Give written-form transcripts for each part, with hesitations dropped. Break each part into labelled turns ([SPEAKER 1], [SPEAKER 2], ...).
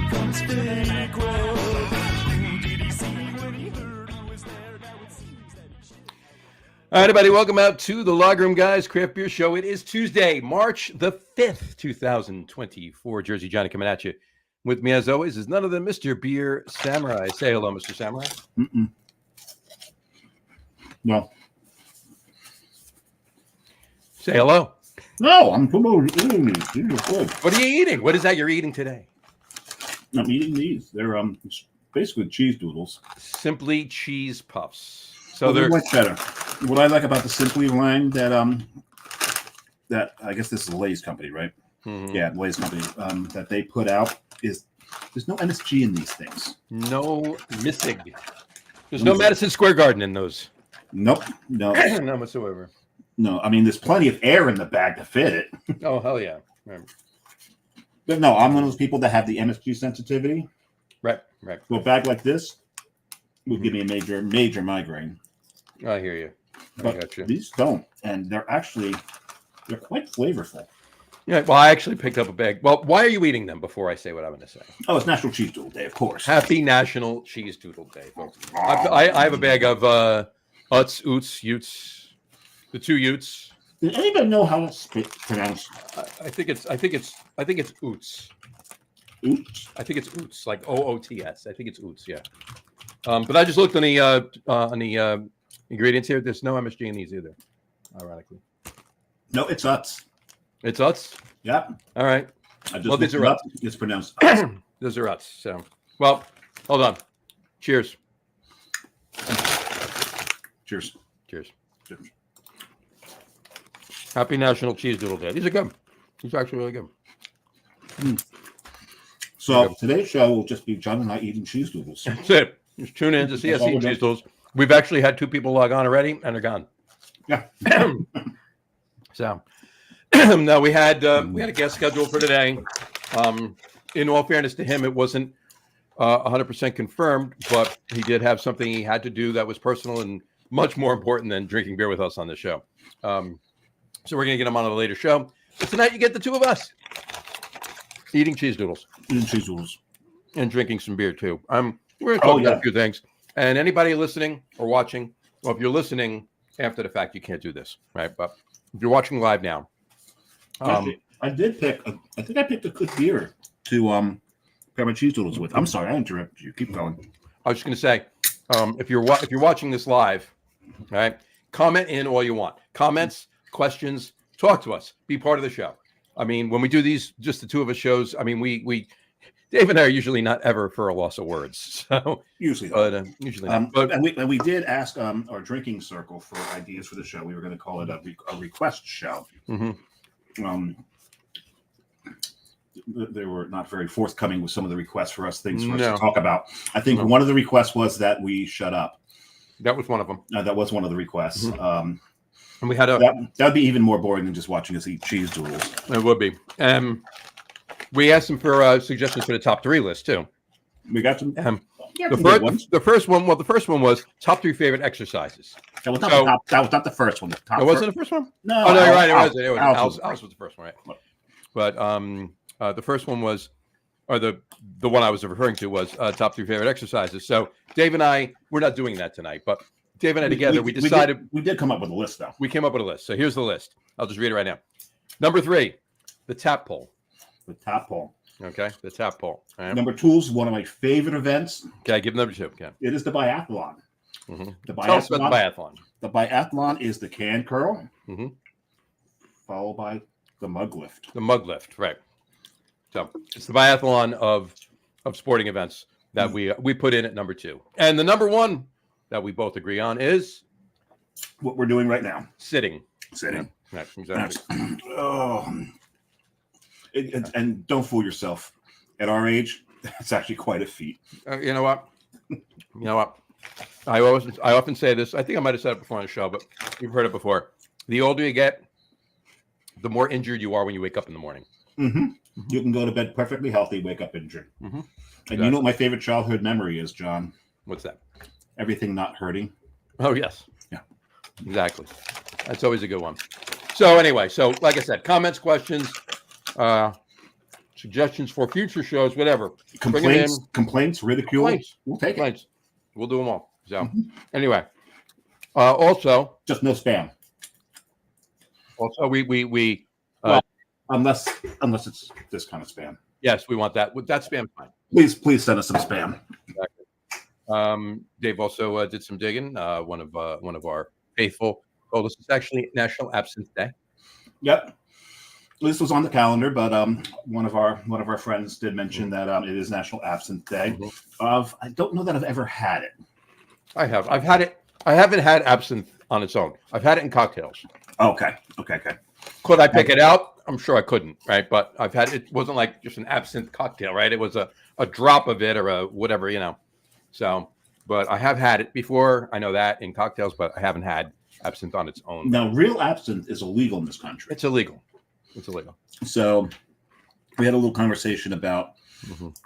[SPEAKER 1] becomes fake. Who did he see when he heard I was there? Now it seems that he should.
[SPEAKER 2] All right, everybody, welcome out to the Log Room Guys Craft Beer Show. It is Tuesday, March the 5th, 2024. Jersey Johnny coming at you. With me, as always, is none other than Mr. Beer Samurai. Say hello, Mr. Samurai.
[SPEAKER 3] No.
[SPEAKER 2] Say hello.
[SPEAKER 3] No, I'm eating these. These are good.
[SPEAKER 2] What are you eating? What is that you're eating today?
[SPEAKER 3] I'm eating these. They're basically cheese doodles.
[SPEAKER 2] Simply Cheese Puffs. So
[SPEAKER 3] Well,
[SPEAKER 2] they're
[SPEAKER 3] much better. What I like about the Simply line that I guess this is the Lay's company, right?
[SPEAKER 2] Mhm.
[SPEAKER 3] Yeah, Lay's company that they put out is there's no MSG in these things.
[SPEAKER 2] no missing. There's no Madison Square Garden in those.
[SPEAKER 3] Nope. No.
[SPEAKER 2] None whatsoever.
[SPEAKER 3] No. I mean, there's plenty of air in the bag to fit it.
[SPEAKER 2] Oh, hell yeah. Right.
[SPEAKER 3] But no, I'm one of those people that have the MSG sensitivity.
[SPEAKER 2] Right.
[SPEAKER 3] So a bag like this would give me a major migraine.
[SPEAKER 2] I hear you. I
[SPEAKER 3] But
[SPEAKER 2] got you.
[SPEAKER 3] these don't, and they're quite flavorful.
[SPEAKER 2] Yeah, well, I actually picked up a bag. Well, why are you eating them before I say what I'm going to say?
[SPEAKER 3] Oh, it's National Cheese Doodle Day, of course.
[SPEAKER 2] Happy National Cheese Doodle Day, folks. I have a bag of Utz, Oots, Utes, the two Utes.
[SPEAKER 3] Does anybody know how it's pronounced?
[SPEAKER 2] I think it's Oots.
[SPEAKER 3] Oops.
[SPEAKER 2] I think it's Oots, like OOTS. I think it's Oots, yeah. But I just looked on the ingredients here. There's no MSG in these either, ironically.
[SPEAKER 3] No, it's Utz.
[SPEAKER 2] It's Utz?
[SPEAKER 3] Yep.
[SPEAKER 2] All right.
[SPEAKER 3] I just
[SPEAKER 2] Well, these
[SPEAKER 3] looked
[SPEAKER 2] are
[SPEAKER 3] it up. It's pronounced Utz.
[SPEAKER 2] Those are Utz. So, well, hold on. Cheers.
[SPEAKER 3] Cheers.
[SPEAKER 2] Cheers.
[SPEAKER 3] Cheers.
[SPEAKER 2] Happy National Cheese Doodle Day. These are good. These are actually really good.
[SPEAKER 3] So today's show will just be John and I eating cheese doodles.
[SPEAKER 2] That's it. Just tune in to see us eat cheese doodles. We've actually had 2 people log on already, and they're gone.
[SPEAKER 3] Yeah.
[SPEAKER 2] So, no, we had a guest scheduled for today. In all fairness to him, it wasn't 100% confirmed, but he did have something he had to do that was personal and much more important than drinking beer with us on the show. So we're going to get him on a later show. But tonight you get the 2 of us eating cheese doodles.
[SPEAKER 3] Eating cheese doodles.
[SPEAKER 2] And drinking some beer too. We're going to talk about a few things. And anybody listening or watching, well, if you're listening after the fact, you can't do this, right? But if you're watching live now,
[SPEAKER 3] Actually, I think I picked a good beer to pair my cheese doodles with. I'm sorry, I interrupted you. Keep going.
[SPEAKER 2] I was just going to say, if you're watching this live, right? Comment in all you want. Comments, questions, talk to us. Be part of the show. I mean, when we do these, just the 2 of us shows, I mean, we Dave and I are usually not ever for a loss of words. So
[SPEAKER 3] Usually,
[SPEAKER 2] but usually not. But
[SPEAKER 3] and we did ask our drinking circle for ideas for the show. We were going to call it a request show.
[SPEAKER 2] mm-hmm.
[SPEAKER 3] They were not very forthcoming with some of the requests for us things for us
[SPEAKER 2] No.
[SPEAKER 3] to talk about. I think one of the requests was that we shut up.
[SPEAKER 2] That was one of them.
[SPEAKER 3] That was one of the requests.
[SPEAKER 2] And we had
[SPEAKER 3] that'd be even more boring than just watching us eat cheese doodles.
[SPEAKER 2] It would be. We asked them for suggestions for the top 3 list too.
[SPEAKER 3] We got some.
[SPEAKER 2] The first one was top 3 favorite exercises.
[SPEAKER 3] That was not that was not the first one.
[SPEAKER 2] It wasn't the first one.
[SPEAKER 3] No.
[SPEAKER 2] Oh no, you're right. It was.
[SPEAKER 3] Alice
[SPEAKER 2] was the first one, right? But the first one was, or the one I was referring to was top 3 favorite exercises. So Dave and I, we're not doing that tonight, but Dave and I together, we decided
[SPEAKER 3] we did come up with a list though.
[SPEAKER 2] We came up with a list. So here's the list. I'll just read it right now. Number 3, the tap pull.
[SPEAKER 3] The tap pull.
[SPEAKER 2] Okay, the tap pull. All right.
[SPEAKER 3] Number 2 is one of my favorite events.
[SPEAKER 2] Okay, give number 2. Okay.
[SPEAKER 3] It is the biathlon.
[SPEAKER 2] Mm-hmm.
[SPEAKER 3] Tell us
[SPEAKER 2] about the biathlon.
[SPEAKER 3] The biathlon is the can curl,
[SPEAKER 2] followed
[SPEAKER 3] by the mug lift.
[SPEAKER 2] The mug lift, right? So it's the biathlon of sporting events that we put in at number 2, and the number 1 that we both agree on is
[SPEAKER 3] what we're doing right now.
[SPEAKER 2] Sitting.
[SPEAKER 3] Right,
[SPEAKER 2] exactly.
[SPEAKER 3] And don't fool yourself. At our age, it's actually quite a feat.
[SPEAKER 2] You know what? I often say this. I think I might have said it before on the show, but you've heard it before. The older you get, the more injured you are when you wake up in the morning.
[SPEAKER 3] You can go to bed perfectly healthy, wake up injured. And you know what my favorite childhood memory is, John?
[SPEAKER 2] What's that?
[SPEAKER 3] Everything not hurting.
[SPEAKER 2] Oh, yes.
[SPEAKER 3] Yeah.
[SPEAKER 2] Exactly. That's always a good one. So anyway, like I said, comments, questions, suggestions for future shows, whatever. Bring 'em in.
[SPEAKER 3] Complaints, ridicule.
[SPEAKER 2] Complaints.
[SPEAKER 3] We'll take it.
[SPEAKER 2] Complaints. We'll do them all. So anyway, also
[SPEAKER 3] Just no spam.
[SPEAKER 2] we
[SPEAKER 3] Unless it's this kind of spam.
[SPEAKER 2] yes, we want that. With that spam, fine.
[SPEAKER 3] Please send us some spam.
[SPEAKER 2] Exactly. Dave also did some digging. One of our faithful told us it's actually National Absinthe Day.
[SPEAKER 3] Yep. This was on the calendar, but one of our friends did mention that it is National Absinthe Day. I don't know that I've ever had it.
[SPEAKER 2] I have. I've had it. I haven't had absinthe on its own. I've had it in cocktails.
[SPEAKER 3] Okay.
[SPEAKER 2] Could I pick it out? I'm sure I couldn't, right? But I've had it. Wasn't like just an absinthe cocktail, right? It was a drop of it or a whatever, So, but I have had it before. I know that in cocktails, but I haven't had absinthe on its own.
[SPEAKER 3] Now, real absinthe is illegal in this country.
[SPEAKER 2] It's illegal. It's illegal.
[SPEAKER 3] So we had a little conversation about.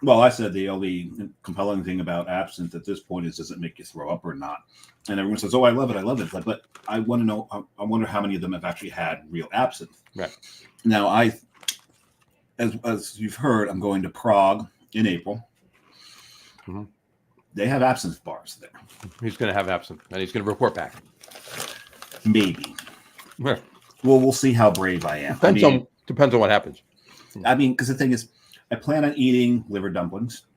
[SPEAKER 3] Well, I said the only compelling thing about absinthe at this point is, does it make you throw up or not? And everyone says, "Oh, I love it." But I want to know. I wonder how many of them have actually had real absinthe.
[SPEAKER 2] Right.
[SPEAKER 3] Now, as you've heard, I'm going to Prague in April. They have absinthe bars there.
[SPEAKER 2] He's going to have absinthe, and he's going to report back.
[SPEAKER 3] Maybe.
[SPEAKER 2] Yeah.
[SPEAKER 3] Well, we'll see how brave I am.
[SPEAKER 2] Depends on what happens.
[SPEAKER 3] I mean, because the thing is, I plan on eating liver dumplings.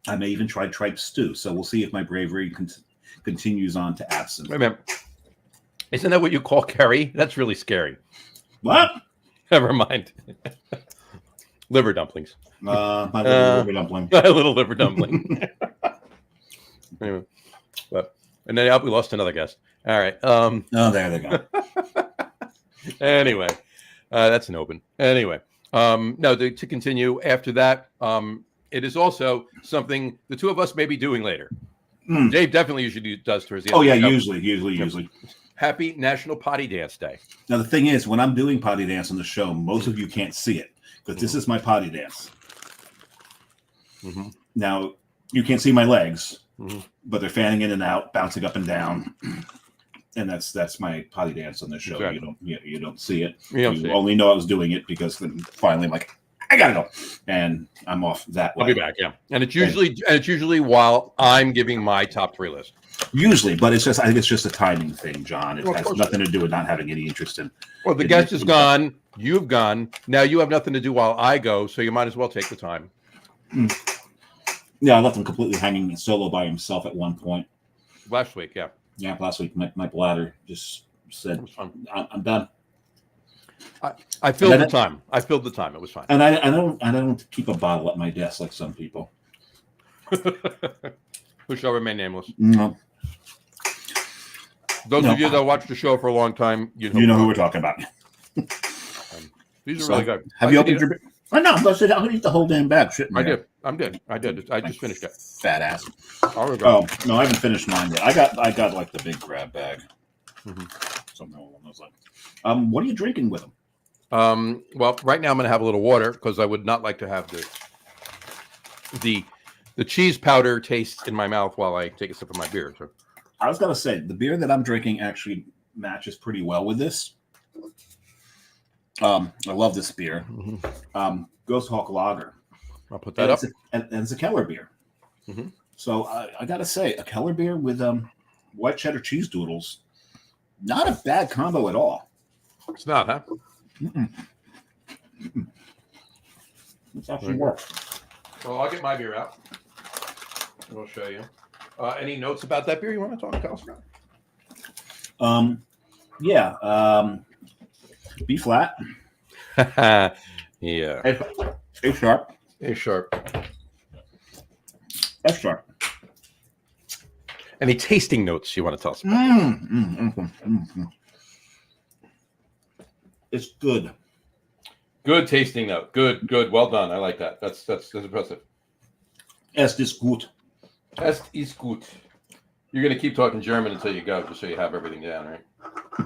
[SPEAKER 3] I may even try tripe stew. So we'll see if my bravery continues on to absinthe.
[SPEAKER 2] Wait a minute. Isn't that what you call curry? That's really scary.
[SPEAKER 3] What?
[SPEAKER 2] Never mind. Liver dumplings.
[SPEAKER 3] My little liver dumpling.
[SPEAKER 2] A little liver dumpling. Anyway, and then we lost another guest. All right.
[SPEAKER 3] Oh, there they go.
[SPEAKER 2] Anyway, that's an open. Anyway, no, to continue after that, it is also something the two of us may be doing later. Dave definitely usually does towards the end.
[SPEAKER 3] Oh, yeah, usually.
[SPEAKER 2] Happy National Potty Dance Day.
[SPEAKER 3] Now, the thing is, when I'm doing potty dance on the show, most of you can't see it because this is my potty dance. Now, you can't see my legs, but they're fanning in and out, bouncing up and down. And that's my potty dance on the show. Exactly. You don't see it. You only know I was doing it because then finally I'm like, I gotta go, and I'm off that way.
[SPEAKER 2] I'll be back. Yeah, and it's usually while I'm giving my top 3 list.
[SPEAKER 3] Usually, but I think it's just a timing thing, John. It has nothing to do with not having any interest in.
[SPEAKER 2] Well, the guest is gone. You've gone. Now you have nothing to do while I go, so you might as well take the time.
[SPEAKER 3] Yeah, I left him completely hanging solo by himself at one point.
[SPEAKER 2] Last week, yeah.
[SPEAKER 3] Yeah, last week my bladder just said, "I'm done."
[SPEAKER 2] I filled the time. It was fine.
[SPEAKER 3] And I don't keep a bottle at my desk like some people.
[SPEAKER 2] Who shall remain nameless.
[SPEAKER 3] No.
[SPEAKER 2] Those of you that watch the show for a long time, you
[SPEAKER 3] know who we're talking about.
[SPEAKER 2] These are really good.
[SPEAKER 3] Have you opened your beer? Oh, no, I'm going to eat the whole damn bag.
[SPEAKER 2] I did. I just finished it.
[SPEAKER 3] Fat ass.
[SPEAKER 2] Oh,
[SPEAKER 3] no, I haven't finished mine yet. I got like the big grab bag. Something along those lines. What are you drinking with them?
[SPEAKER 2] Well, right now I'm going to have a little water because I would not like to have the cheese powder taste in my mouth while I take a sip of my beer. So.
[SPEAKER 3] I was going to say, the beer that I'm drinking actually matches pretty well with this. I love this beer. Ghost Hawk Lager.
[SPEAKER 2] I'll put that up.
[SPEAKER 3] And it's a Keller beer. So I got to say, a Keller beer with white cheddar cheese doodles, not a bad combo at all.
[SPEAKER 2] It's not, huh?
[SPEAKER 3] It's actually works.
[SPEAKER 2] Well, I'll get my beer out. And I'll show you. Any notes about that beer you want to tell us about?
[SPEAKER 3] Yeah. B flat.
[SPEAKER 2] Yeah.
[SPEAKER 3] A sharp.
[SPEAKER 2] A sharp.
[SPEAKER 3] F sharp.
[SPEAKER 2] Any tasting notes you want to tell us about?
[SPEAKER 3] It's good.
[SPEAKER 2] Good tasting note. Good. Well done. I like that. That's impressive.
[SPEAKER 3] Es ist gut.
[SPEAKER 2] Es ist gut. You're going to keep talking German until you go, just so you have everything down, right?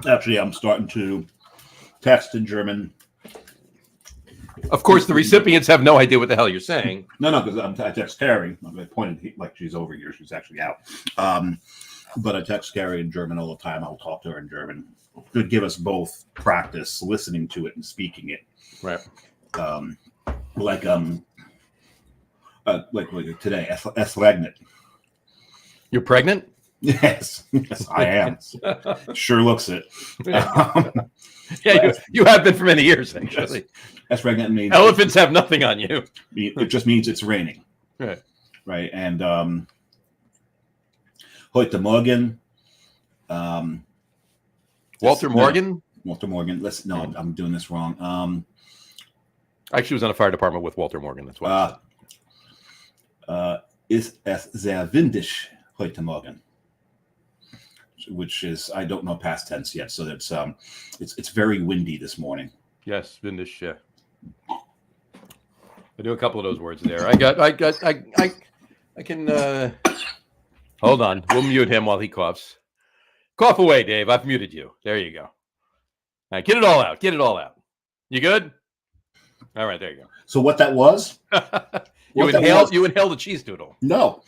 [SPEAKER 3] Actually, I'm starting to text in German.
[SPEAKER 2] Of course, the recipients have no idea what the hell you're saying.
[SPEAKER 3] No, because I text Carrie. I pointed like she's over here. She's actually out. But I text Carrie in German all the time. I'll talk to her in German. It give us both practice listening to it and speaking it.
[SPEAKER 2] Right.
[SPEAKER 3] like today, Eslagnet.
[SPEAKER 2] You're pregnant?
[SPEAKER 3] Yes, yes, I am. Sure looks it.
[SPEAKER 2] Yeah, you have been for many years, actually.
[SPEAKER 3] Eslagnet means
[SPEAKER 2] elephants have nothing on you.
[SPEAKER 3] It just means it's raining.
[SPEAKER 2] Right.
[SPEAKER 3] Right. And Heute Morgen.
[SPEAKER 2] Walter Morgan?
[SPEAKER 3] Walter Morgan. I'm doing this wrong.
[SPEAKER 2] I actually was on a fire department with Walter Morgan. That's why.
[SPEAKER 3] Ist es sehr windig heute Morgen? Which is, I don't know past tense yet, so that's it's very windy this morning.
[SPEAKER 2] Yes, windish. Yeah. I do a couple of those words there. I can hold on. We'll mute him while he coughs. Cough away, Dave. I've muted you. There you go. All right, get it all out. Get it all out. You good? All right, there you go.
[SPEAKER 3] So what that was?
[SPEAKER 2] You inhaled a cheese doodle.
[SPEAKER 3] No.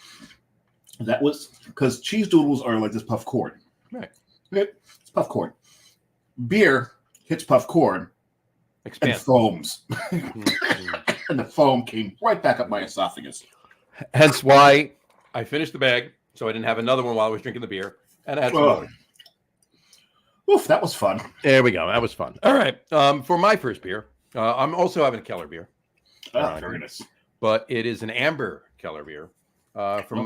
[SPEAKER 3] That was because cheese doodles are like this puff corn.
[SPEAKER 2] Right.
[SPEAKER 3] It's puff corn. Beer hits puff corn and foams. And the foam came right back up my esophagus.
[SPEAKER 2] Hence why I finished the bag, so I didn't have another one while I was drinking the beer. And I had some water.
[SPEAKER 3] Oof, that was fun.
[SPEAKER 2] There we go. That was fun. All right. For my first beer, I'm also having a Keller beer.
[SPEAKER 3] Very nice.
[SPEAKER 2] But it is an amber Keller beer from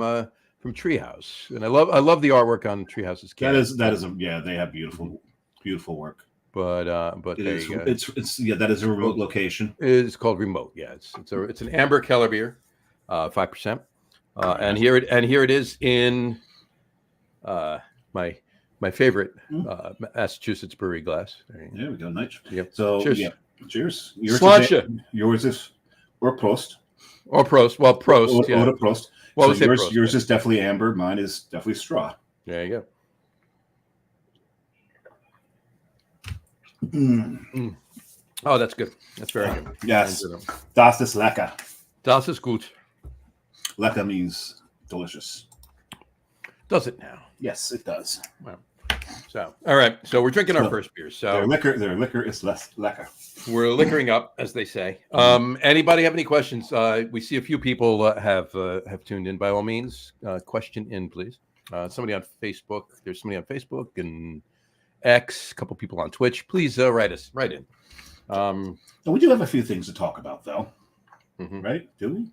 [SPEAKER 2] Treehouse, and I love the artwork on Treehouse's can.
[SPEAKER 3] That is they have beautiful work.
[SPEAKER 2] But
[SPEAKER 3] that is a remote location.
[SPEAKER 2] It's called Remote. Yeah, it's an amber Keller beer, 5%. And here it is in my favorite Massachusetts brewery glass.
[SPEAKER 3] There we go. Nice.
[SPEAKER 2] Yep.
[SPEAKER 3] So
[SPEAKER 2] cheers.
[SPEAKER 3] Yeah, cheers. Yours is or Prost.
[SPEAKER 2] Or Prost. Well, Prost.
[SPEAKER 3] Or Prost.
[SPEAKER 2] Well,
[SPEAKER 3] so yours is definitely amber. Mine is definitely straw.
[SPEAKER 2] There you go. Oh, that's good. That's very good.
[SPEAKER 3] Yes. Das ist lecker.
[SPEAKER 2] Das ist gut.
[SPEAKER 3] Lecker means delicious.
[SPEAKER 2] Does it now?
[SPEAKER 3] Yes, it does.
[SPEAKER 2] Wow. So, all right. So we're drinking our first beer. So
[SPEAKER 3] their liquor is less lecker.
[SPEAKER 2] We're liquoring up, as they say. Anybody have any questions? We see a few people have tuned in. By all means, question in, please. Somebody on Facebook. There's somebody on Facebook and X. A couple people on Twitch. Please write in.
[SPEAKER 3] We do have a few things to talk about, though.
[SPEAKER 2] Mm-hmm.
[SPEAKER 3] Right? Do we?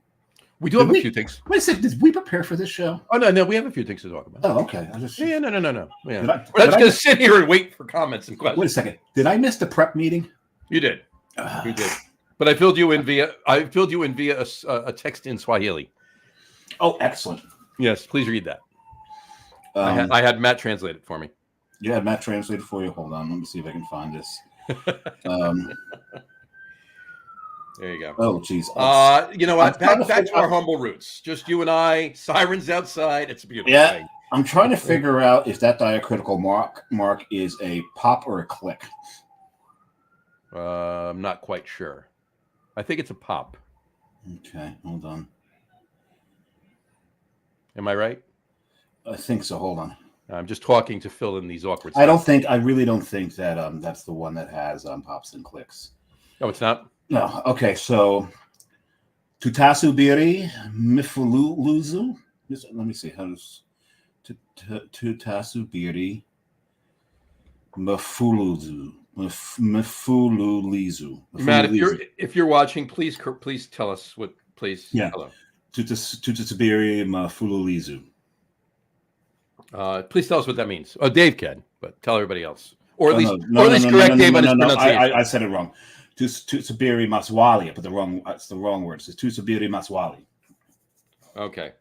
[SPEAKER 2] We do have a few things.
[SPEAKER 3] Wait a second. Did we prepare for this show?
[SPEAKER 2] Oh, no. We have a few things to talk about.
[SPEAKER 3] Oh, okay.
[SPEAKER 2] No. Yeah. We're not
[SPEAKER 3] Did
[SPEAKER 2] going to sit here and wait for comments and questions.
[SPEAKER 3] Wait a second. Did I miss the prep meeting?
[SPEAKER 2] You did. You did. But I filled you in via a text in Swahili.
[SPEAKER 3] Oh, excellent.
[SPEAKER 2] Yes, please read that. I had Matt translate it for me.
[SPEAKER 3] Yeah, Matt translated for you. Hold on. Let me see if I can find this.
[SPEAKER 2] There you go.
[SPEAKER 3] Oh, geez.
[SPEAKER 2] You know what? Back to our humble roots. Just you and I. Sirens outside. It's a beautiful thing.
[SPEAKER 3] I'm trying to figure out if that diacritical mark is a pop or a click.
[SPEAKER 2] I'm not quite sure. I think it's a pop.
[SPEAKER 3] Okay, hold on.
[SPEAKER 2] Am I right?
[SPEAKER 3] I think so. Hold on.
[SPEAKER 2] I'm just talking to fill in these awkward.
[SPEAKER 3] I really don't think that that's the one that has pops and clicks.
[SPEAKER 2] Oh, it's not?
[SPEAKER 3] No. Okay, so Tutasubiri Mifuluzu. Let me see. How does Tutasubiri Mifuluzu. Mifululizu.
[SPEAKER 2] Matt, if you're watching, please tell us what. Please.
[SPEAKER 3] Yeah.
[SPEAKER 2] Hello.
[SPEAKER 3] Tutasubiri Mifululizu.
[SPEAKER 2] Please tell us what that means. Oh, Dave can, but tell everybody else, or at least correct Dave on his pronunciation.
[SPEAKER 3] I said it wrong. Tutasubiri Maswali. I put it's the wrong word. It's Tutasubiri Maswali.
[SPEAKER 2] Okay.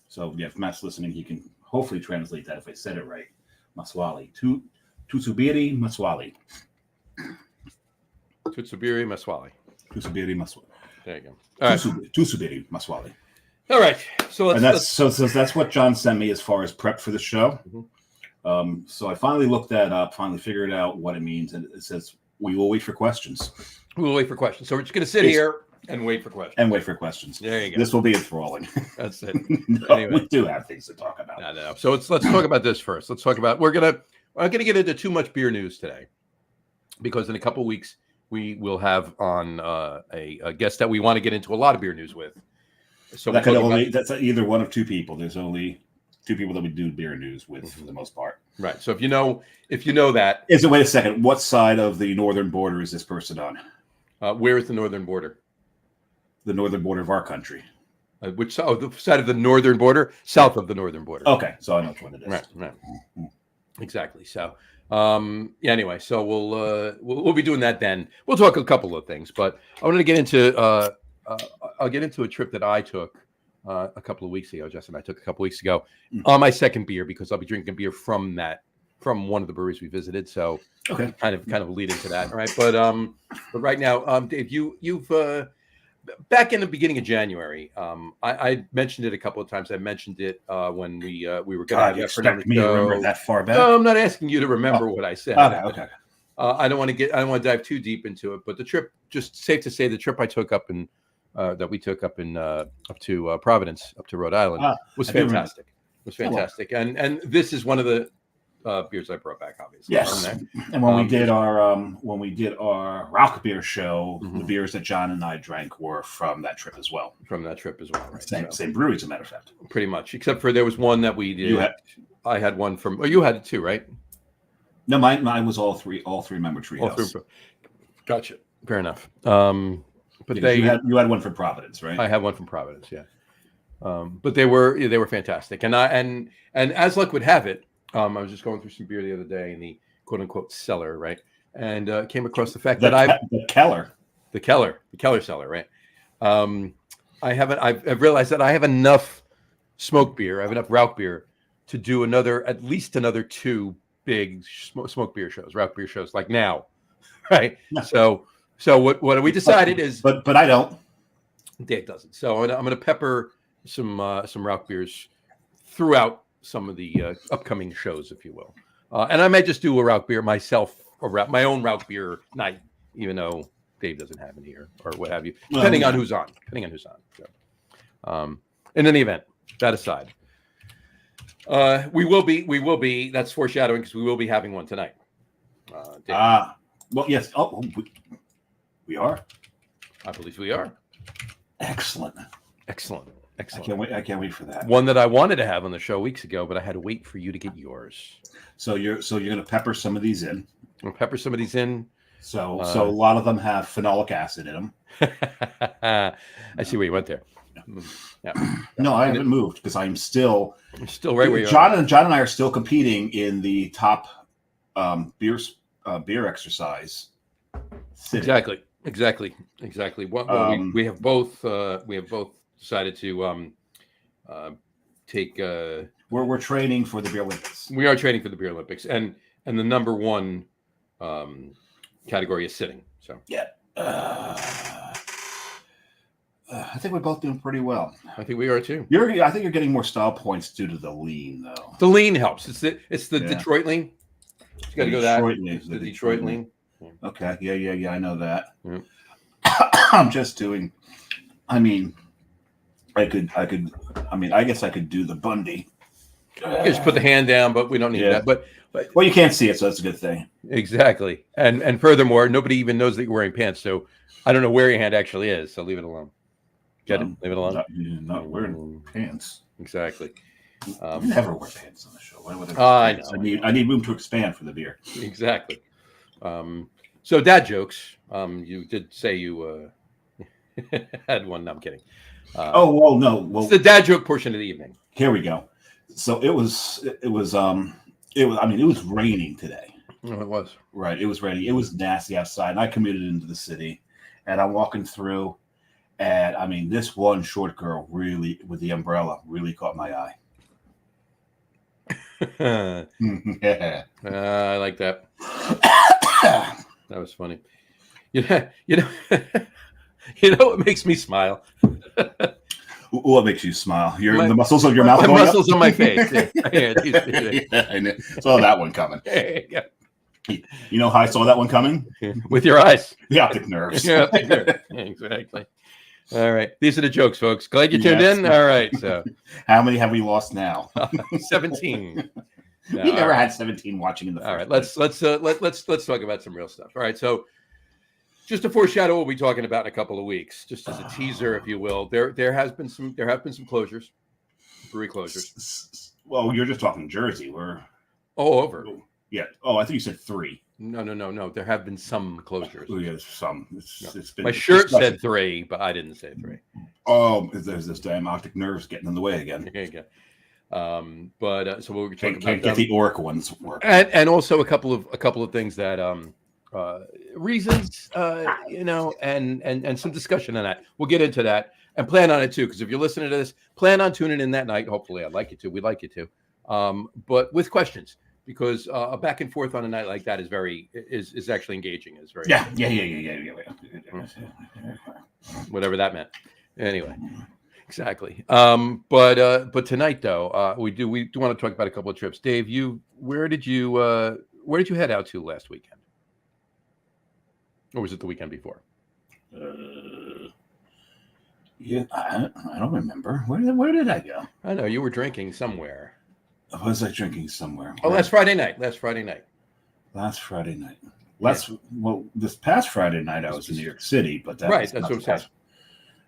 [SPEAKER 3] So yeah, if Matt's listening, he can hopefully translate that if I said it right. Maswali. Tutasubiri Maswali.
[SPEAKER 2] Tutasubiri Maswali.
[SPEAKER 3] Tutasubiri Maswali.
[SPEAKER 2] There you go. All right.
[SPEAKER 3] Tutasubiri Maswali.
[SPEAKER 2] All right. So
[SPEAKER 3] that's what John sent me as far as prep for the show.
[SPEAKER 2] Mm-hmm.
[SPEAKER 3] So I finally looked that up, finally figured out what it means, and it says we will wait for questions.
[SPEAKER 2] We will wait for questions. So we're just going to sit here and wait for questions. There you go.
[SPEAKER 3] This will be enthralling.
[SPEAKER 2] That's it.
[SPEAKER 3] Anyway. We do have things to talk about.
[SPEAKER 2] No. So let's talk about this first. Let's talk about I'm gonna get into too much beer news today, because in a couple of weeks we will have on a guest that we want to get into a lot of beer news with. So
[SPEAKER 3] that could only that's either one of two people. There's only two people that we do beer news with for the most part.
[SPEAKER 2] Right. So if you know that,
[SPEAKER 3] wait a second. What side of the northern border is this person on?
[SPEAKER 2] Where is the northern border?
[SPEAKER 3] The northern border of our country.
[SPEAKER 2] Which the side of the northern border? South of the northern border.
[SPEAKER 3] Okay, so I know which one it is.
[SPEAKER 2] Right. Mm-hmm. Exactly. So, anyway, so we'll be doing that then. We'll talk a couple of things, but I wanted to get into I'll get into a trip that I took a couple of weeks ago. Justin and I took a couple of weeks ago on my second beer because I'll be drinking beer from one of the breweries we visited. So,
[SPEAKER 3] okay,
[SPEAKER 2] kind of lead into that. All right, but right now, Dave, you've back in the beginning of January, I mentioned it a couple of times. I mentioned it when we were going to have that for another
[SPEAKER 3] me
[SPEAKER 2] show.
[SPEAKER 3] To remember that far back?
[SPEAKER 2] No, I'm not asking you to remember what I said.
[SPEAKER 3] Okay.
[SPEAKER 2] I don't want to dive too deep into it, but the trip, just safe to say, the trip I took up in that we took up to Providence, up to Rhode Island, was fantastic. It was fantastic, and this is one of the beers I brought back, obviously.
[SPEAKER 3] Yes, and when we did our Rauch beer show, the beers that John and I drank were from that trip as well.
[SPEAKER 2] Right?
[SPEAKER 3] Same brewery, as a matter of fact.
[SPEAKER 2] Pretty much, except for there was one that we did. I had one from. Oh, you had it too, right?
[SPEAKER 3] No, mine was all three member treehouse.
[SPEAKER 2] Gotcha. Fair enough. But
[SPEAKER 3] you had one from Providence, right?
[SPEAKER 2] I had one from Providence, yeah. But they were fantastic, and as luck would have it, I was just going through some beer the other day in the quote unquote cellar, right, and came across the fact that
[SPEAKER 3] the
[SPEAKER 2] Keller cellar, right. I've realized that I have enough smoke beer, I have enough Rauch beer to do at least another two big smoke beer shows, Rauch beer shows, like now, right? Yeah. So what we decided is,
[SPEAKER 3] but I don't.
[SPEAKER 2] Dave doesn't. So I'm going to pepper some Rauch beers throughout some of the upcoming shows, if you will, and I may just do a Rauch beer myself, or my own Rauch beer night, even though Dave doesn't have any or what have you, depending on who's on. So, in any event, that aside, we will be. That's foreshadowing because we will be having one tonight.
[SPEAKER 3] Well, yes. Oh, we are.
[SPEAKER 2] I believe we are.
[SPEAKER 3] Excellent. I can't wait for that.
[SPEAKER 2] One that I wanted to have on the show weeks ago, but I had to wait for you to get yours.
[SPEAKER 3] So you're going to pepper some of these in.
[SPEAKER 2] I'll pepper some of these in.
[SPEAKER 3] So a lot of them have phenolic acid in them.
[SPEAKER 2] I see where you went there. Yeah.
[SPEAKER 3] No, I haven't moved because I'm still
[SPEAKER 2] right where you
[SPEAKER 3] are. John and I are still competing in the top beer exercise city.
[SPEAKER 2] Exactly. Well, we have both decided to take.
[SPEAKER 3] We're training for the Beer Olympics.
[SPEAKER 2] We are training for the Beer Olympics, and the number one category is sitting. So
[SPEAKER 3] yeah, I think we're both doing pretty well.
[SPEAKER 2] I think we are too.
[SPEAKER 3] I think you're getting more style points due to the lean, though.
[SPEAKER 2] The lean helps. It's the Detroit lean. You got to go that. The Detroit lean.
[SPEAKER 3] Okay. Yeah. I know that.
[SPEAKER 2] Yeah.
[SPEAKER 3] I'm just doing. I guess I could do the Bundy.
[SPEAKER 2] Just put the hand down, but we don't need that. But
[SPEAKER 3] well, you can't see it, so that's a good thing.
[SPEAKER 2] Exactly. And furthermore, nobody even knows that you're wearing pants, so I don't know where your hand actually is. So leave it alone. Get it? Leave it alone.
[SPEAKER 3] Not wearing pants.
[SPEAKER 2] Exactly.
[SPEAKER 3] Never wear pants on the show. Why would
[SPEAKER 2] I know.
[SPEAKER 3] I need room to expand for the beer.
[SPEAKER 2] Exactly. So dad jokes. You did say you had one. No, I'm kidding.
[SPEAKER 3] No. Well,
[SPEAKER 2] it's the dad joke portion of the evening.
[SPEAKER 3] Here we go. So it was raining today.
[SPEAKER 2] Oh, it was.
[SPEAKER 3] Right. It was raining. It was nasty outside. And I commuted into the city, and I'm walking through, and this one short girl really with the umbrella really caught my eye.
[SPEAKER 2] Yeah. I like that. That was funny. Yeah, you know what makes me smile?
[SPEAKER 3] What makes you smile? The muscles of your mouth.
[SPEAKER 2] The muscles on my face. Yeah.
[SPEAKER 3] I saw that one coming.
[SPEAKER 2] Yeah.
[SPEAKER 3] You know how I saw that one coming?
[SPEAKER 2] With your eyes.
[SPEAKER 3] The optic nerves.
[SPEAKER 2] Yeah, exactly. All right. These are the jokes, folks. Glad you tuned in. All right. So,
[SPEAKER 3] how many have we lost now?
[SPEAKER 2] 17.
[SPEAKER 3] No, we never had 17 watching in the first
[SPEAKER 2] place. Let's talk about some real stuff. All right. So, just to foreshadow what we'll be talking about in a couple of weeks, just as a teaser, if you will. There have been some closures, brewery closures.
[SPEAKER 3] Well, you're just talking Jersey. We're
[SPEAKER 2] all over.
[SPEAKER 3] Yeah. Oh, I think you said 3.
[SPEAKER 2] No. There have been some closures.
[SPEAKER 3] Oh, yeah, some. It's been
[SPEAKER 2] my shirt said 3, but I didn't say 3.
[SPEAKER 3] Oh, there's this damn optic nerves getting in the way again.
[SPEAKER 2] There you go. So we'll talk about
[SPEAKER 3] can't get the orc ones work,
[SPEAKER 2] and also a couple of things that reasons and some discussion on that. We'll get into that and plan on it too, because if you're listening to this, plan on tuning in that night. Hopefully, I'd like you to. We'd like you to, but with questions, because a back and forth on a night like that is actually engaging. Is very
[SPEAKER 3] yeah.
[SPEAKER 2] Whatever that meant. Anyway. Exactly. But tonight though, we do want to talk about a couple of trips. Dave, where did you head out to last weekend? Or was it the weekend before?
[SPEAKER 3] Yeah, I don't remember. Where did I go?
[SPEAKER 2] I know you were drinking somewhere.
[SPEAKER 3] Was I drinking somewhere?
[SPEAKER 2] Oh, last Friday night.
[SPEAKER 3] Well, this past Friday night I was in New York City, but
[SPEAKER 2] that's what I'm saying.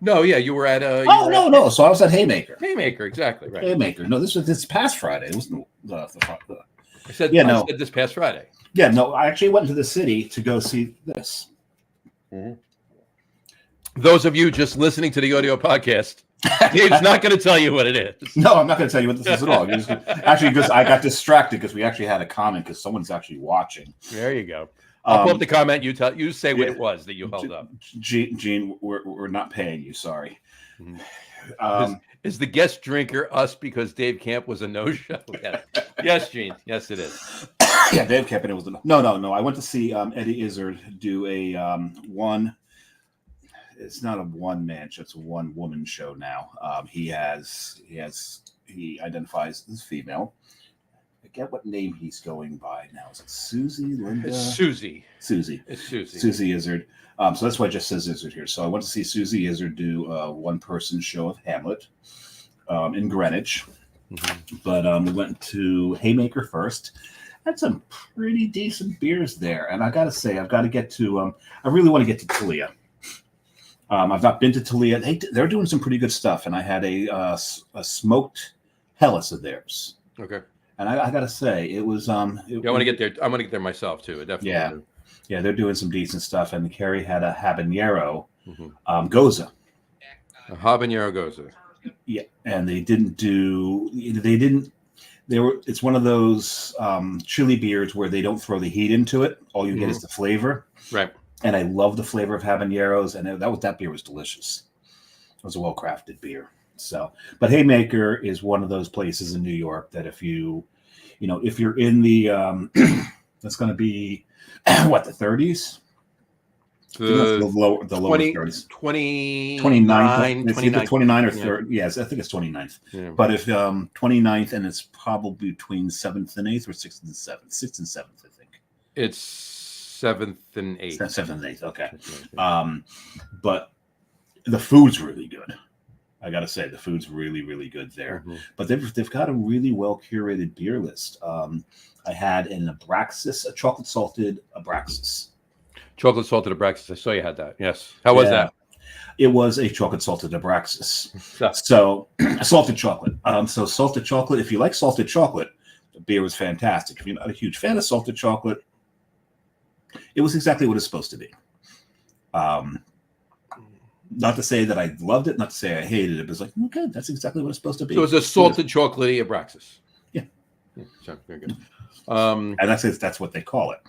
[SPEAKER 2] No, yeah, you were at
[SPEAKER 3] no. So I was at Haymaker.
[SPEAKER 2] Haymaker, exactly right.
[SPEAKER 3] Haymaker. No, this was this past Friday. It wasn't the
[SPEAKER 2] I said this past Friday.
[SPEAKER 3] Yeah, no, I actually went to the city to go see this.
[SPEAKER 2] Mm-hmm. Those of you just listening to the audio podcast, Dave's not going to tell you what it is.
[SPEAKER 3] No, I'm not going to tell you what this is at all. Actually, because I got distracted because we actually had a comment because someone's actually watching.
[SPEAKER 2] There you go. I'll pull up the comment. You say what it was that you held up.
[SPEAKER 3] Gene, we're not paying you. Sorry.
[SPEAKER 2] Is the guest drinker us because Dave Camp was a no-show? Yes, Gene. Yes, it is.
[SPEAKER 3] Yeah, Dave Camp, and it was no. I went to see Eddie Izzard do a one. It's not a one-man show; it's a one-woman show now. He identifies as female. I forget what name he's going by now. Is it Susie? Linda?
[SPEAKER 2] It's Susie.
[SPEAKER 3] It's Susie. Susie Izzard. So that's why it just says Izzard here. So I went to see Susie Izzard do a one-person show of Hamlet in Greenwich. Mm-hmm. But we went to Haymaker first. Had some pretty decent beers there. And I got to say, I've got to get to, I really want to get to Talia. I've not been to Talia. They're doing some pretty good stuff. And I had a smoked Hellas of theirs.
[SPEAKER 2] Okay.
[SPEAKER 3] And I got to say, it was. I want
[SPEAKER 2] to get there. I want to get there myself too. It definitely.
[SPEAKER 3] Yeah, they're doing some decent stuff. And Carrie had a habanero goza.
[SPEAKER 2] A habanero goza.
[SPEAKER 3] Yeah, and they didn't. It's one of those chili beers where they don't throw the heat into it. All you get is the flavor.
[SPEAKER 2] Right.
[SPEAKER 3] And I love the flavor of habaneros, and that beer was delicious. It was a well-crafted beer. So, but Haymaker is one of those places in New York that if you're in the, that's going to be what, the 30s? The lower 30s. 29th. It's either 29 or 30. Yes, I think it's 29th. Yeah. But if 29th, and it's probably between 7th and 8th or 6th and 7th. 6th and 7th, I think.
[SPEAKER 2] It's 7th and 8th.
[SPEAKER 3] 7th and 8th, okay. But the food's really good. I got to say, the food's really, really good there. Mm-hmm. But they've got a really well-curated beer list. I had an Abraxas, a chocolate-salted Abraxas.
[SPEAKER 2] Chocolate salted Abraxas. I saw you had that. Yes. How was that?
[SPEAKER 3] It was a chocolate salted Abraxas. So salted chocolate. So salted chocolate. If you like salted chocolate, the beer was fantastic. If you're not a huge fan of salted chocolate, it was exactly what it's supposed to be. Not to say that I loved it, not to say I hated it, but it's like, okay, that's exactly what it's supposed to be.
[SPEAKER 2] So it was a salted chocolatey Abraxas.
[SPEAKER 3] Yeah.
[SPEAKER 2] So very good.
[SPEAKER 3] And that's what they call it.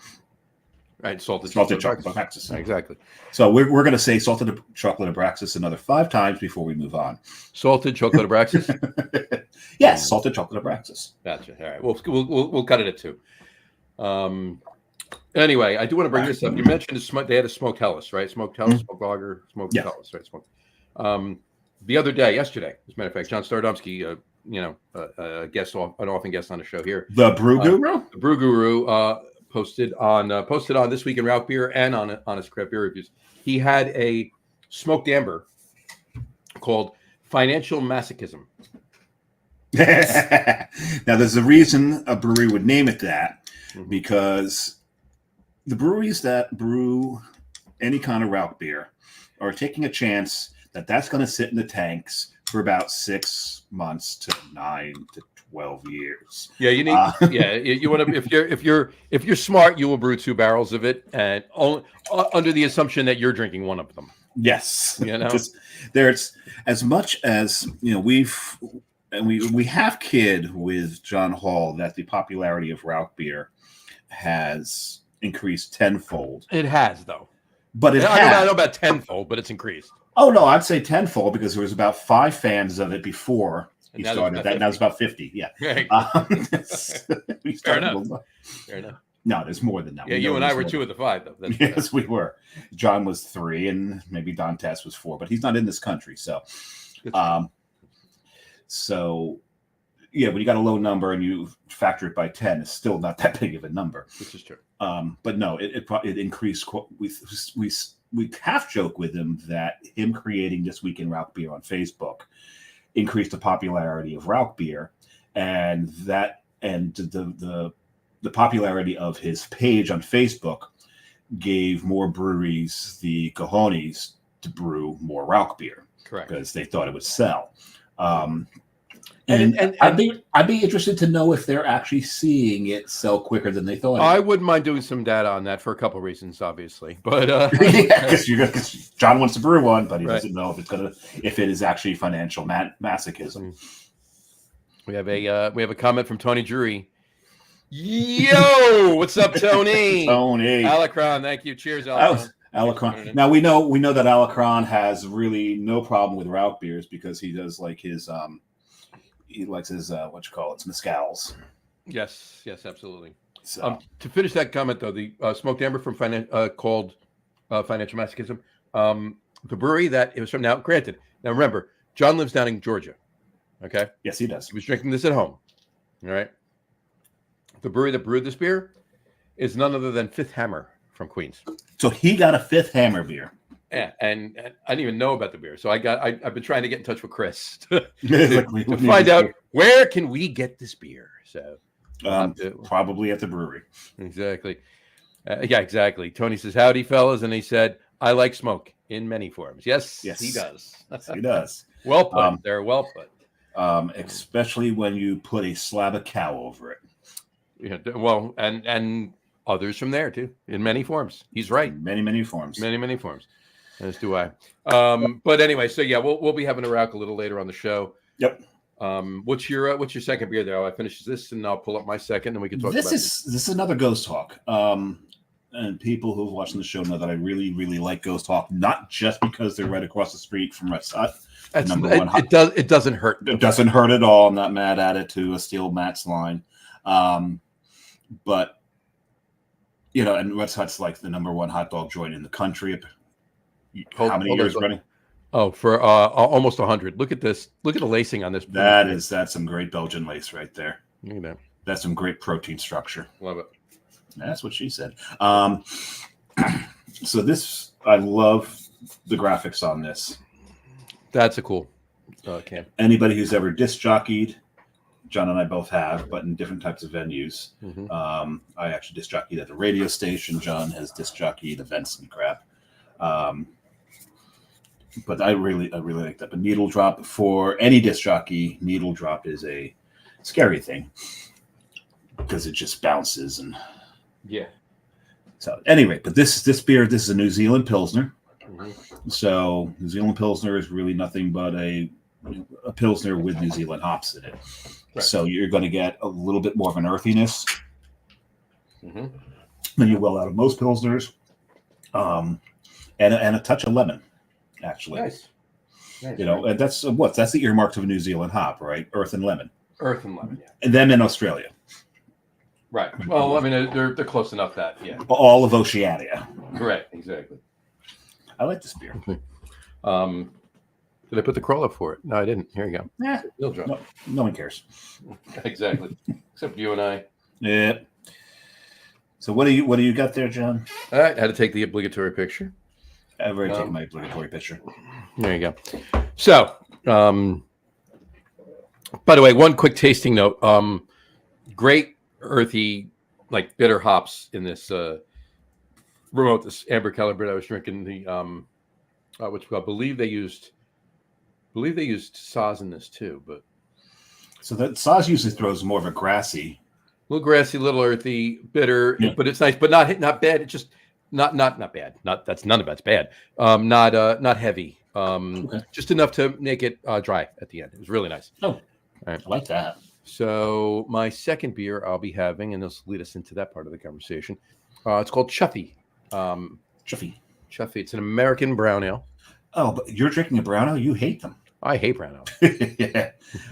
[SPEAKER 2] Right, salted
[SPEAKER 3] chocolate Abraxas.
[SPEAKER 2] Exactly.
[SPEAKER 3] So we're going to say salted chocolate Abraxas another 5 times before we move on.
[SPEAKER 2] Salted chocolate Abraxas.
[SPEAKER 3] Yes, salted chocolate Abraxas.
[SPEAKER 2] Gotcha. All right, we'll cut it at 2. Anyway, I do want to bring this up. You mentioned they had a smoked Hellas, right? Smoked Hellas, smoked lager, smoked Hellas, right? Smoked. The other day, yesterday, as a matter of fact, John Stardomsky, an often guest on the show here,
[SPEAKER 3] the Brew Guru,
[SPEAKER 2] posted on This Week in Route Beer and on his craft beer reviews. He had a smoked amber called Financial Masochism.
[SPEAKER 3] Now, there's a reason a brewery would name it that, because the breweries that brew any kind of Rauch beer are taking a chance that that's going to sit in the tanks for about 6 months to 9 to 12 years.
[SPEAKER 2] Yeah, you need. You want to. If you're smart, you will brew 2 barrels of it, and only under the assumption that you're drinking one of them.
[SPEAKER 3] Yes,
[SPEAKER 2] you know,
[SPEAKER 3] there's as much as we have kid with John Hall that the popularity of Rauch beer has increased tenfold.
[SPEAKER 2] It has though,
[SPEAKER 3] but
[SPEAKER 2] I don't know about tenfold, but it's increased.
[SPEAKER 3] Oh no, I'd say tenfold because there was about 5 fans of it before he started. That was about 50. Yeah,
[SPEAKER 2] right.
[SPEAKER 3] Fair enough. No, there's more than that.
[SPEAKER 2] Yeah, you and I were 2 of the 5, though.
[SPEAKER 3] Yes, we were. John was 3, and maybe Dantes was 4, but he's not in this country, so. So, yeah, when you got a low number and you factor it by 10, it's still not that big of a number.
[SPEAKER 2] This is true.
[SPEAKER 3] But no, it increased. We half joke with him that him creating This Week in Rauch Beer on Facebook increased the popularity of Rauch beer, and the popularity of his page on Facebook gave more breweries the cojones to brew more Rauch beer.
[SPEAKER 2] Correct.
[SPEAKER 3] Because they thought it would sell. And I'd be interested to know if they're actually seeing it sell quicker than they thought.
[SPEAKER 2] I wouldn't mind doing some data on that for a couple of reasons, obviously. But
[SPEAKER 3] because John wants to brew one, but he doesn't know if it is actually financial masochism.
[SPEAKER 2] We have a comment from Tony Drury. Yo, what's up, Tony?
[SPEAKER 3] Tony
[SPEAKER 2] Alacron, thank you. Cheers, Alacron.
[SPEAKER 3] Alacron. Now we know that Alacron has really no problem with Rauch beers because he does like his mezcals.
[SPEAKER 2] Yes, absolutely.
[SPEAKER 3] So
[SPEAKER 2] to finish that comment though, the smoked amber from called Financial Masochism, the brewery that it was from. Now, granted, remember, John lives down in Georgia. Okay.
[SPEAKER 3] Yes, he does.
[SPEAKER 2] He was drinking this at home. All right. The brewery that brewed this beer is none other than Fifth Hammer from Queens.
[SPEAKER 3] So he got a Fifth Hammer beer.
[SPEAKER 2] Yeah, and I didn't even know about the beer. So I've been trying to get in touch with Chris to find out where can we get this beer. So
[SPEAKER 3] probably at the brewery.
[SPEAKER 2] Exactly. Yeah, exactly. Tony says, "Howdy, fellas," and he said, "I like smoke in many forms." Yes, he does.
[SPEAKER 3] Yes, he does.
[SPEAKER 2] Well put. They're well put.
[SPEAKER 3] Especially when you put a slab of cow over it.
[SPEAKER 2] Yeah, well, and others from there too, in many forms. He's right.
[SPEAKER 3] Many forms.
[SPEAKER 2] Many forms. As do I. But anyway, so yeah, we'll be having a Rauch a little later on the show.
[SPEAKER 3] Yep.
[SPEAKER 2] What's your second beer there? I finish this and I'll pull up my second and we can talk
[SPEAKER 3] this
[SPEAKER 2] about
[SPEAKER 3] this is another Ghost Hawk. And people who've watched the show know that I really, really like Ghost Hawk, not just because they're right across the street from Russ Hut.
[SPEAKER 2] It doesn't hurt.
[SPEAKER 3] It doesn't hurt at all. I'm not mad at it to steal Matt's line. But and Red Hut's like the #1 hot dog joint in the country. How many years running?
[SPEAKER 2] Oh, for almost 100. Look at this. Look at the lacing on this.
[SPEAKER 3] That's some great Belgian lace right there.
[SPEAKER 2] Look at that.
[SPEAKER 3] That's some great protein structure.
[SPEAKER 2] Love it.
[SPEAKER 3] That's what she said. So this, I love the graphics on this.
[SPEAKER 2] That's a cool can.
[SPEAKER 3] Anybody who's ever disc jockeyed, John and I both have, but in different types of venues. Mm-hmm. I actually disc jockeyed at the radio station. John has disc jockeyed events and crap. But I really like that. But needle drop for any disc jockey, needle drop is a scary thing because it just bounces and So anyway, but this beer, this is a New Zealand Pilsner. Mm-hmm. So New Zealand Pilsner is really nothing but a Pilsner with New Zealand hops in it. Right. So you're going to get a little bit more of an earthiness than you will out of most Pilsners. And a touch of lemon, actually.
[SPEAKER 2] Nice.
[SPEAKER 3] And that's the earmark of a New Zealand hop, right? Earth and lemon.
[SPEAKER 2] Yeah.
[SPEAKER 3] And them in Australia.
[SPEAKER 2] Right. Well, I mean, they're close enough that,
[SPEAKER 3] all of Oceania.
[SPEAKER 2] Correct. Exactly.
[SPEAKER 3] I like this beer.
[SPEAKER 2] Did I put the crawl up for it? No, I didn't. Here you go.
[SPEAKER 3] Yeah. No one cares.
[SPEAKER 2] Exactly. Except you and I.
[SPEAKER 3] Yeah. So what do you got there, John?
[SPEAKER 2] All right. I had to take the obligatory picture.
[SPEAKER 3] I've already taken my obligatory picture.
[SPEAKER 2] There you go. So, by the way, one quick tasting note. Great earthy, like bitter hops in this promote this Amber Keller beer. I was drinking the which I believe they used Saaz in this too, but
[SPEAKER 3] so that Saaz usually throws more of a grassy,
[SPEAKER 2] little grassy, little earthy, bitter, but it's nice, but not bad. It's just not bad. Not that's none of that's bad. Not heavy. Just enough to make it dry at the end. It was really nice.
[SPEAKER 3] Oh, right. I like that.
[SPEAKER 2] So my second beer I'll be having, and this will lead us into that part of the conversation. It's called Chuffy.
[SPEAKER 3] Chuffy.
[SPEAKER 2] It's an American brown ale.
[SPEAKER 3] Oh, but you're drinking a brown ale? You hate them.
[SPEAKER 2] I hate brown ale.
[SPEAKER 3] Yeah,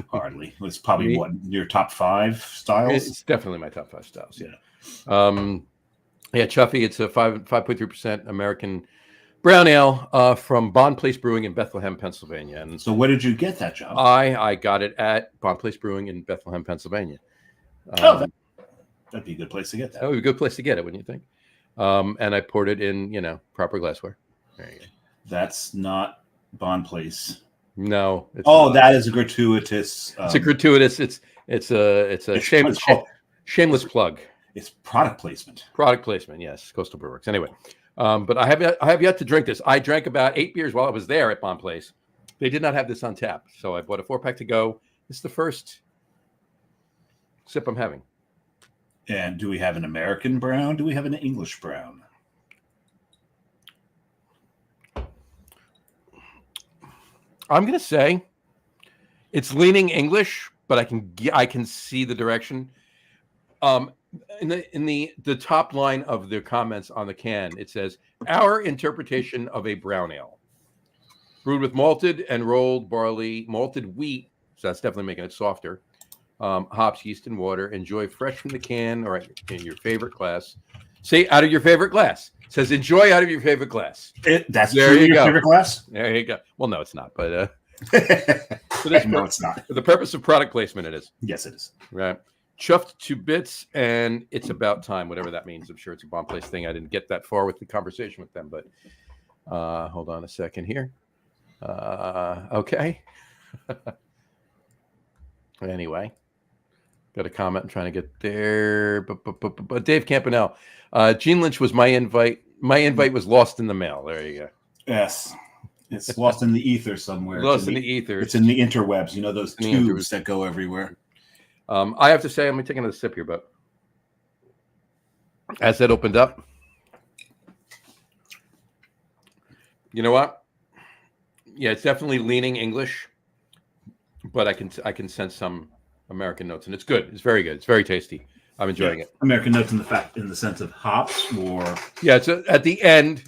[SPEAKER 3] hardly. It's probably your top 5 styles.
[SPEAKER 2] It's definitely my top 5 styles. Yeah. Yeah, Chuffy. It's a 5.3% American brown ale from Bond Place Brewing in Bethlehem, Pennsylvania. And
[SPEAKER 3] so, where did you get that, John?
[SPEAKER 2] I got it at Bond Place Brewing in Bethlehem, Pennsylvania.
[SPEAKER 3] That'd be a good place to get that.
[SPEAKER 2] That would be a good place to get it, wouldn't you think? And I poured it in, proper glassware. There you go.
[SPEAKER 3] That's not Bond Place.
[SPEAKER 2] No.
[SPEAKER 3] That is a gratuitous.
[SPEAKER 2] It's a gratuitous. It's a shameless plug.
[SPEAKER 3] It's product placement.
[SPEAKER 2] Product placement, yes. Coastal Brewworks. Anyway, but I have yet to drink this. I drank about 8 beers while I was there at Bond Place. They did not have this on tap, so I bought a 4-pack to go. This is the first sip I'm having.
[SPEAKER 3] And do we have an American brown? Do we have an English brown?
[SPEAKER 2] I'm going to say it's leaning English, but I can see the direction. In the top line of the comments on the can, it says, "Our interpretation of a brown ale, brewed with malted and rolled barley, malted wheat." So that's definitely making it softer. Hops, yeast, and water. Enjoy fresh from the can or in your favorite glass. Say out of your favorite glass. It says enjoy out of your favorite glass.
[SPEAKER 3] That's there you your favorite glass?
[SPEAKER 2] There you go. Well, no, it's not. But
[SPEAKER 3] no, it's not.
[SPEAKER 2] For the purpose of product placement, it is.
[SPEAKER 3] Yes, it is.
[SPEAKER 2] Right. Chuffed to bits, and it's about time, whatever that means. I'm sure it's a Bond Place thing. I didn't get that far with the conversation with them, but hold on a second here. Okay. Anyway. Got a comment. I'm trying to get there. But Dave Campanelle. Gene Lynch was my invite. My invite was lost in the mail. There you go.
[SPEAKER 3] Yes. It's lost in the ether somewhere.
[SPEAKER 2] Lost in the ether.
[SPEAKER 3] It's in the interwebs. Those tubes that go everywhere.
[SPEAKER 2] I have to say, I'm taking another sip here, but as that opened up, you know what? Yeah, it's definitely leaning English, but I can sense some American notes, and it's good. It's very good. It's very tasty. I'm enjoying it.
[SPEAKER 3] American notes in the sense of hops, or
[SPEAKER 2] it's at the end.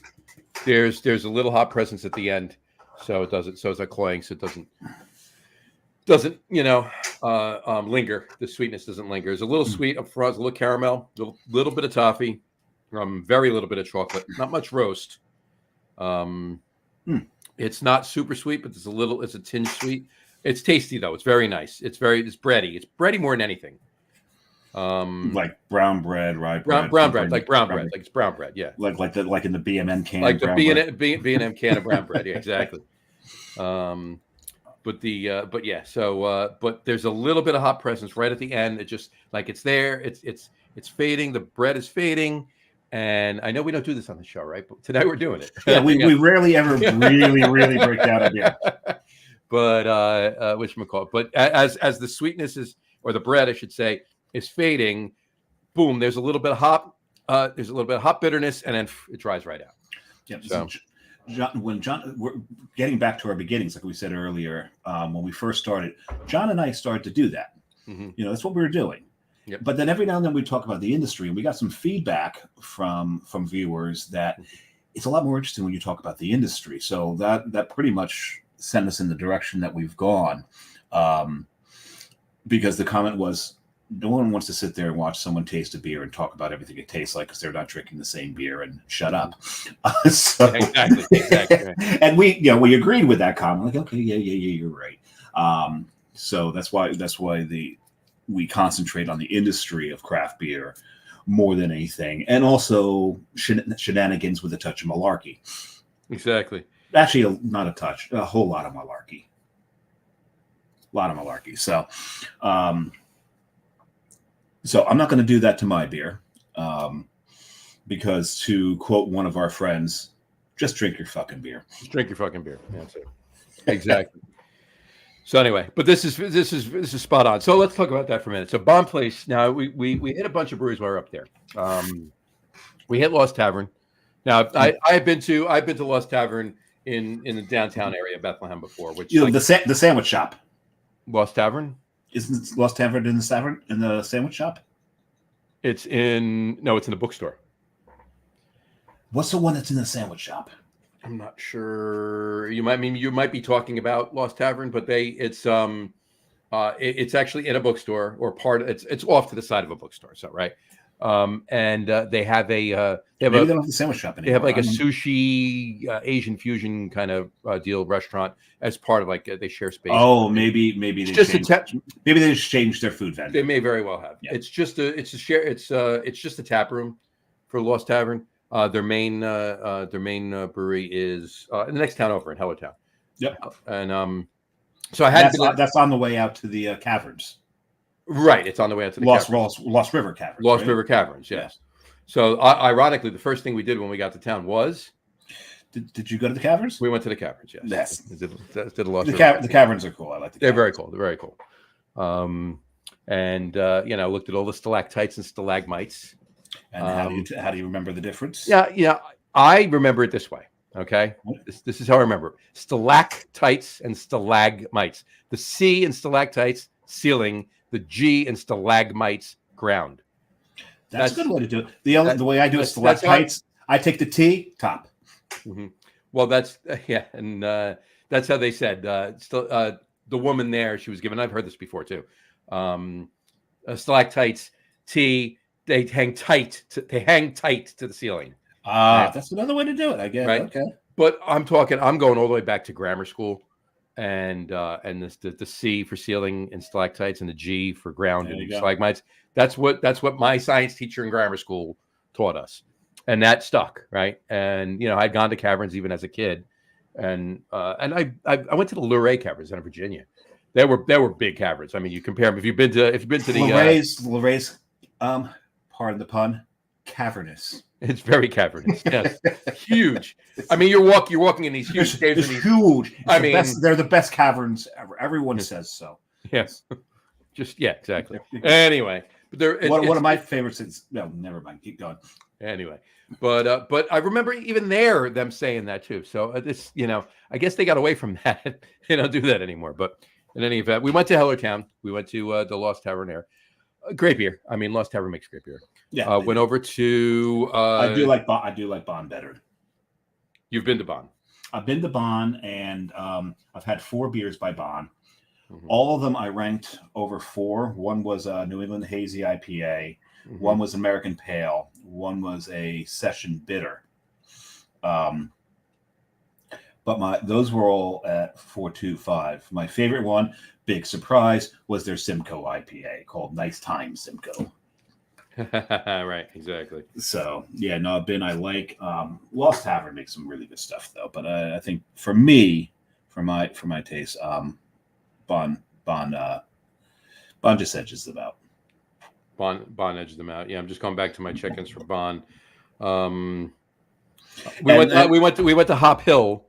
[SPEAKER 2] There's a little hop presence at the end, so it doesn't. So it's like cloying, so it doesn't linger. The sweetness doesn't linger. There's a little sweet up front, a little caramel, a little bit of toffee, very little bit of chocolate, not much roast. It's not super sweet, but it's a tinge sweet. It's tasty though. It's very nice. It's bready. It's bready more than anything.
[SPEAKER 3] Like brown bread, rye
[SPEAKER 2] bread. Brown bread, like brown bread. Like it's brown bread, yeah.
[SPEAKER 3] Like in the B&M can.
[SPEAKER 2] Like the B&M can of brown bread, yeah, exactly. But there's a little bit of hot presence right at the end. It just like it's there. It's fading. The bread is fading. And I know we don't do this on the show, right? But tonight we're doing it.
[SPEAKER 3] Yeah, we rarely ever really break down a beer.
[SPEAKER 2] But whatchamacallit. But as the sweetness is, or the bread, I should say, is fading, boom, there's a little bit of hop. There's a little bit of hop bitterness, and then it dries right out.
[SPEAKER 3] Yeah. So John, we're getting back to our beginnings, like we said earlier, when we first started, John and I started to do that. Mm-hmm. That's what we were doing.
[SPEAKER 2] Yep.
[SPEAKER 3] But then every now and then we talk about the industry, and we got some feedback from viewers that it's a lot more interesting when you talk about the industry. So that pretty much sent us in the direction that we've gone, because the comment was, no one wants to sit there and watch someone taste a beer and talk about everything it tastes like because they're not drinking the same beer and shut up. Exactly. And we agreed with that comment. Like, okay, yeah, you're right. So that's why we concentrate on the industry of craft beer more than anything, and also shenanigans with a touch of malarkey.
[SPEAKER 2] Exactly.
[SPEAKER 3] Actually, not a touch, a whole lot of malarkey. So, so I'm not going to do that to my beer. because, to quote one of our friends, just drink your fucking beer.
[SPEAKER 2] Just drink your fucking beer. That's it. Exactly. So anyway, but this is spot on. So let's talk about that for a minute. So Bond Place. Now we hit a bunch of breweries while we were up there. We hit Lost Tavern. Now I've been to Lost Tavern in the downtown area of Bethlehem before, which
[SPEAKER 3] the sandwich shop.
[SPEAKER 2] Lost Tavern.
[SPEAKER 3] Isn't Lost Tavern in the sandwich shop?
[SPEAKER 2] It's in the bookstore.
[SPEAKER 3] What's the one that's in the sandwich shop?
[SPEAKER 2] I'm not sure. You might be talking about Lost Tavern, but it's actually in a bookstore or it's off to the side of a bookstore. So right, and they have they don't have the
[SPEAKER 3] sandwich shop anymore.
[SPEAKER 2] They have like a sushi Asian fusion kind of deal restaurant as part of like they share space.
[SPEAKER 3] Oh, maybe they just changed their food vendor.
[SPEAKER 2] They may very well have. Yeah. It's just a tap room for Lost Tavern. Their main brewery is in the next town over in Hellertown.
[SPEAKER 3] Yep.
[SPEAKER 2] And so I had
[SPEAKER 3] that's on the way out to the caverns.
[SPEAKER 2] Right, it's on the way out to the
[SPEAKER 3] Lost River Caverns.
[SPEAKER 2] Lost River Caverns, yes. So ironically, the first thing we did when we got to town was
[SPEAKER 3] did you go to the caverns?
[SPEAKER 2] We went to the caverns, yes.
[SPEAKER 3] Yes.
[SPEAKER 2] Did a Lost
[SPEAKER 3] River. The caverns are cool. I like the caverns.
[SPEAKER 2] They're very cool. They're very cool. Looked at all the stalactites and stalagmites.
[SPEAKER 3] And how do you remember the difference?
[SPEAKER 2] Yeah. I remember it this way. Okay, this is how I remember it. Stalactites and stalagmites. The C in stalactites, ceiling. The G in stalagmites, ground.
[SPEAKER 3] That's a good way to do it. The way I do it, stalactites. I take the T, top.
[SPEAKER 2] Mm-hmm. Well, that's and that's how they said. The woman there, she was given. I've heard this before too. Stalactites, T. They hang tight to the ceiling.
[SPEAKER 3] Right? That's another way to do it, I guess.
[SPEAKER 2] Right?
[SPEAKER 3] Okay.
[SPEAKER 2] But I'm going all the way back to grammar school, and the C for ceiling and stalactites, and the G for ground and stalagmites. That's what my science teacher in grammar school taught us, and that stuck, right? And I'd gone to caverns even as a kid, and I went to the Luray Caverns in Virginia. They were big caverns. I mean, you compare them if you've been to the
[SPEAKER 3] Luray's. Pardon the pun, cavernous.
[SPEAKER 2] It's very cavernous. Yes, huge. I mean, you're walking in these huge caves.
[SPEAKER 3] It's huge. They're the best caverns ever. Everyone says so.
[SPEAKER 2] Yes. Exactly. Anyway, but
[SPEAKER 3] one of my favorites is no. Never mind. Keep going.
[SPEAKER 2] Anyway, but I remember even there them saying that too. So this, I guess they got away from that. They don't do that anymore. But in any event, we went to Hellertown. We went to the Lost Tavern there. Great beer. I mean, Lost Tavern makes great beer. Yeah. Went over to.
[SPEAKER 3] I do like Bond better.
[SPEAKER 2] You've been to Bond.
[SPEAKER 3] I've been to Bond, and I've had 4 beers by Bond. Mm-hmm. All of them I ranked over 4. One was a New England Hazy IPA. Mm-hmm. One was American Pale. One was a Session Bitter. But those were all at 4.25. My favorite one, big surprise, was their Simcoe IPA called Nice Time Simcoe.
[SPEAKER 2] Right, exactly.
[SPEAKER 3] So I like Lost Tavern makes some really good stuff though. But I think for me, for my taste, Bond just edges them out.
[SPEAKER 2] Bond edges them out. Yeah, I'm just going back to my check-ins for Bond. We went to Hop Hill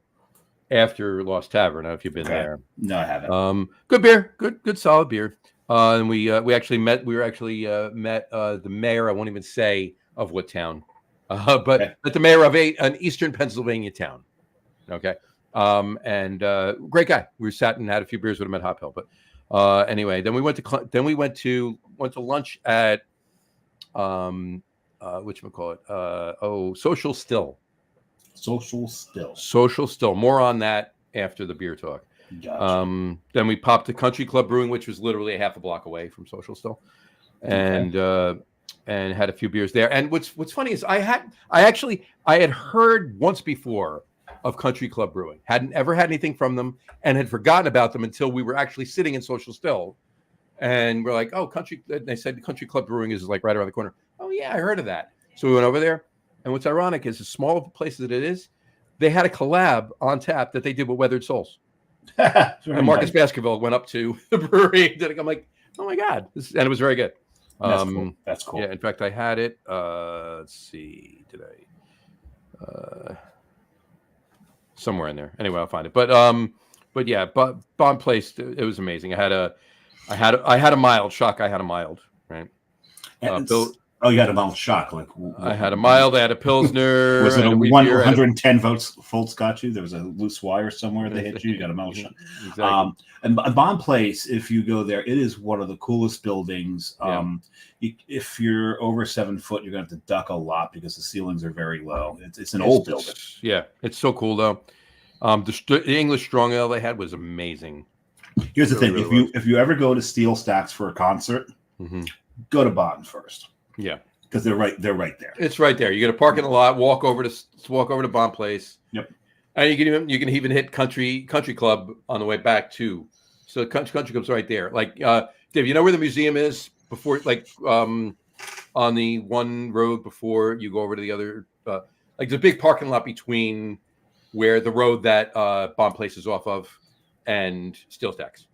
[SPEAKER 2] after Lost Tavern. I don't know if you've been there.
[SPEAKER 3] No, I haven't.
[SPEAKER 2] Good beer, good solid beer. And we actually met. We were actually met the mayor. I won't even say of what town, but the mayor of an eastern Pennsylvania town. Okay, and great guy. We sat and had a few beers with him at Hop Hill. But anyway, then we went to lunch at whatchamacallit? Social Still. Social Still. More on that after the beer talk. Gotcha. Then we popped to Country Club Brewing, which was literally a half a block away from Social Still, and had a few beers there. And what's funny is I had heard once before of Country Club Brewing, hadn't ever had anything from them, and had forgotten about them until we were actually sitting in Social Still, and we're like, oh, they said Country Club Brewing is like right around the corner. Oh yeah, I heard of that. So we went over there. And what's ironic is, as small of a place as it is, they had a collab on tap that they did with Weathered Souls. And Marcus Baskerville went up to the brewery. I'm like, oh my God. And it was very good.
[SPEAKER 3] That's cool. That's cool.
[SPEAKER 2] Yeah, in fact, I had it. Let's see, did I? Somewhere in there. Anyway, I'll find it. But yeah, Bond Place. It was amazing. I had a mild shock. I had a mild, right?
[SPEAKER 3] Oh, you had a mild shock. Like
[SPEAKER 2] I had a mild. I had a Pilsner.
[SPEAKER 3] Was it a 110 volts got you? There was a loose wire somewhere that hit you. You got a mild shock.
[SPEAKER 2] Exactly.
[SPEAKER 3] And Bond Place, if you go there, it is one of the coolest buildings. If you're over 7 foot, you're going to have to duck a lot because the ceilings are very low. It's an old building.
[SPEAKER 2] Yeah, it's so cool though. The English strong ale they had was amazing.
[SPEAKER 3] Here's the thing: if you ever go to Steel Stacks for a concert, go to Bond first. Yeah, because they're right there.
[SPEAKER 2] It's right there. You got to park in the lot, walk over to Bond Place.
[SPEAKER 3] Yep.
[SPEAKER 2] And you can even hit Country Club on the way back too. So Country Club's right there. Like Dave, you know where the museum is before, like on the one road before you go over to the other. Like there's a big parking lot between where the road that Bond Place is off of and Steel Stacks.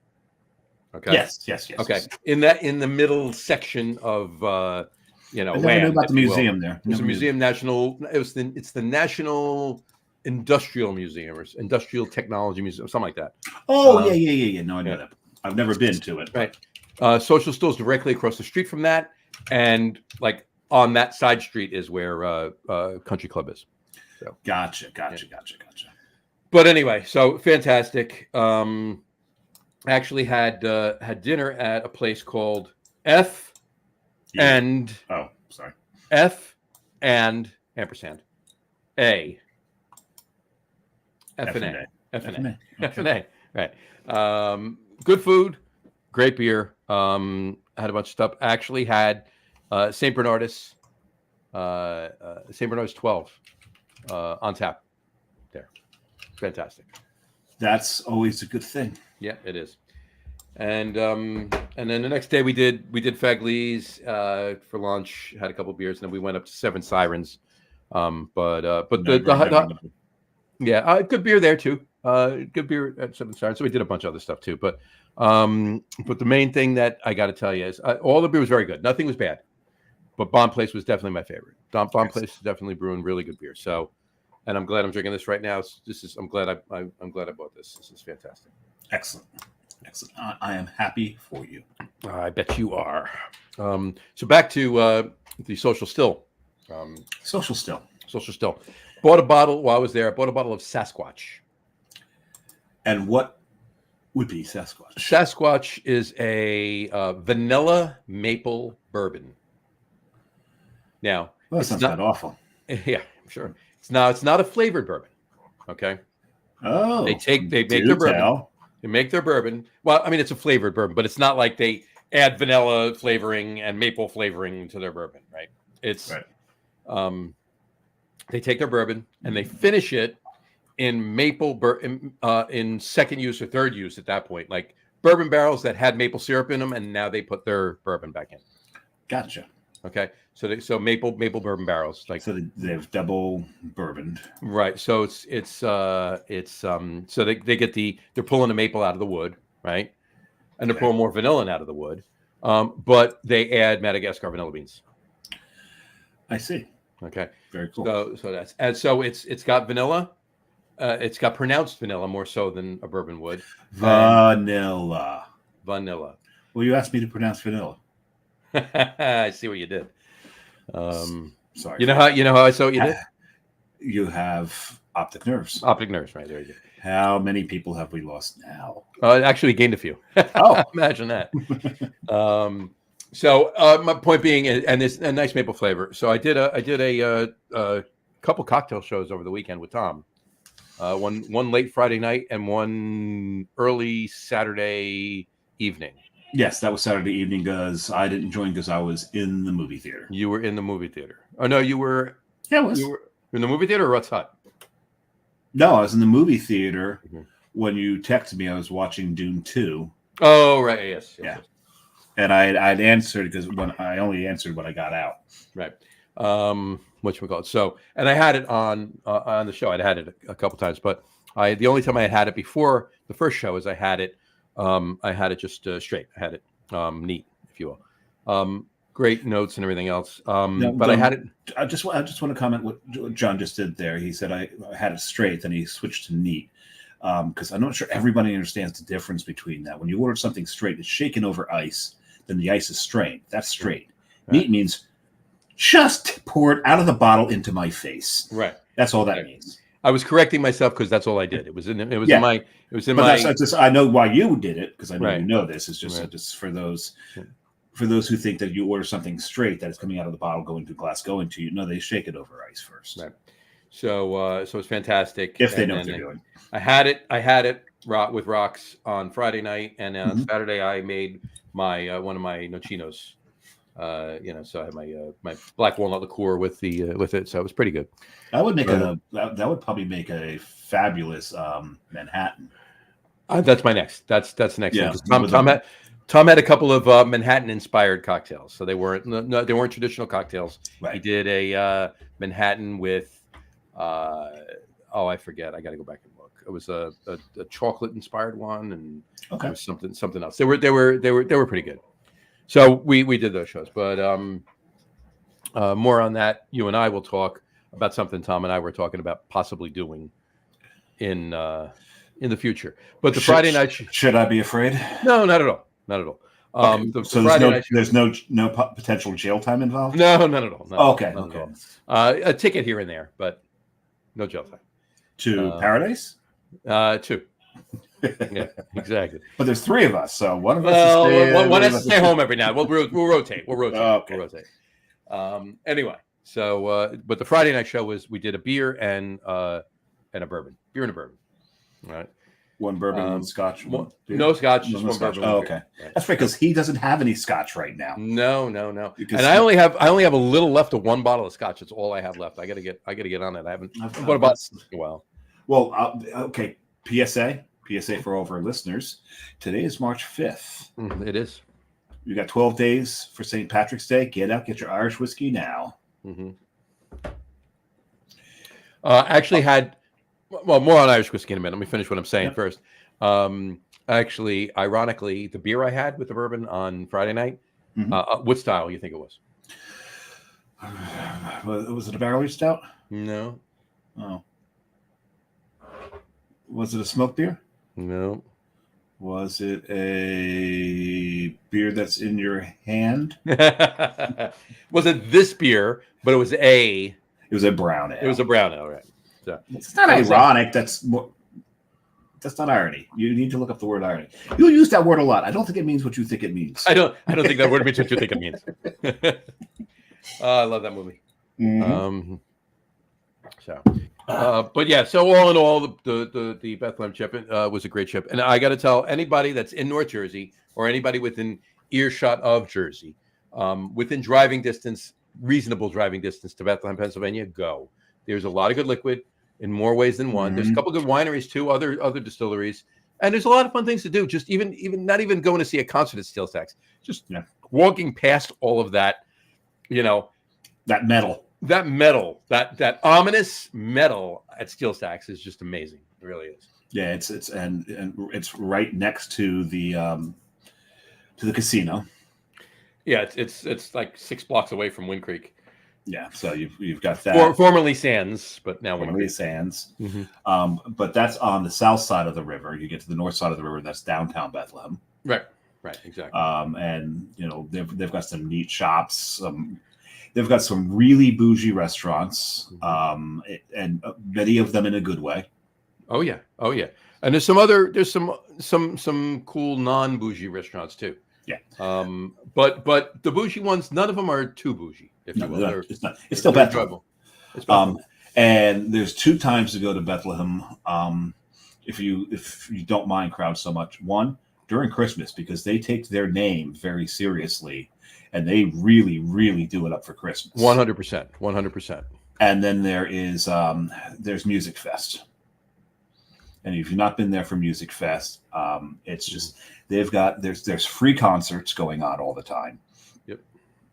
[SPEAKER 2] Okay.
[SPEAKER 3] Yes.
[SPEAKER 2] Okay. In the middle section of
[SPEAKER 3] I never knew about the museum there.
[SPEAKER 2] There's a museum national. It's the National Industrial Museum or Industrial Technology Museum, something like that.
[SPEAKER 3] Oh yeah. No, I know that. I've never been to it.
[SPEAKER 2] Right. Social Still's directly across the street from that, and like on that side street is where Country Club is. So
[SPEAKER 3] Gotcha.
[SPEAKER 2] But anyway, so fantastic. I actually had dinner at a place called F and ampersand A. F and A. Right. Good food, great beer. Had a bunch of stuff. Actually had St. Bernardus 12 on tap there. Fantastic.
[SPEAKER 3] That's always a good thing.
[SPEAKER 2] Yeah, it is. And then the next day we did Fagley's for lunch, had a couple beers, and then we went up to Seven Sirens. But good beer there too. Good beer at Seven Sirens. So we did a bunch of other stuff too. But the main thing that I got to tell you is all the beer was very good. Nothing was bad. But Bond Place was definitely my favorite. Bond Place is definitely brewing really good beer. So, and I'm glad I'm drinking this right now. I'm glad I bought this. This is fantastic.
[SPEAKER 3] Excellent. I am happy for you.
[SPEAKER 2] I bet you are. So back to the Social Still.
[SPEAKER 3] Social Still.
[SPEAKER 2] Bought a bottle while I was there. I bought a bottle of Sasquatch.
[SPEAKER 3] And what would be Sasquatch?
[SPEAKER 2] Sasquatch is a vanilla maple bourbon. Now,
[SPEAKER 3] that sounds kind of awful.
[SPEAKER 2] Yeah, I'm sure. It's not a flavored bourbon. Okay.
[SPEAKER 3] Oh.
[SPEAKER 2] They make their bourbon. They make their bourbon. Well, I mean, it's a flavored bourbon, but it's not like they add vanilla flavoring and maple flavoring to their bourbon, right? It's right. They take their bourbon and they finish it in maple in second use or third use at that point, like bourbon barrels that had maple syrup in them, and now they put their bourbon back in.
[SPEAKER 3] Gotcha.
[SPEAKER 2] Okay, so maple bourbon barrels, like
[SPEAKER 3] so they've double bourboned,
[SPEAKER 2] right? So so they get they're pulling the maple out of the wood, right? And they're pulling more vanilla out of the wood, but they add Madagascar vanilla beans.
[SPEAKER 3] I see.
[SPEAKER 2] Okay,
[SPEAKER 3] very cool.
[SPEAKER 2] So it's got vanilla. It's got pronounced vanilla more so than a bourbon would.
[SPEAKER 3] Vanilla.
[SPEAKER 2] Well,
[SPEAKER 3] you asked me to pronounce vanilla.
[SPEAKER 2] I see what you did.
[SPEAKER 3] Sorry.
[SPEAKER 2] You know how I saw what you did?
[SPEAKER 3] You have optic nerves.
[SPEAKER 2] Optic nerves, right there. You go.
[SPEAKER 3] How many people have we lost now?
[SPEAKER 2] Actually, gained a few.
[SPEAKER 3] Oh,
[SPEAKER 2] imagine that. So my point being, and this a nice maple flavor. So I did a couple cocktail shows over the weekend with Tom. One late Friday night and one early Saturday evening.
[SPEAKER 3] Yes, that was Saturday evening because I didn't join because I was in the movie theater.
[SPEAKER 2] You were in the movie theater. Oh no, you were.
[SPEAKER 3] Yeah, I was.
[SPEAKER 2] You were in the movie theater or Rutt's Hut?
[SPEAKER 3] No, I was in the movie theater when you texted me. I was watching Dune 2.
[SPEAKER 2] Oh right, yes.
[SPEAKER 3] And I'd answered because I only answered when I got out.
[SPEAKER 2] Right. Whatchamacallit. So, and I had it on the show. I'd had it a couple times, but the only time I had it before the first show is I had it just straight. I had it neat, if you will. great notes and everything else.
[SPEAKER 3] No,
[SPEAKER 2] But I had it.
[SPEAKER 3] I just want to comment what John just did there. He said I had it straight, then he switched to neat. Because I'm not sure everybody understands the difference between that. When you order something straight, it's shaken over ice, then the ice is strained. That's straight. Right. Neat means just pour it out of the bottle into my face.
[SPEAKER 2] Right.
[SPEAKER 3] That's all that means.
[SPEAKER 2] I was correcting myself because that's all I did. It was in my.
[SPEAKER 3] I know why you did it because I know you know this. It's just
[SPEAKER 2] Right.
[SPEAKER 3] just for those who think that you order something straight that is coming out of the bottle, going to glass, going to you. No, they shake it over ice first.
[SPEAKER 2] Right. So it's fantastic.
[SPEAKER 3] If they know what they're doing.
[SPEAKER 2] I had it with rocks on Friday night, and on Saturday I made my one of my nocinos. So I had my black walnut liqueur with it, so it was pretty good.
[SPEAKER 3] That would make that would probably make a fabulous Manhattan.
[SPEAKER 2] That's my next. That's the next one. Tom had a couple of Manhattan inspired cocktails, so they weren't traditional cocktails.
[SPEAKER 3] Right.
[SPEAKER 2] He did a Manhattan with I forget. I got to go back and look. It was a chocolate inspired one, and it was something else. They were pretty good. So we did those shows, but more on that. You and I will talk about something Tom and I were talking about possibly doing in the future. But Friday night
[SPEAKER 3] should I be afraid?
[SPEAKER 2] No, not at all. Not at all.
[SPEAKER 3] So there's no potential jail time involved?
[SPEAKER 2] No, not at all.
[SPEAKER 3] Okay.
[SPEAKER 2] A ticket here and there, but no jail time.
[SPEAKER 3] To Paradise?
[SPEAKER 2] 2. Yeah, exactly.
[SPEAKER 3] But there's 3 of us, so one of us
[SPEAKER 2] one has to stay home every now. We'll rotate.
[SPEAKER 3] Okay.
[SPEAKER 2] We'll rotate. Anyway, so but the Friday night show was we did a beer and a bourbon. Beer and a bourbon. All right.
[SPEAKER 3] One bourbon, one scotch.
[SPEAKER 2] No scotch, just one bourbon.
[SPEAKER 3] Oh, okay. That's right, because he doesn't have any scotch right now.
[SPEAKER 2] No. Because I only have a little left of one bottle of scotch. That's all I have left. I gotta get on it. I haven't bought a bottle in a while.
[SPEAKER 3] Well, okay. PSA for all of our listeners. Today is March 5th.
[SPEAKER 2] It is.
[SPEAKER 3] You got 12 days for St. Patrick's Day. Get your Irish whiskey now.
[SPEAKER 2] Actually had. Well, more on Irish whiskey in a minute. Let me finish what I'm saying first. Actually, ironically, the beer I had with the bourbon on Friday night, what style you think it was?
[SPEAKER 3] Was it a barrel aged stout?
[SPEAKER 2] No.
[SPEAKER 3] Oh. Was it a smoked beer?
[SPEAKER 2] No.
[SPEAKER 3] Was it a beer that's in your hand?
[SPEAKER 2] Was it this beer? But it was a
[SPEAKER 3] brown ale.
[SPEAKER 2] It was a brown ale, right? So,
[SPEAKER 3] it's not ironic. That's not irony. You need to look up the word irony. You'll use that word a lot. I don't think it means what you think it means.
[SPEAKER 2] I don't think that word means what you think it means. I love that movie. But yeah. So all in all, the Bethlehem trip was a great trip, and I got to tell anybody that's in North Jersey or anybody within earshot of Jersey, within reasonable driving distance to Bethlehem, Pennsylvania, go. There's a lot of good liquid in more ways than one. There's a couple good wineries too, other distilleries, and there's a lot of fun things to do. Just even not even going to see a concert at Steel Stacks, just walking past all of that,
[SPEAKER 3] that metal,
[SPEAKER 2] that ominous metal at Steel Stacks is just amazing. It really is.
[SPEAKER 3] Yeah, it's it's right next to the casino.
[SPEAKER 2] Yeah, it's like 6 blocks away from Wind Creek.
[SPEAKER 3] Yeah, so you've got that.
[SPEAKER 2] Formerly Sands, but now
[SPEAKER 3] formerly Sands. But that's on the south side of the river. You get to the north side of the river. That's downtown Bethlehem.
[SPEAKER 2] Right, exactly.
[SPEAKER 3] And they've got some neat shops. They've got some really bougie restaurants, and many of them in a good way.
[SPEAKER 2] Oh yeah. And there's some cool non-bougie restaurants too.
[SPEAKER 3] Yeah.
[SPEAKER 2] But the bougie ones, none of them are too bougie. If you will.
[SPEAKER 3] It's not. It's still Bethlehem. And there's 2 times to go to Bethlehem. If you don't mind crowds so much. One, during Christmas, because they take their name very seriously, and they really, really do it up for Christmas.
[SPEAKER 2] 100%.
[SPEAKER 3] And then there's Music Fest. And if you've not been there for Music Fest, it's just there's free concerts going on all the time.
[SPEAKER 2] Yep.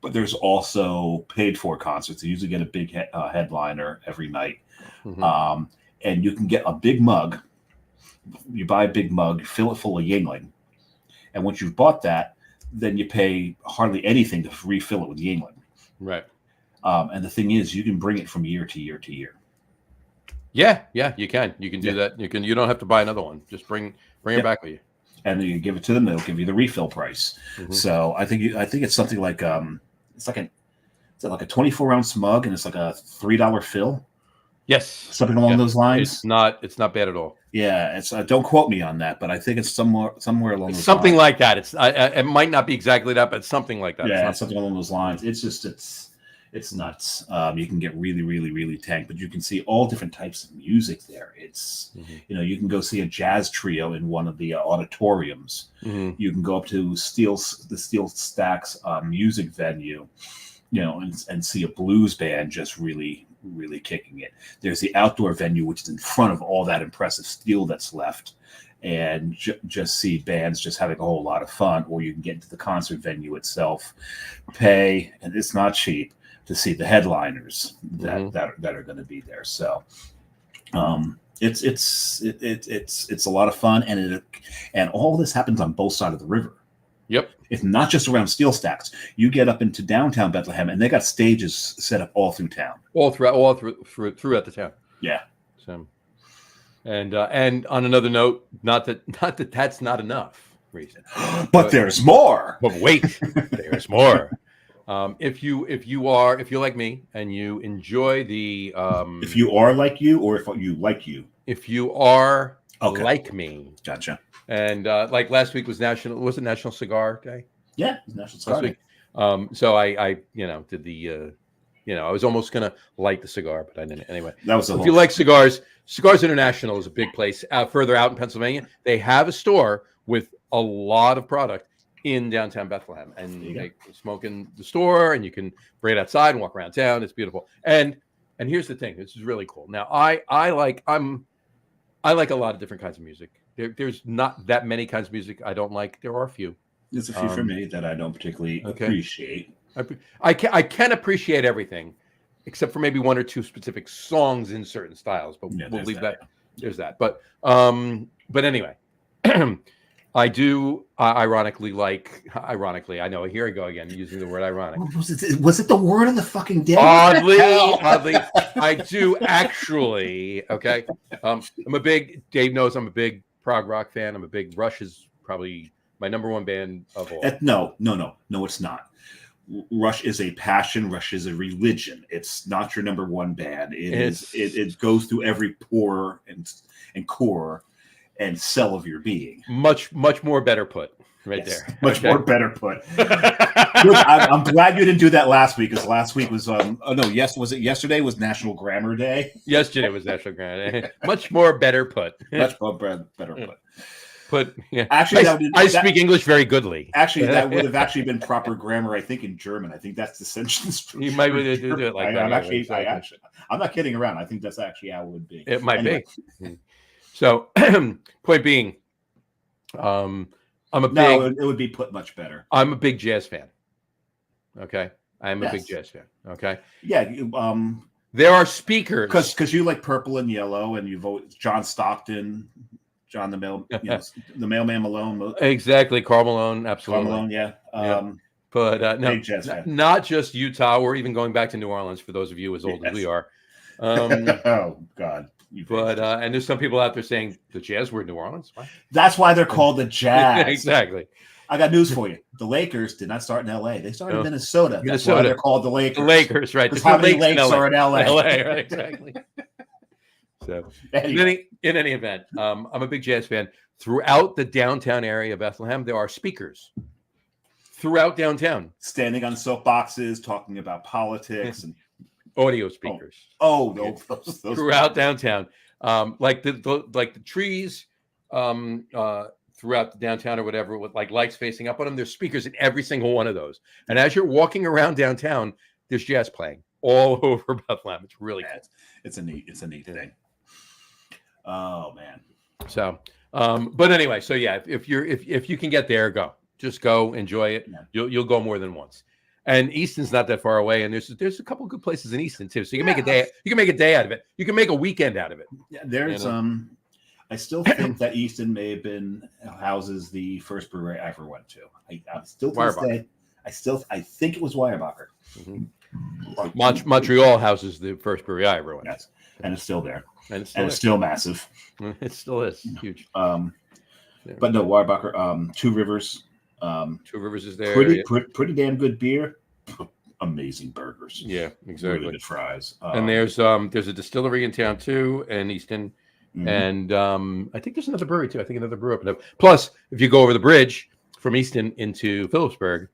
[SPEAKER 3] But there's also paid for concerts. They usually get a big headliner every night, and you can get a big mug. You buy a big mug, fill it full of Yingling, and once you've bought that, then you pay hardly anything to refill it with Yingling.
[SPEAKER 2] Right.
[SPEAKER 3] And the thing is, you can bring it from year to year to year.
[SPEAKER 2] Yeah, you can. You can do that. You don't have to buy another one. Just bring it back with you.
[SPEAKER 3] And then you give it to them, they'll give you the refill price. Mm-hmm. So I think it's something like it's like a 24-ounce mug, and it's like a $3 fill.
[SPEAKER 2] Yes,
[SPEAKER 3] something along those lines.
[SPEAKER 2] It's not bad at all.
[SPEAKER 3] Yeah, it's don't quote me on that, but I think it's somewhere along those
[SPEAKER 2] something
[SPEAKER 3] lines.
[SPEAKER 2] like that. It might not be exactly that, but something like that.
[SPEAKER 3] Yeah, something along those lines. It's nuts. You can get really, really, really tanked, but you can see all different types of music there. It's you can go see a jazz trio in one of the auditoriums. Mm-hmm. You can go up to the Steel Stacks music venue, and see a blues band just really, really kicking it. There's the outdoor venue, which is in front of all that impressive steel that's left, and just see bands just having a whole lot of fun. Or you can get into the concert venue itself, pay, and it's not cheap, to see the headliners that are going to be there. So it's a lot of fun, and all this happens on both sides of the river.
[SPEAKER 2] Yep.
[SPEAKER 3] It's not just around Steel Stacks. You get up into downtown Bethlehem, and they got stages set up all through town.
[SPEAKER 2] Throughout the town.
[SPEAKER 3] Yeah.
[SPEAKER 2] So, and on another note, not that that's not enough reason,
[SPEAKER 3] but there's more.
[SPEAKER 2] But wait, there's more. If you're like me and you enjoy the
[SPEAKER 3] if you are like you, or if you like you,
[SPEAKER 2] if you are like me,
[SPEAKER 3] gotcha.
[SPEAKER 2] And like last week was National Cigar Day?
[SPEAKER 3] Yeah, National Cigar Day.
[SPEAKER 2] So I did the I was almost gonna light the cigar, but I didn't. Anyway,
[SPEAKER 3] that was
[SPEAKER 2] if you like cigars, Cigars International is a big place further out in Pennsylvania. They have a store with a lot of product in downtown Bethlehem, and you can smoke in the store, and you can bring it outside and walk around town. It's beautiful. And here's the thing: this is really cool. Now, I like a lot of different kinds of music. There's not that many kinds of music I don't like. There are a few.
[SPEAKER 3] There's a few for me that I don't particularly appreciate.
[SPEAKER 2] I can appreciate everything, except for maybe one or two specific songs in certain styles. But we'll leave that. There's that. But anyway. I do ironically, I know, here I go again, using the word ironic.
[SPEAKER 3] Was it the word of the fucking day?
[SPEAKER 2] Oddly, I do actually, okay? Dave knows I'm a big prog rock fan. I'm a big, Rush is probably my number one band of all.
[SPEAKER 3] No, it's not. Rush is a passion. Rush is a religion. It's not your number one band. It goes through every pore and core and cell of your being.
[SPEAKER 2] Much more better put there.
[SPEAKER 3] Much more better put. I'm glad you didn't do that last week, because last week was was it yesterday was National Grammar Day?
[SPEAKER 2] Yesterday was National Grammar Day. Much more better put.
[SPEAKER 3] Much more better put.
[SPEAKER 2] But yeah.
[SPEAKER 3] Actually,
[SPEAKER 2] I speak English very goodly.
[SPEAKER 3] Actually, that would have actually been proper grammar, I think, in German. I think that's the sentence.
[SPEAKER 2] You might be able to do it like that.
[SPEAKER 3] I'm not kidding around. I think that's actually how it would be.
[SPEAKER 2] It might be. So, point being, it
[SPEAKER 3] would be put much better.
[SPEAKER 2] I'm a big jazz fan. Okay, I'm a big jazz fan. Okay.
[SPEAKER 3] Yeah.
[SPEAKER 2] There are speakers
[SPEAKER 3] because you like Purple and Yellow, and you vote John Stockton, John the Mailman Malone.
[SPEAKER 2] Exactly, Karl Malone. Absolutely.
[SPEAKER 3] Karl Malone. Yeah.
[SPEAKER 2] But
[SPEAKER 3] big jazz fan.
[SPEAKER 2] Not just Utah. We're even going back to New Orleans for those of you as old as we are.
[SPEAKER 3] Oh God.
[SPEAKER 2] But and there's some people out there saying the Jazz were in New Orleans. What?
[SPEAKER 3] That's why they're called the Jazz.
[SPEAKER 2] Exactly.
[SPEAKER 3] I got news for you. The Lakers did not start in L.A. They started in Minnesota. That's why they're called the Lakers.
[SPEAKER 2] The Lakers, right?
[SPEAKER 3] Because how many lakes are in L.A.?
[SPEAKER 2] L.A. Right? Exactly. So, anyway. in any event, I'm a big jazz fan. Throughout the downtown area of Bethlehem, there are speakers throughout downtown,
[SPEAKER 3] standing on soapboxes, talking about politics and
[SPEAKER 2] audio speakers.
[SPEAKER 3] Those
[SPEAKER 2] throughout downtown, like the trees throughout the downtown or whatever, with like lights facing up on them. There's speakers in every single one of those. And as you're walking around downtown, there's jazz playing all over Bethlehem. It's really cool.
[SPEAKER 3] It's a neat thing. Oh man.
[SPEAKER 2] So, but anyway, so yeah, if you can get there, just go enjoy it. Yeah. You'll go more than once. And Easton's not that far away, and there's a couple of good places in Easton too. So you can make a day. You can make a day out of it. You can make a weekend out of it.
[SPEAKER 3] Yeah, there's I still think that Easton may have been houses the first brewery I ever went to. I still to this day, I think it was Weyerbacher.
[SPEAKER 2] Montreal houses the first brewery I ever went to.
[SPEAKER 3] Yes, and it's still there,
[SPEAKER 2] and
[SPEAKER 3] it's still massive.
[SPEAKER 2] It still is huge.
[SPEAKER 3] But no, Weyerbacher, Two Rivers.
[SPEAKER 2] Two Rivers is there.
[SPEAKER 3] Pretty damn good beer. Amazing burgers.
[SPEAKER 2] Yeah, exactly.
[SPEAKER 3] Really good fries.
[SPEAKER 2] And there's a distillery in town too, in Easton. And I think there's another brewery too. I think another brewery up and up. Plus, if you go over the bridge from Easton into Phillipsburg,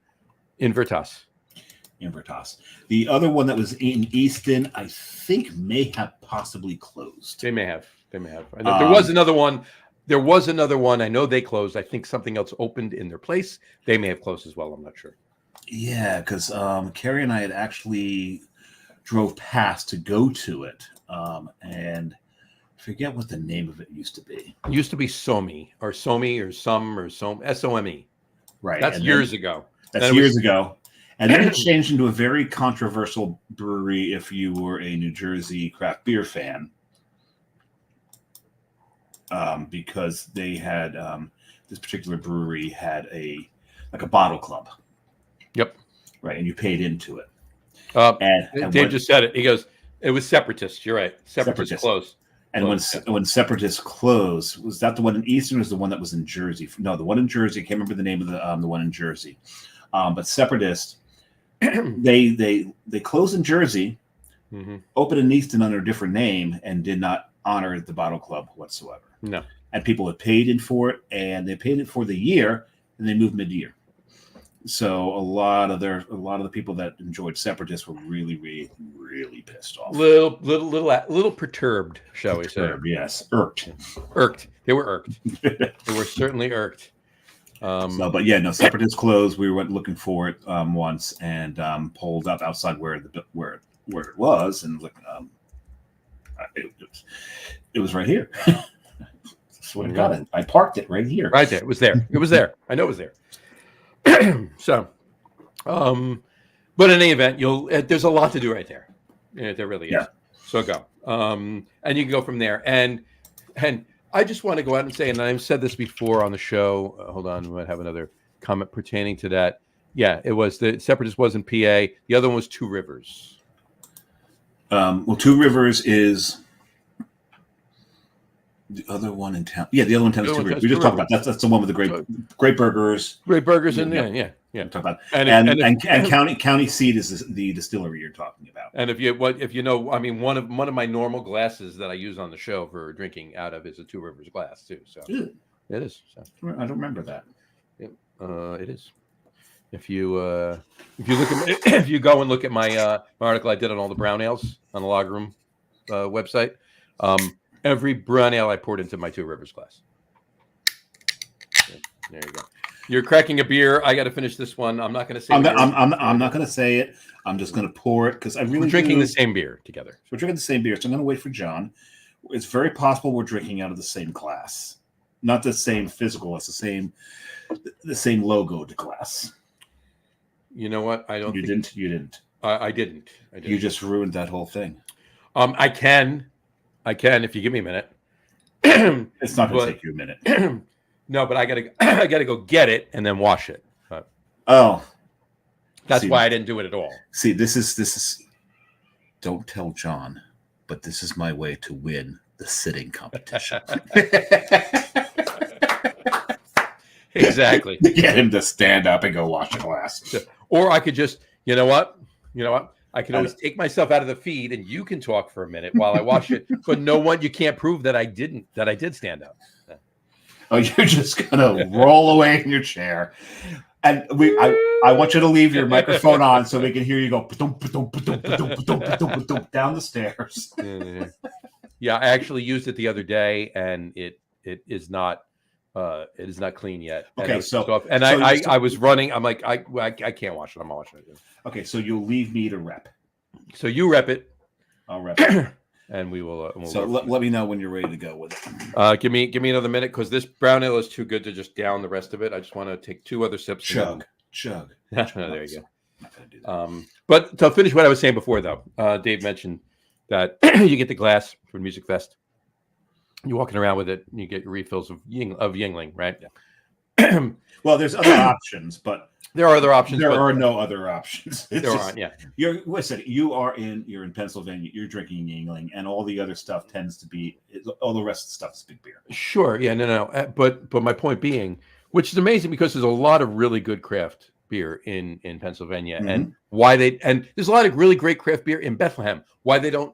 [SPEAKER 2] Invertas.
[SPEAKER 3] The other one that was in Easton, I think may have possibly closed.
[SPEAKER 2] They may have. I know there was another one. There was another one. I know they closed. I think something else opened in their place. They may have closed as well. I'm not sure.
[SPEAKER 3] Yeah, because Carrie and I had actually drove past to go to it, and I forget what the name of it used to be.
[SPEAKER 2] It used to be Some. SOME.
[SPEAKER 3] Right.
[SPEAKER 2] That's years ago.
[SPEAKER 3] That's years ago. And then it changed into a very controversial brewery if you were a New Jersey craft beer fan. Because they had this particular brewery had a bottle club.
[SPEAKER 2] Yep.
[SPEAKER 3] Right, and you paid into it.
[SPEAKER 2] And Dave just said it. He goes, "It was Separatists." You're right. Separatists closed.
[SPEAKER 3] And when Separatists closed, was that the one in Eastern? Or was the one that was in Jersey? No, the one in Jersey. I can't remember the name of the one in Jersey. But Separatists, they closed in Jersey, opened in Easton under a different name, and did not honor the bottle club whatsoever.
[SPEAKER 2] No.
[SPEAKER 3] And people had paid in for it, and they paid it for the year, and they moved mid-year. So a lot of the people that enjoyed Separatists were really, really, really pissed off.
[SPEAKER 2] Little perturbed, shall we say?
[SPEAKER 3] Yes, irked.
[SPEAKER 2] They were irked. They were certainly irked.
[SPEAKER 3] Separatists closed. We went looking for it once and pulled up outside where it was, and looked. It was right here. Swear to God, I parked it right here.
[SPEAKER 2] Right there. It was there. I know it was there. So, but in any event, there's a lot to do right there. Yeah, there really is.
[SPEAKER 3] Yeah.
[SPEAKER 2] So go. And you can go from there. And I just want to go out and say, and I've said this before on the show. Hold on, we might have another comment pertaining to that. Yeah, it was the Separatist was in PA. The other one was Two Rivers.
[SPEAKER 3] Two Rivers is the other one in town. Yeah, the other one in town is Two Rivers. We just talked about that's the one with the great burgers.
[SPEAKER 2] Great burgers in there. Yeah.
[SPEAKER 3] Talk about and county seat is the distillery you're talking about.
[SPEAKER 2] And if you know, I mean, one of my normal glasses that I use on the show for drinking out of is a Two Rivers glass too. So it is. So.
[SPEAKER 3] I don't remember that.
[SPEAKER 2] It is. If you look at if you go and look at my article I did on all the brown ales on the Log Room website, every brown ale I poured into my Two Rivers glass. There you go. You're cracking a beer. I got to finish this one. I'm not going to say.
[SPEAKER 3] I'm not going to say it. I'm just going to pour it because we're
[SPEAKER 2] drinking the same beer together.
[SPEAKER 3] We're drinking the same beer, so I'm going to wait for John. It's very possible we're drinking out of the same glass, not the same physical. It's the same logo to glass.
[SPEAKER 2] You know what? I don't.
[SPEAKER 3] You didn't.
[SPEAKER 2] I didn't.
[SPEAKER 3] You just ruined that whole thing.
[SPEAKER 2] I can if you give me a minute.
[SPEAKER 3] It's not going to take you a minute.
[SPEAKER 2] No, but I gotta go get it and then wash it. That's why I didn't do it at all.
[SPEAKER 3] See, this is. Don't tell John, but this is my way to win the sitting competition.
[SPEAKER 2] Exactly.
[SPEAKER 3] Get him to stand up and go wash a glass.
[SPEAKER 2] Or I could just, you know what? I can always take myself out of the feed and you can talk for a minute while I wash it. But you can't prove that I did stand up.
[SPEAKER 3] Oh, you're just gonna roll away in your chair, and I want you to leave your microphone on so we can hear you go down the stairs.
[SPEAKER 2] Yeah, I actually used it the other day, and it is not clean yet.
[SPEAKER 3] Okay,
[SPEAKER 2] I was running. I'm like I can't wash it. I'm not washing it.
[SPEAKER 3] Okay, so you'll leave me to rep.
[SPEAKER 2] So you rep it.
[SPEAKER 3] I'll rep it.
[SPEAKER 2] And we will.
[SPEAKER 3] Let me know when you're ready to go with it.
[SPEAKER 2] Give me another minute because this brown ale is too good to just down the rest of it. I just want to take 2 other sips.
[SPEAKER 3] Chug.
[SPEAKER 2] There you go. Not gonna do that. But to finish what I was saying before, though, Dave mentioned that you get the glass for Music Fest, You're walking around with it, and you get your refills of Yingling, right?
[SPEAKER 3] Yeah. Well, there's other options, but
[SPEAKER 2] there are other options.
[SPEAKER 3] There are no other options.
[SPEAKER 2] There aren't. Yeah.
[SPEAKER 3] Listen, you're in Pennsylvania. You're drinking Yingling, and all the other stuff tends to be all the rest of the stuff is big beer.
[SPEAKER 2] Sure. Yeah. No. But my point being, which is amazing because there's a lot of really good craft beer in Pennsylvania, and there's a lot of really great craft beer in Bethlehem. Why they don't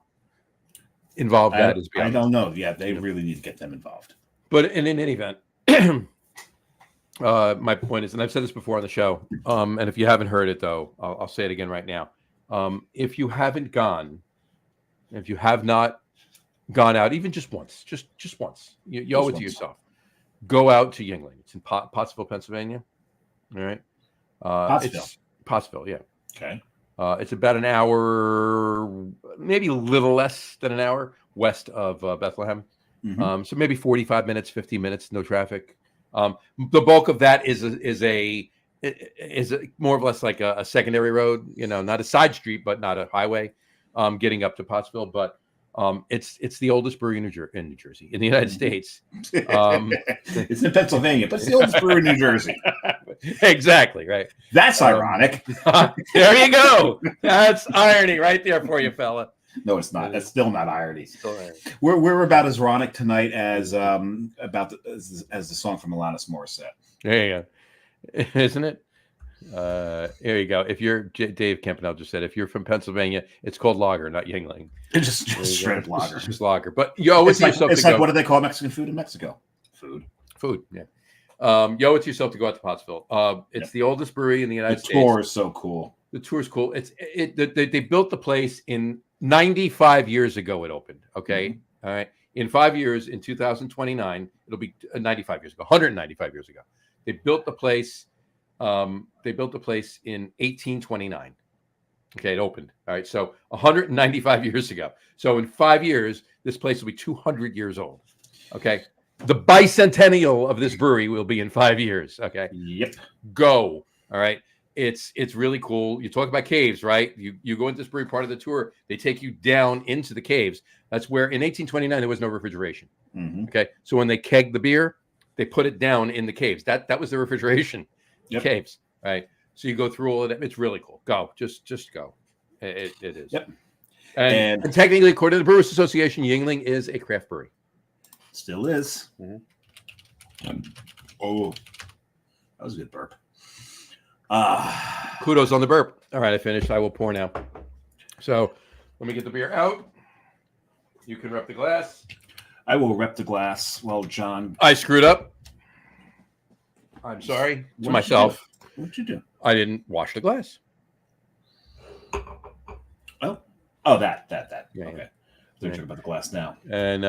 [SPEAKER 2] involve that is beyond.
[SPEAKER 3] I don't know. Yeah, they really need to get them involved.
[SPEAKER 2] But in any event. My point is, and I've said this before on the show, and if you haven't heard it, though, I'll say it again right now. If you have not gone out, even just once, just once, you owe it to yourself. Go out to Yingling. It's in Pottsville, Pennsylvania. All right. It's Pottsville, yeah.
[SPEAKER 3] Okay.
[SPEAKER 2] It's about an hour, maybe a little less than an hour west of Bethlehem. Mm-hmm. So maybe 45 minutes, 50 minutes, no traffic. The bulk of that is more or less like a secondary road, not a side street, but not a highway, getting up to Pottsville. But it's the oldest brewery in New Jersey, in the United States.
[SPEAKER 3] It's in Pennsylvania, but it's the oldest brewery in New Jersey.
[SPEAKER 2] Exactly, right.
[SPEAKER 3] That's ironic.
[SPEAKER 2] There you go. That's irony right there for you, fella.
[SPEAKER 3] No, it's not. That's still not irony. We're about as ironic tonight as as the song from Alanis Morissette.
[SPEAKER 2] There you go, isn't it? Here you go. If you're Dave Campanell just said, if you're from Pennsylvania, it's called lager, not Yingling.
[SPEAKER 3] It's just straight up lager.
[SPEAKER 2] It's just lager. But you owe it to yourself.
[SPEAKER 3] It's like what do they call Mexican food in Mexico? Food. Yeah.
[SPEAKER 2] You owe it to yourself to go out to Pottsville. It's the oldest brewery in the United States.
[SPEAKER 3] The tour is so cool.
[SPEAKER 2] The tour is cool. They built the place in 95 years ago. It opened. Okay. Mm-hmm. All right. In 5 years, in 2029, it'll be 95 years ago, 195 years ago. They built the place. They built the place in 1829. Okay, it opened. All right, so 195 years ago. So in 5 years, this place will be 200 years old. Okay, the bicentennial of this brewery will be in 5 years. Okay.
[SPEAKER 3] Yep.
[SPEAKER 2] Go. All right. It's really cool. You talk about caves, right? You go into this brewery, part of the tour. They take you down into the caves. That's where in 1829 there was no refrigeration. Mm-hmm. Okay, so when they kegged the beer, they put it down in the caves. That was the refrigeration. Yep. Caves, right? So you go through all of that. It's really cool. Go, just go. It is.
[SPEAKER 3] Yep.
[SPEAKER 2] And technically, according to the Brewers Association, Yingling is a craft brewery.
[SPEAKER 3] Still is. Mm-hmm. Oh, that was a good burp.
[SPEAKER 2] Kudos on the burp. All right, I finished. I will pour now. So let me get the beer out. You can rep the glass.
[SPEAKER 3] I will rep the glass. Well, John,
[SPEAKER 2] I screwed up. I'm sorry to myself.
[SPEAKER 3] What'd you do?
[SPEAKER 2] I didn't wash the glass.
[SPEAKER 3] Oh, that.
[SPEAKER 2] Yeah,
[SPEAKER 3] okay. They're talking about the glass now.
[SPEAKER 2] And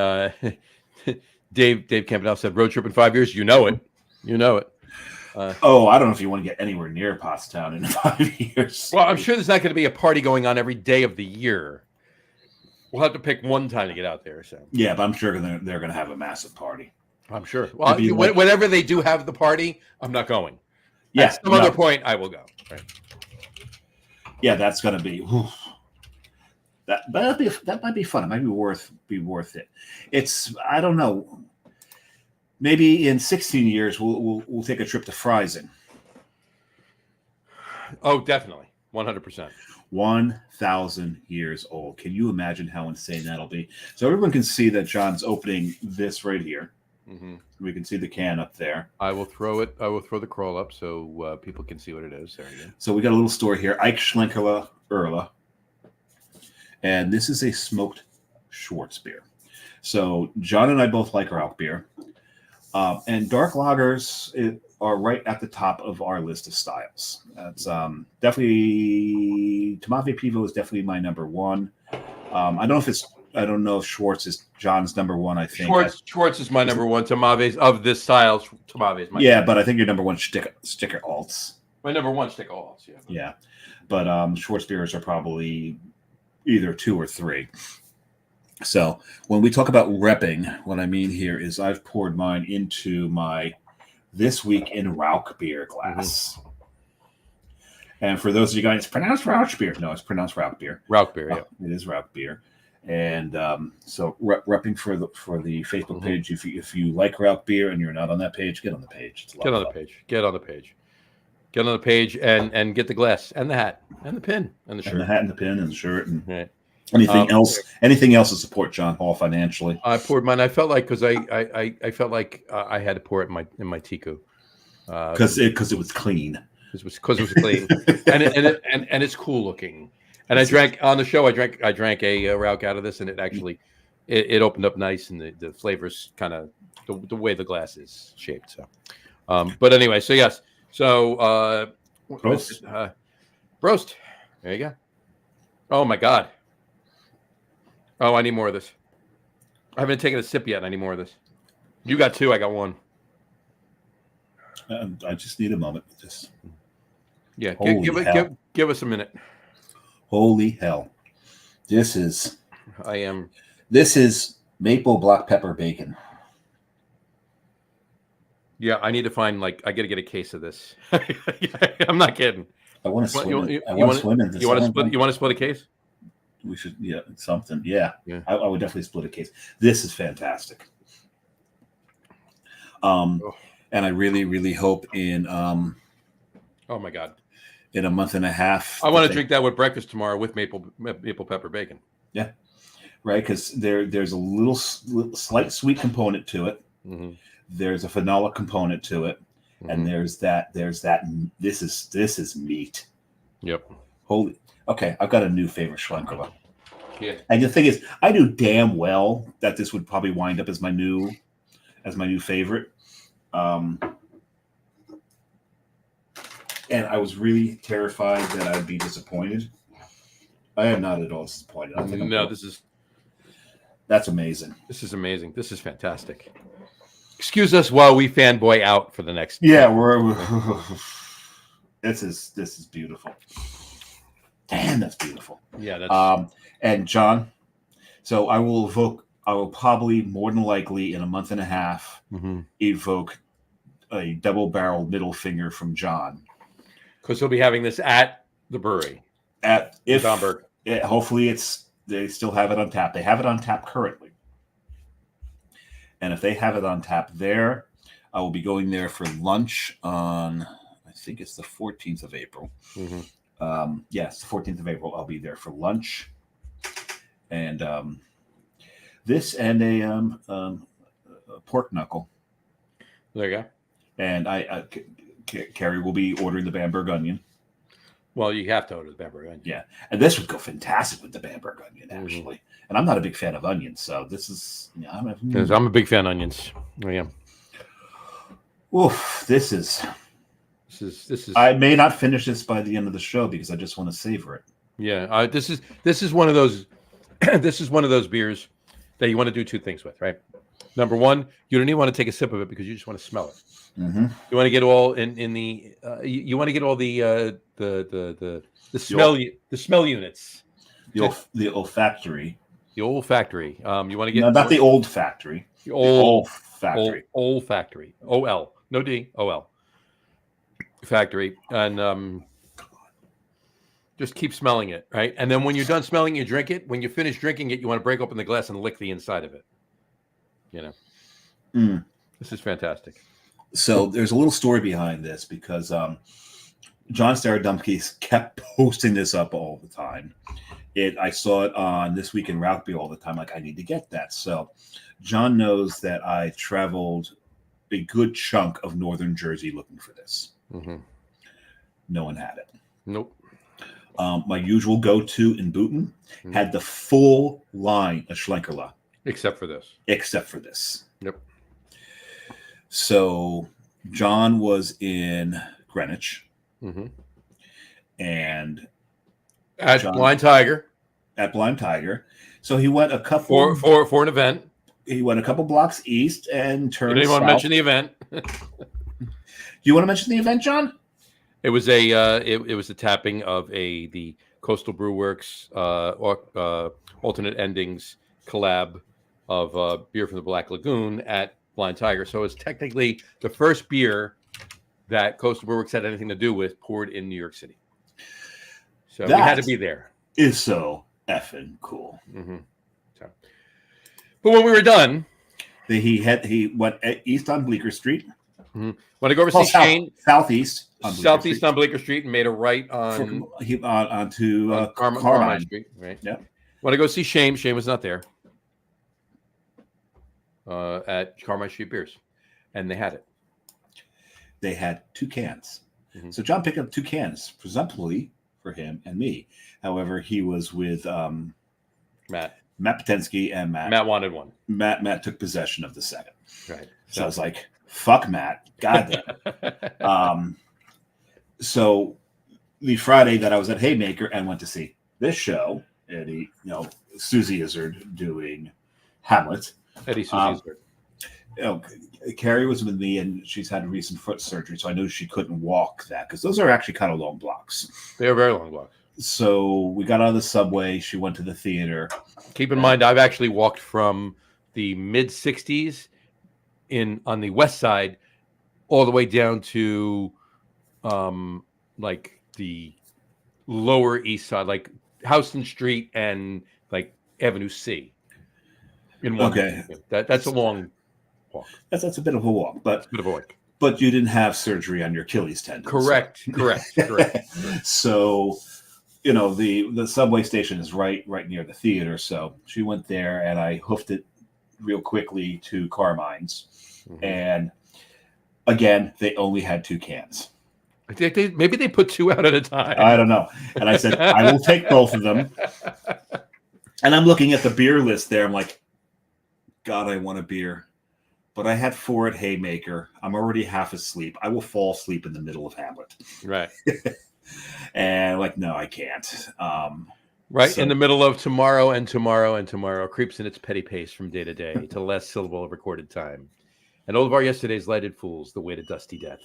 [SPEAKER 2] Dave Campanell said, road trip in 5 years. You know it. I
[SPEAKER 3] don't know if you want to get anywhere near Pottstown in 5 years.
[SPEAKER 2] Well, I'm sure there's not going to be a party going on every day of the year. We'll have to pick one time to get out there. So
[SPEAKER 3] yeah, but I'm sure they're going to have a massive party.
[SPEAKER 2] I'm sure. Well, whenever they do have the party, I'm not going.
[SPEAKER 3] Yeah,
[SPEAKER 2] at some other point, I will go. Right.
[SPEAKER 3] Yeah, that's going to be that might be fun. It might be worth it. It's I don't know. Maybe in 16 years we'll take a trip to Friesen.
[SPEAKER 2] Oh, definitely, 100%.
[SPEAKER 3] 1,000 years old. Can you imagine how insane that'll be? So everyone can see that John's opening this right here. Mm-hmm. We can see the can up there.
[SPEAKER 2] I will throw the crawl up so people can see what it is. There you go.
[SPEAKER 3] So we got a little store here, Ike Schlenkerla Erla. And this is a smoked Schwartz beer. So John and I both like our elk beer. And dark lagers are right at the top of our list of styles. That's definitely Tomave Pivo is definitely my number one. I don't know if Schwartz is John's number one. I think
[SPEAKER 2] Schwartz is my number one. Tamaves of this style, Tomave is my
[SPEAKER 3] number. But I think your number one sticker alts.
[SPEAKER 2] My number one sticker alts.
[SPEAKER 3] Yeah, but Schwartz beers are probably either 2 or 3. So when we talk about repping, what I mean here is I've poured mine into my This Week in Rauch beer glass. Mm-hmm. And for those of you guys, it's pronounced Rauch beer. No, it's pronounced Rauch beer.
[SPEAKER 2] Rauch beer, yeah.
[SPEAKER 3] It is Rauch beer. And so repping for the Facebook page. If you like Route Beer and you're not on that page, get on the page. It's a lot
[SPEAKER 2] Get
[SPEAKER 3] of
[SPEAKER 2] on the
[SPEAKER 3] fun.
[SPEAKER 2] page. Get on the page. Get on the page and get the glass and the hat and the pin and the shirt.
[SPEAKER 3] And the hat and the pin and the shirt and
[SPEAKER 2] right.
[SPEAKER 3] anything else. Anything else to support John Hall financially.
[SPEAKER 2] I poured mine. I felt like because I felt like I had to pour it in my Tiku.
[SPEAKER 3] Because it was clean.
[SPEAKER 2] Because it was clean and it's cool looking. And I drank on the show. I drank a Rauk out of this, and it actually it opened up nice, and the flavors kind of the way the glass is shaped. So, but anyway, so yes, so
[SPEAKER 3] Roast.
[SPEAKER 2] Roast. There you go. Oh my God. Oh, I need more of this. I haven't taken a sip yet. I need more of this. You got 2. I got 1.
[SPEAKER 3] I just need a moment. Just
[SPEAKER 2] yeah. Give us a minute.
[SPEAKER 3] Holy hell! This is maple black pepper bacon.
[SPEAKER 2] Yeah, I need to find I got to get a case of this. I'm not kidding.
[SPEAKER 3] I want to swim.
[SPEAKER 2] You want to split a case?
[SPEAKER 3] We should, something. Yeah. I would definitely split a case. This is fantastic. And I really, really hope in oh
[SPEAKER 2] my God,
[SPEAKER 3] in a month and a half.
[SPEAKER 2] I want to drink that with breakfast tomorrow with maple pepper bacon.
[SPEAKER 3] Yeah, right. Because there's a little slight sweet component to it.
[SPEAKER 2] Mm-hmm.
[SPEAKER 3] There's a phenolic component to it, and there's that. This is meat.
[SPEAKER 2] Yep.
[SPEAKER 3] Holy. Okay, I've got a new favorite Schlenkerla.
[SPEAKER 2] Yeah.
[SPEAKER 3] And the thing is, I knew damn well that this would probably wind up as my new favorite. And I was really terrified that I'd be disappointed. I am not at all disappointed. That's amazing.
[SPEAKER 2] This is amazing. This is fantastic. Excuse us while we fanboy out for the next.
[SPEAKER 3] Yeah, this is beautiful. Damn, that's beautiful.
[SPEAKER 2] Yeah, that's.
[SPEAKER 3] And John, so I will probably more than likely in a month and a half evoke a double-barreled middle finger from John.
[SPEAKER 2] Because he'll be having this at the brewery. Domberg.
[SPEAKER 3] Hopefully they still have it on tap. They have it on tap currently. And if they have it on tap there, I will be going there for lunch on, I think it's the 14th of April. Mm-hmm. Yes, the 14th of April. I'll be there for lunch. And this and a pork knuckle.
[SPEAKER 2] There you go.
[SPEAKER 3] And Carrie will be ordering the Bamberg onion.
[SPEAKER 2] Well, you have to order the Bamberg onion.
[SPEAKER 3] Yeah, and this would go fantastic with the Bamberg onion, actually. Mm-hmm. And I'm not a big fan of onions, so this is. I'm
[SPEAKER 2] a big fan of onions. I am.
[SPEAKER 3] Oof! This is. I may not finish this by the end of the show because I just want to savor it.
[SPEAKER 2] Yeah, this is one of those. This is one of those beers that you want to do 2 things with, right? Number one, you don't even want to take a sip of it because you just want to smell it. Mm-hmm. You want to get all in the. You want to get all the smell units.
[SPEAKER 3] The olfactory.
[SPEAKER 2] The olfactory. You want to get
[SPEAKER 3] not the old factory.
[SPEAKER 2] The olfactory.
[SPEAKER 3] Olfactory.
[SPEAKER 2] OL. No D. OL. Factory. And just keep smelling it, right? And then when you're done smelling, you drink it. When you finish drinking it, you want to break open the glass and lick the inside of it. This is fantastic.
[SPEAKER 3] So there's a little story behind this because John Starodumkis kept posting this up all the time. I saw it on This Week in Route Beer all the time. Like, I need to get that. So John knows that I traveled a good chunk of northern Jersey looking for this. Mm-hmm. No one had it.
[SPEAKER 2] Nope.
[SPEAKER 3] My usual go-to in Boonton had the full line of Schlenkerla.
[SPEAKER 2] Except for this. Yep.
[SPEAKER 3] So John was in Greenwich. Mm-hmm. And
[SPEAKER 2] at Blind Tiger.
[SPEAKER 3] So he went a couple
[SPEAKER 2] for an event.
[SPEAKER 3] He went a couple blocks east and turned.
[SPEAKER 2] You didn't want to mention the event.
[SPEAKER 3] Do you want to mention the event, John?
[SPEAKER 2] It was a tapping of the Coastal Brew Works alternate endings collab of beer from the Black Lagoon at Blind Tiger. So it's technically the first beer that Coastal Brew Works had anything to do with poured in New York City. So we had to be there.
[SPEAKER 3] Is so effing cool. Mm-hmm.
[SPEAKER 2] So, but when we were done,
[SPEAKER 3] he went east on Bleecker Street.
[SPEAKER 2] Want to go over see Shane?
[SPEAKER 3] Southeast
[SPEAKER 2] on Bleecker Street, and made a right on
[SPEAKER 3] onto
[SPEAKER 2] Carmine Street. Right.
[SPEAKER 3] Yeah.
[SPEAKER 2] Want to go see Shane? Shane was not there at Carmine Street Beers, and they had it.
[SPEAKER 3] They had 2 cans.
[SPEAKER 2] Mm-hmm.
[SPEAKER 3] So John picked up 2 cans, presumably for him and me. However, he was with Matt Patensky and Matt.
[SPEAKER 2] Matt wanted one.
[SPEAKER 3] Matt took possession of the second.
[SPEAKER 2] Right.
[SPEAKER 3] So I was like, fuck Matt. God damn. So the Friday that I was at Haymaker and went to see this show, Eddie, Susie Izzard doing Hamlet.
[SPEAKER 2] Eddie Susie Izzard.
[SPEAKER 3] Carrie was with me, and she's had recent foot surgery, so I knew she couldn't walk that because those are actually kind of long blocks.
[SPEAKER 2] They are very long blocks.
[SPEAKER 3] So we got out of the subway. She went to the theater.
[SPEAKER 2] Keep in mind, I've actually walked from the mid 60s on the west side all the way down to like the lower east side, like Houston Street and like Avenue C. In one day. That's a long walk.
[SPEAKER 3] That's a bit of a walk, but
[SPEAKER 2] bit of a walk.
[SPEAKER 3] But you didn't have surgery on your Achilles tendon.
[SPEAKER 2] Correct.
[SPEAKER 3] So, the subway station is right near the theater. So she went there, and I hoofed it real quickly to Carmine's. Mm-hmm. And again, they only had 2 cans.
[SPEAKER 2] Maybe they put 2 out at a time.
[SPEAKER 3] I don't know. And I said, I will take both of them. And I'm looking at the beer list there. I'm like, God, I want a beer. But I had 4 at Haymaker. I'm already half asleep. I will fall asleep in the middle of Hamlet.
[SPEAKER 2] Right.
[SPEAKER 3] And no, I can't.
[SPEAKER 2] In the middle of tomorrow and tomorrow and tomorrow creeps in its petty pace from day to day to the last syllable of recorded time. And all of our yesterday's lighted fools, the way to dusty death.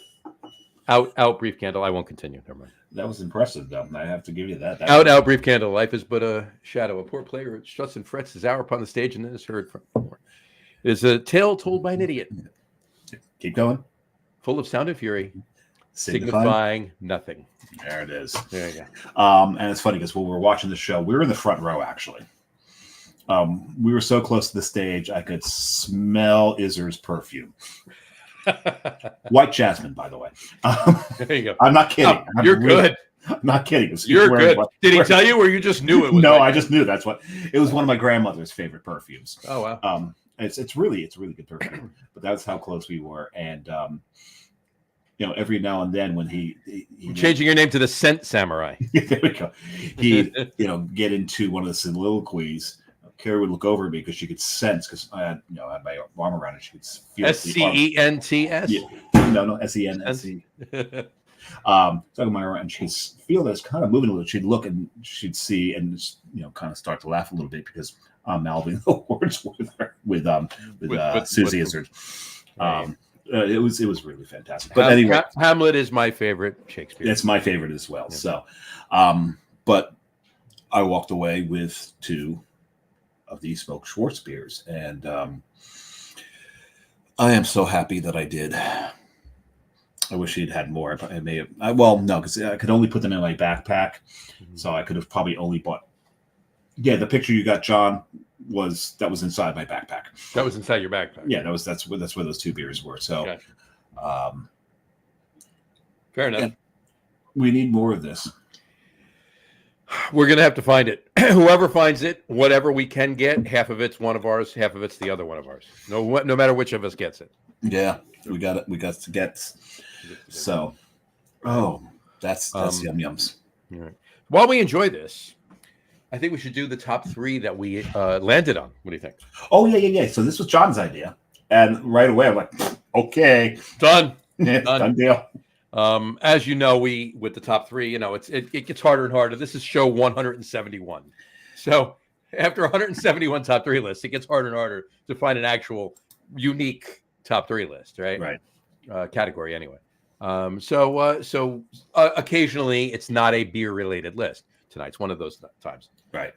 [SPEAKER 2] Out, brief candle. I won't continue. Never mind.
[SPEAKER 3] That was impressive, though. I have to give you that.
[SPEAKER 2] Out, brief candle. Life is but a shadow. A poor player struts and frets his hour upon the stage and then is heard from more. It is a tale told by an idiot.
[SPEAKER 3] Keep going.
[SPEAKER 2] Full of sound and fury, signifying nothing.
[SPEAKER 3] There it is.
[SPEAKER 2] There you go.
[SPEAKER 3] And it's funny because when we were watching the show, we were in the front row, actually. We were so close to the stage, I could smell Izzard's perfume. White jasmine, by the way.
[SPEAKER 2] There you go.
[SPEAKER 3] I'm not kidding.
[SPEAKER 2] Oh, you're good.
[SPEAKER 3] I'm not kidding.
[SPEAKER 2] You're good. Did he tell you, or you just knew it was?
[SPEAKER 3] No, I just knew. That's what it was. One of my grandmother's favorite perfumes.
[SPEAKER 2] Oh wow.
[SPEAKER 3] It's really good perfume. But that's how close we were, and every now and then when he
[SPEAKER 2] changing your name to the Scent Samurai.
[SPEAKER 3] There we go. He'd get into one of the soliloquies. Carrie would look over at me because she could sense, because I had my arm around it. She could feel
[SPEAKER 2] SCENTS.
[SPEAKER 3] Yeah. No, SENSE. Talking my arm, and she'd feel that it's kind of moving a little. She'd look and she'd see, and kind of start to laugh a little bit because I'm mouthing the words with her with Susie Izzard. It was really fantastic. But anyway,
[SPEAKER 2] Hamlet is my favorite Shakespeare.
[SPEAKER 3] It's my favorite as well. Yeah. So, but I walked away with 2 of these smoked Schwartz beers, and I am so happy that I did. I wish he'd had more. I may have. No, because I could only put them in my backpack, so I could have probably only bought. Yeah, the picture you got, John, was inside my backpack.
[SPEAKER 2] That was inside your backpack.
[SPEAKER 3] Yeah, that's where those 2 beers were. So,
[SPEAKER 2] okay. Fair enough.
[SPEAKER 3] We need more of this.
[SPEAKER 2] We're gonna have to find it. Whoever finds it, whatever we can get, half of it's one of ours, half of it's the other one of ours. No matter which of us gets it.
[SPEAKER 3] Yeah, we got it. We got to get. So, that's yum yums.
[SPEAKER 2] All right. While we enjoy this, I think we should do the top 3 that we landed on. What do you think?
[SPEAKER 3] Oh yeah. So this was John's idea, and right away I'm like, okay,
[SPEAKER 2] done.
[SPEAKER 3] Done deal.
[SPEAKER 2] As you know, with the top 3, it gets harder and harder. This is show 171. So after 171 top 3 lists, it gets harder and harder to find an actual unique top 3 list, right?
[SPEAKER 3] Right.
[SPEAKER 2] Category anyway. So occasionally it's not a beer related list. Tonight's one of those times.
[SPEAKER 3] Right.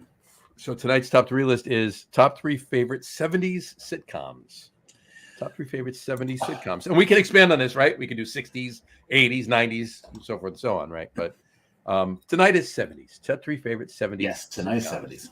[SPEAKER 2] So tonight's top 3 list is top 3 favorite 70s sitcoms. Top 3 favorite 70s sitcoms. And we can expand on this, right? We can do 60s, 80s, 90s, and so forth and so on, right? But tonight is 70s. Top 3 favorite 70s.
[SPEAKER 3] Yes, tonight's 70s.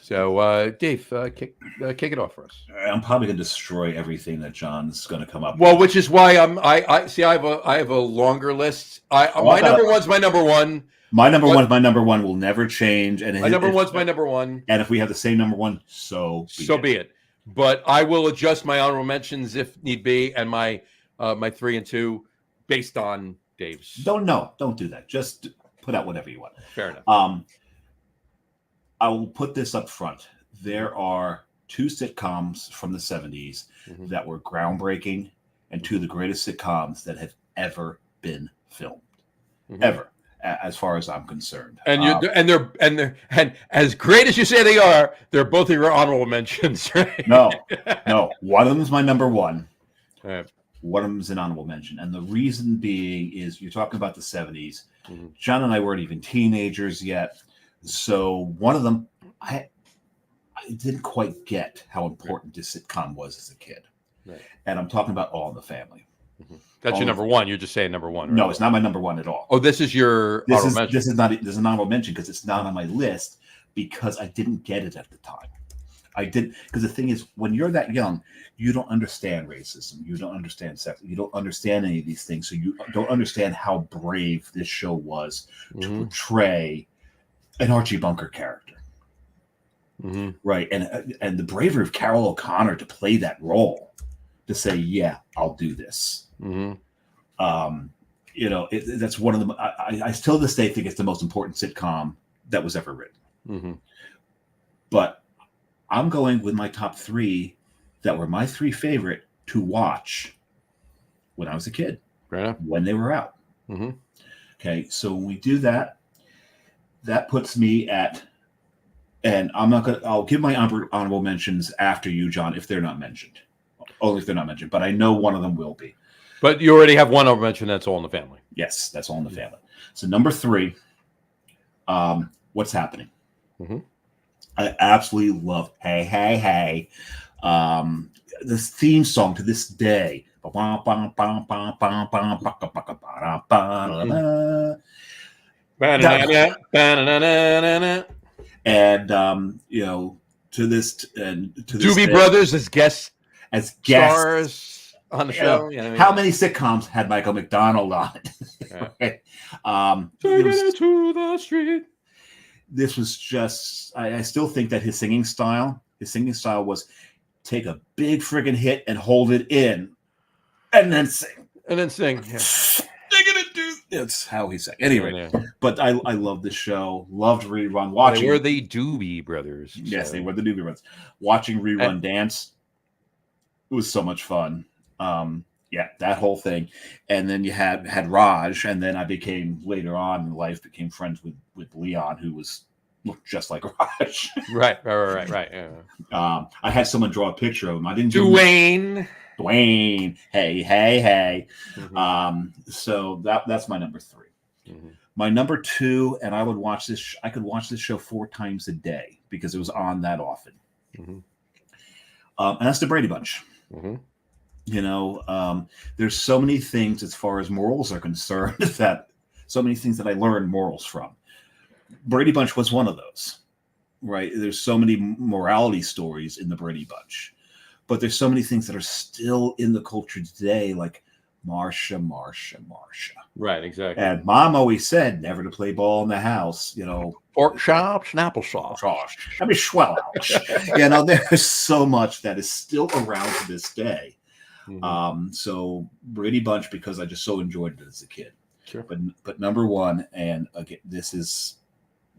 [SPEAKER 2] So, Dave, kick it off for us.
[SPEAKER 3] I'm probably going to destroy everything that John's going to come up
[SPEAKER 2] Well,
[SPEAKER 3] with.
[SPEAKER 2] which is why I see. I have a longer list. Number one's my number one.
[SPEAKER 3] My number one, my number one will never change. And
[SPEAKER 2] my number one's my number one.
[SPEAKER 3] And if we have the same number one, so
[SPEAKER 2] be it. But I will adjust my honorable mentions if need be, and my 3 and 2 based on Dave's.
[SPEAKER 3] Don't do that. Just put out whatever you want.
[SPEAKER 2] Fair enough.
[SPEAKER 3] I will put this up front. There are 2 sitcoms from the 70s that were groundbreaking and 2 of the greatest sitcoms that have ever been filmed. Ever, as far as I'm concerned.
[SPEAKER 2] And they're as great as you say they are, they're both your honorable mentions, right?
[SPEAKER 3] No. One of them is my number one.
[SPEAKER 2] All right.
[SPEAKER 3] One of them is an honorable mention. And the reason being is you're talking about the 70s. John and I weren't even teenagers yet. So one of them, I didn't quite get how important this sitcom was as a kid. Right. And I'm talking about All in the Family.
[SPEAKER 2] That's your number one. You're just saying number one. Right?
[SPEAKER 3] No, it's not my number one at all.
[SPEAKER 2] Oh, this is your honorable mention.
[SPEAKER 3] This is an honorable mention because it's not on my list because I didn't get it at the time. I didn't, because the thing is, when you're that young, you don't understand racism. You don't understand sex. You don't understand any of these things. So you don't understand how brave this show was to portray an Archie Bunker character. Right. And the bravery of Carol O'Connor to play that role, to say, yeah, I'll do this. That's one of the, I still to this day think it's the most important sitcom that was ever written. But I'm going with my top 3 that were my 3 favorite to watch when I was a kid, when they were out. Okay. So when we do that, that puts me at, and I'll give my honorable mentions after you, John, if they're not mentioned. Only if they're not mentioned, but I know one of them will be.
[SPEAKER 2] But you already have one honorable mention. That's All in the Family.
[SPEAKER 3] Yes, that's All in the Family. So number 3, What's Happening? I absolutely love Hey, Hey, Hey. This theme song to this day. And to this
[SPEAKER 2] Doobie Brothers as guest stars on the show.
[SPEAKER 3] How many sitcoms had Michael McDonald on it? Right?
[SPEAKER 2] Take it to the street.
[SPEAKER 3] This was just, I still think that his singing style was take a big friggin' hit and hold it in and then sing.
[SPEAKER 2] Yeah.
[SPEAKER 3] That's how he sang. Anyway, but I love the show. Loved rerun. Watching.
[SPEAKER 2] They were the Doobie Brothers.
[SPEAKER 3] Yes, they were the Doobie Brothers. Watching rerun dance. It was so much fun. That whole thing. And then you had Raj, and then I became later on in life friends with Leon, who looked just like Raj. Right.
[SPEAKER 2] Yeah.
[SPEAKER 3] I had someone draw a picture of him. I didn't do Dwayne. Hey. So that's my number 3. My number 2, and I would watch this. I could watch this show 4 times a day because it was on that often. And that's the Brady Bunch. There's so many things as far as morals are concerned that so many things that I learned morals from. Brady Bunch was one of those, right? There's so many morality stories in the Brady Bunch, but there's so many things that are still in the culture today, like Marsha.
[SPEAKER 2] Right, exactly.
[SPEAKER 3] And Mom always said never to play ball in the house,
[SPEAKER 2] Pork chops and applesauce.
[SPEAKER 3] I mean, swell. There's so much that is still around to this day. So Brady Bunch, because I just so enjoyed it as a kid.
[SPEAKER 2] Sure.
[SPEAKER 3] But number 1, and again,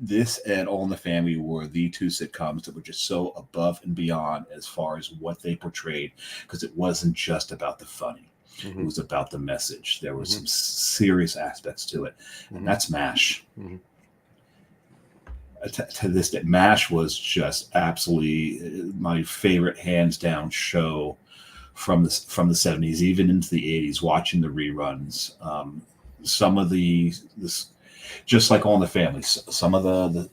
[SPEAKER 3] this and All in the Family were the 2 sitcoms that were just so above and beyond as far as what they portrayed, because it wasn't just about the funny. It was about the message. There were some serious aspects to it, and that's MASH. To this day, MASH was just absolutely my favorite, hands down show from the 70s, even into the 80s. Watching the reruns, some of this, just like All in the Family, some of the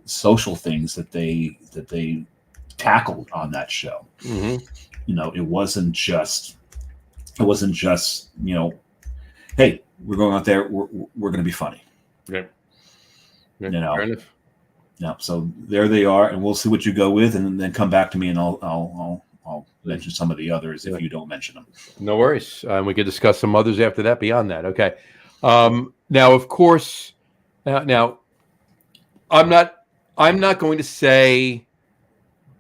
[SPEAKER 3] social things that they tackled on that show. It wasn't just hey, we're going out there, we're going to be funny.
[SPEAKER 2] Fair enough.
[SPEAKER 3] Yeah. So there they are, and we'll see what you go with, and then come back to me, and I'll mention some of the others if you don't mention them.
[SPEAKER 2] No worries. We could discuss some others after that. Beyond that, okay. Now, of course, now I'm not going to say.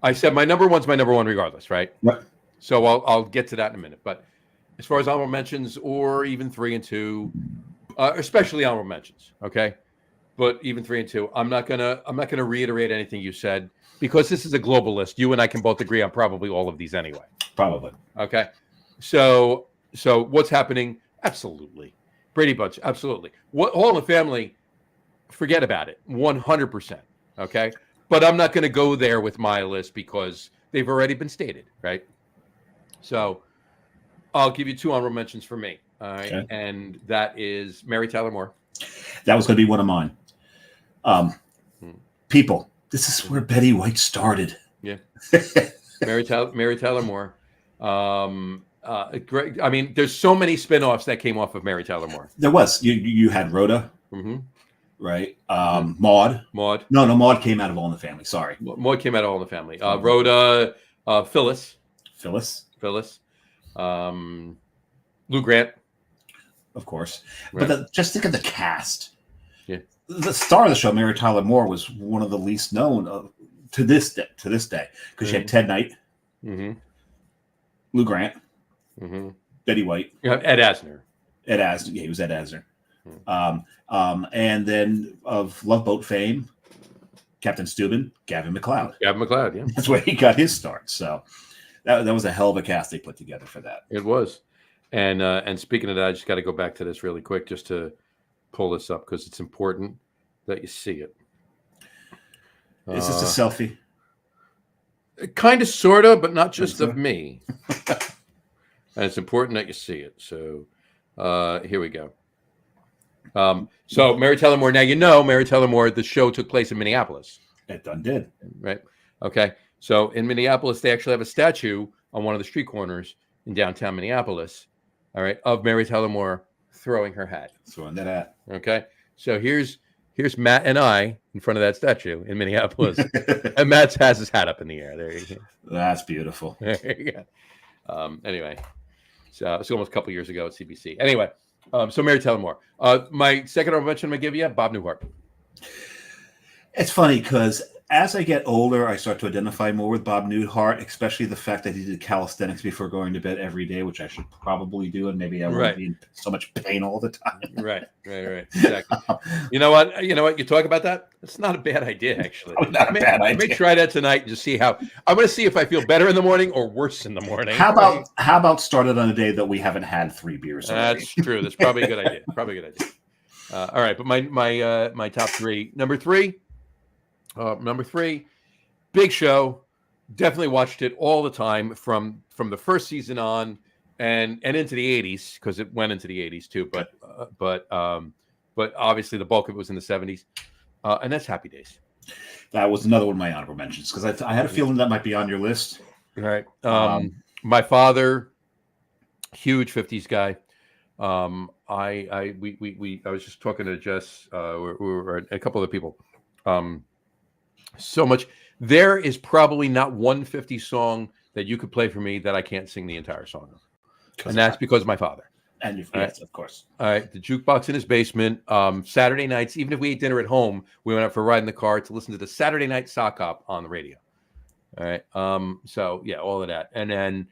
[SPEAKER 2] I said my number one's my number one, regardless, right?
[SPEAKER 3] Right.
[SPEAKER 2] So I'll get to that in a minute. But as far as honorable mentions, or even 3 and 2, especially honorable mentions, okay. But even 3 and 2, I'm not gonna reiterate anything you said, because this is a global list. You and I can both agree on probably all of these anyway.
[SPEAKER 3] Probably.
[SPEAKER 2] Okay. So what's happening? Absolutely. Brady Bunch. Absolutely. What All in the Family? Forget about it. 100%. Okay. But I'm not going to go there with my list because they've already been stated, right? So I'll give you 2 honorable mentions for me. All right. Okay. And that is Mary Tyler Moore.
[SPEAKER 3] That was going to be one of mine. People. This is where Betty White started.
[SPEAKER 2] Yeah. Mary Tyler Moore. Great. I mean, there's so many spinoffs that came off of Mary Tyler Moore.
[SPEAKER 3] There was. You had Rhoda.
[SPEAKER 2] Mm-hmm.
[SPEAKER 3] Right. Maude. No, Maude came out of All in the Family. Sorry.
[SPEAKER 2] Maude came out of All in the Family. Rhoda, Phyllis. Lou Grant.
[SPEAKER 3] Of course.
[SPEAKER 2] Right.
[SPEAKER 3] But just think of the cast.
[SPEAKER 2] Yeah.
[SPEAKER 3] The star of the show, Mary Tyler Moore, was one of the least known to this day, because she had Ted Knight, Lou Grant, Betty White,
[SPEAKER 2] Ed Asner.
[SPEAKER 3] Yeah, he was Ed Asner. And then of Love Boat fame, Captain Steuben, Gavin MacLeod.
[SPEAKER 2] Yeah,
[SPEAKER 3] that's where he got his start. So that was a hell of a cast they put together for that.
[SPEAKER 2] It was. And speaking of that, I just got to go back to this really quick just to pull this up, because it's important that you see it.
[SPEAKER 3] Is this a selfie?
[SPEAKER 2] Kind of, sort of, but not just of me. And it's important that you see it. So here we go. So Mary Tyler Moore. Now, Mary Tyler Moore, the show took place in Minneapolis.
[SPEAKER 3] It done did.
[SPEAKER 2] Right. Okay. So in Minneapolis, they actually have a statue on one of the street corners in downtown Minneapolis, all right, of Mary Tyler Moore throwing her hat.
[SPEAKER 3] Throwing that hat.
[SPEAKER 2] Okay. So here's Matt and I in front of that statue in Minneapolis. And Matt has his hat up in the air. There you go.
[SPEAKER 3] That's beautiful.
[SPEAKER 2] There you go. Anyway, so it's almost a couple years ago at CBC. Anyway, so Mary Tyler Moore. My second honorable mention I'm going to give you, Bob Newhart.
[SPEAKER 3] It's funny because as I get older, I start to identify more with Bob Newhart, especially the fact that he did calisthenics before going to bed every day, which I should probably do, and maybe I won't be in so much pain all the time.
[SPEAKER 2] Right. Exactly. You know what? You talk about that. It's not a bad idea, actually.
[SPEAKER 3] Not a bad idea.
[SPEAKER 2] Let me try that tonight and just see how. I'm going to see if I feel better in the morning or worse in the morning.
[SPEAKER 3] How about start it on a day that we haven't had 3 beers already?
[SPEAKER 2] That's true. That's probably a good idea. All right, but my top 3. Number 3, big show. Definitely watched it all the time from the first season on, and into the 80s, because it went into the 80s too. But obviously the bulk of it was in the 70s, and that's Happy Days. That was another one of my honorable mentions, because I had a feeling that might be on your list. All right. My father, huge 50s guy. I was just talking to Jess, we were a couple of people. So much. There is probably not one 50 song that you could play for me that I can't sing the entire song of. And that's because of my father. And yes, of course. All right. The jukebox in his basement. Saturday nights, even if we ate dinner at home, we went out for a ride in the car to listen to the Saturday Night Sock Hop on the radio. All right. So yeah, all of that. And then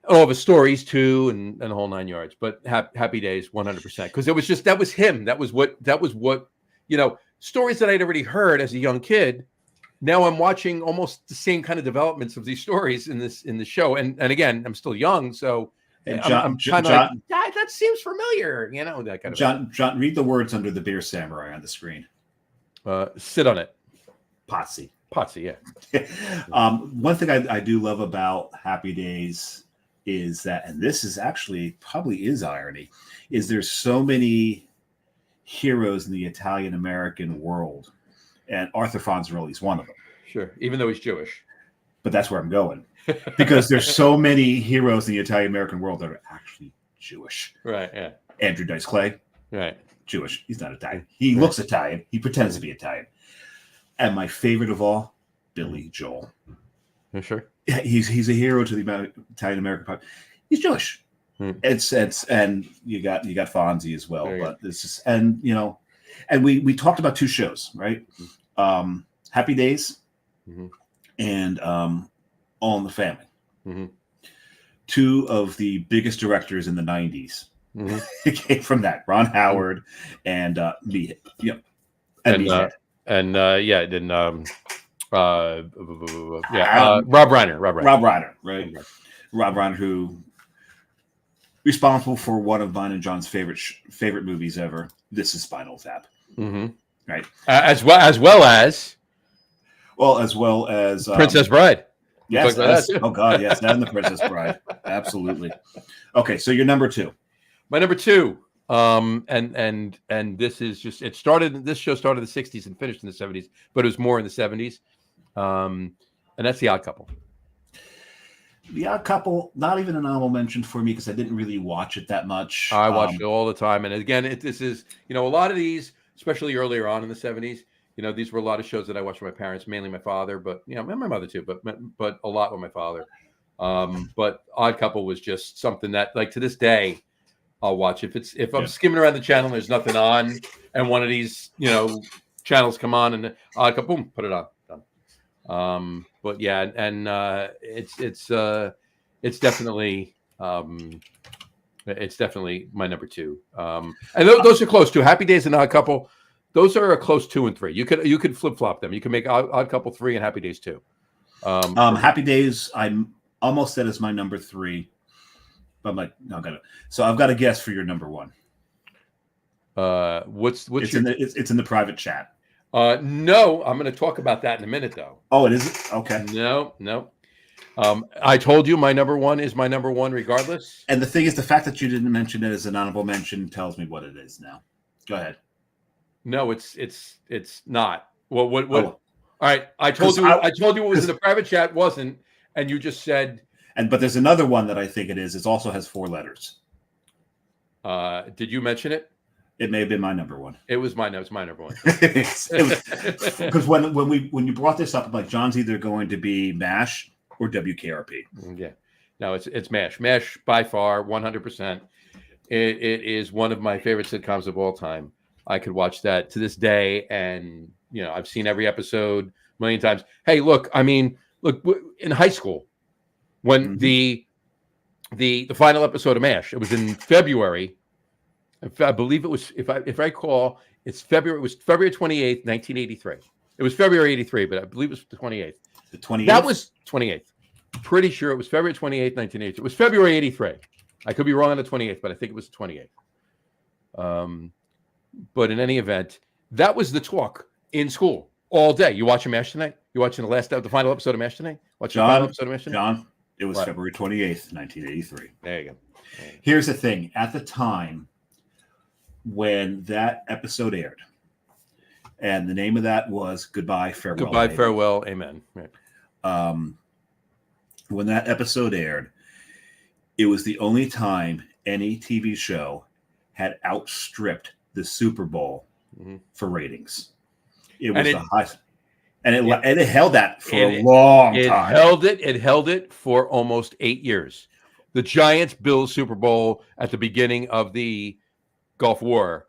[SPEAKER 2] all of his stories too, and the whole 9 yards. But Happy Days, 100%. Because it was just, that was him. That was what, stories that I'd already heard as a young kid. Now I'm watching almost the same kind of developments of these stories in the show. And again, I'm still young, so I'm kind of like, that seems familiar, that kind of. John, read the words under the Beer Samurai on the screen. Sit on it. Potsy, yeah. One thing I do love about Happy Days is that, and this is actually probably is irony, is there's so many heroes in the Italian American world, and Arthur Fonzarelli is one of them. Sure, even though he's Jewish. But that's where I'm going, because there's so many heroes in the Italian American world that are actually Jewish. Right. Yeah. Andrew Dice Clay. Right. Jewish. He's not Italian. He looks Italian. He pretends to be Italian.
[SPEAKER 3] And my favorite of all, Billy Joel.
[SPEAKER 2] You sure?
[SPEAKER 3] Yeah, he's a hero to the Italian American population. He's Jewish. It's and you got Fonzie as well, but this is and we talked about 2 shows, right? Happy Days and All in the Family. 2 of the biggest directors in the 90s came from that. Ron Howard and Meathead. Meathead.
[SPEAKER 2] Rob Reiner.
[SPEAKER 3] Rob Reiner, right? Rob Reiner, who responsible for one of mine and John's favorite movies ever. This is Spinal Tap, right?
[SPEAKER 2] As well as
[SPEAKER 3] Princess
[SPEAKER 2] Bride.
[SPEAKER 3] Yes. Oh God, yes, and the Princess Bride. Absolutely. Okay, so you're number 2.
[SPEAKER 2] My number 2. And this is just this show started in the 60s and finished in the 70s, but it was more in the 70s. And that's The Odd Couple.
[SPEAKER 3] The Odd Couple, not even an honorable mention for me because I didn't really watch it that much.
[SPEAKER 2] I watched it all the time. And again, this is, a lot of these, especially earlier on in the 70s, these were a lot of shows that I watched with my parents, mainly my father, but, and my mother too, but a lot with my father. But Odd Couple was just something that, like, to this day, I'll watch. If I'm skimming around the channel and there's nothing on and one of these, channels come on and Odd Couple, boom, put it on. Done. But yeah, and it's definitely my number 2. And those are close too. Happy Days and Odd Couple, those are a close 2 and 3. You could flip flop them. You can make Odd Couple 3 and Happy Days 2.
[SPEAKER 3] Happy Days, I'm almost set as my number 3. But I'm like, no, so I've got a guess for your number 1.
[SPEAKER 2] What's
[SPEAKER 3] it's in the private chat.
[SPEAKER 2] No, I'm going to talk about that in a minute, though.
[SPEAKER 3] Oh, it is? Okay.
[SPEAKER 2] No. I told you my number 1 is my number 1 regardless.
[SPEAKER 3] And the thing is, the fact that you didn't mention it as an honorable mention tells me what it is now. Go ahead.
[SPEAKER 2] No, it's not. Well, what? Oh. All right. I told you it was in the private chat, wasn't, and you just said.
[SPEAKER 3] But there's another one that I think it is. It also has 4 letters.
[SPEAKER 2] Did you mention it?
[SPEAKER 3] It may have been my number 1.
[SPEAKER 2] It was my number 1.
[SPEAKER 3] Because when you brought this up, I'm like, John's either going to be MASH or WKRP.
[SPEAKER 2] Yeah. No, it's MASH. MASH by far, 100%. It is one of my favorite sitcoms of all time. I could watch that to this day, and I've seen every episode a million times. Hey, look, in high school. When the final episode of MASH, it was in February. I believe it was, if I recall, it was February 28th, 1983. It was February 83, but I believe it was the 28th.
[SPEAKER 3] The 28th?
[SPEAKER 2] That was 28th. Pretty sure it was February 28th, 1983. It was February 83. I could be wrong on the 28th, but I think it was the 28th. But in any event, that was the talk in school all day. You watching MASH tonight? You watching the final episode of MASH tonight? Watching the final episode of MASH tonight?
[SPEAKER 3] John, it was February 28th, 1983.
[SPEAKER 2] There you go.
[SPEAKER 3] Here's the thing. At the time when that episode aired, and the name of that was Goodbye, Farewell.
[SPEAKER 2] Goodbye, Amen. Farewell, Amen. Right.
[SPEAKER 3] When that episode aired, it was the only time any TV show had outstripped the Super Bowl for ratings. It was the highest. And it held that for a long time.
[SPEAKER 2] It held it for almost 8 years. The Giants-Bills Super Bowl at the beginning of the Gulf War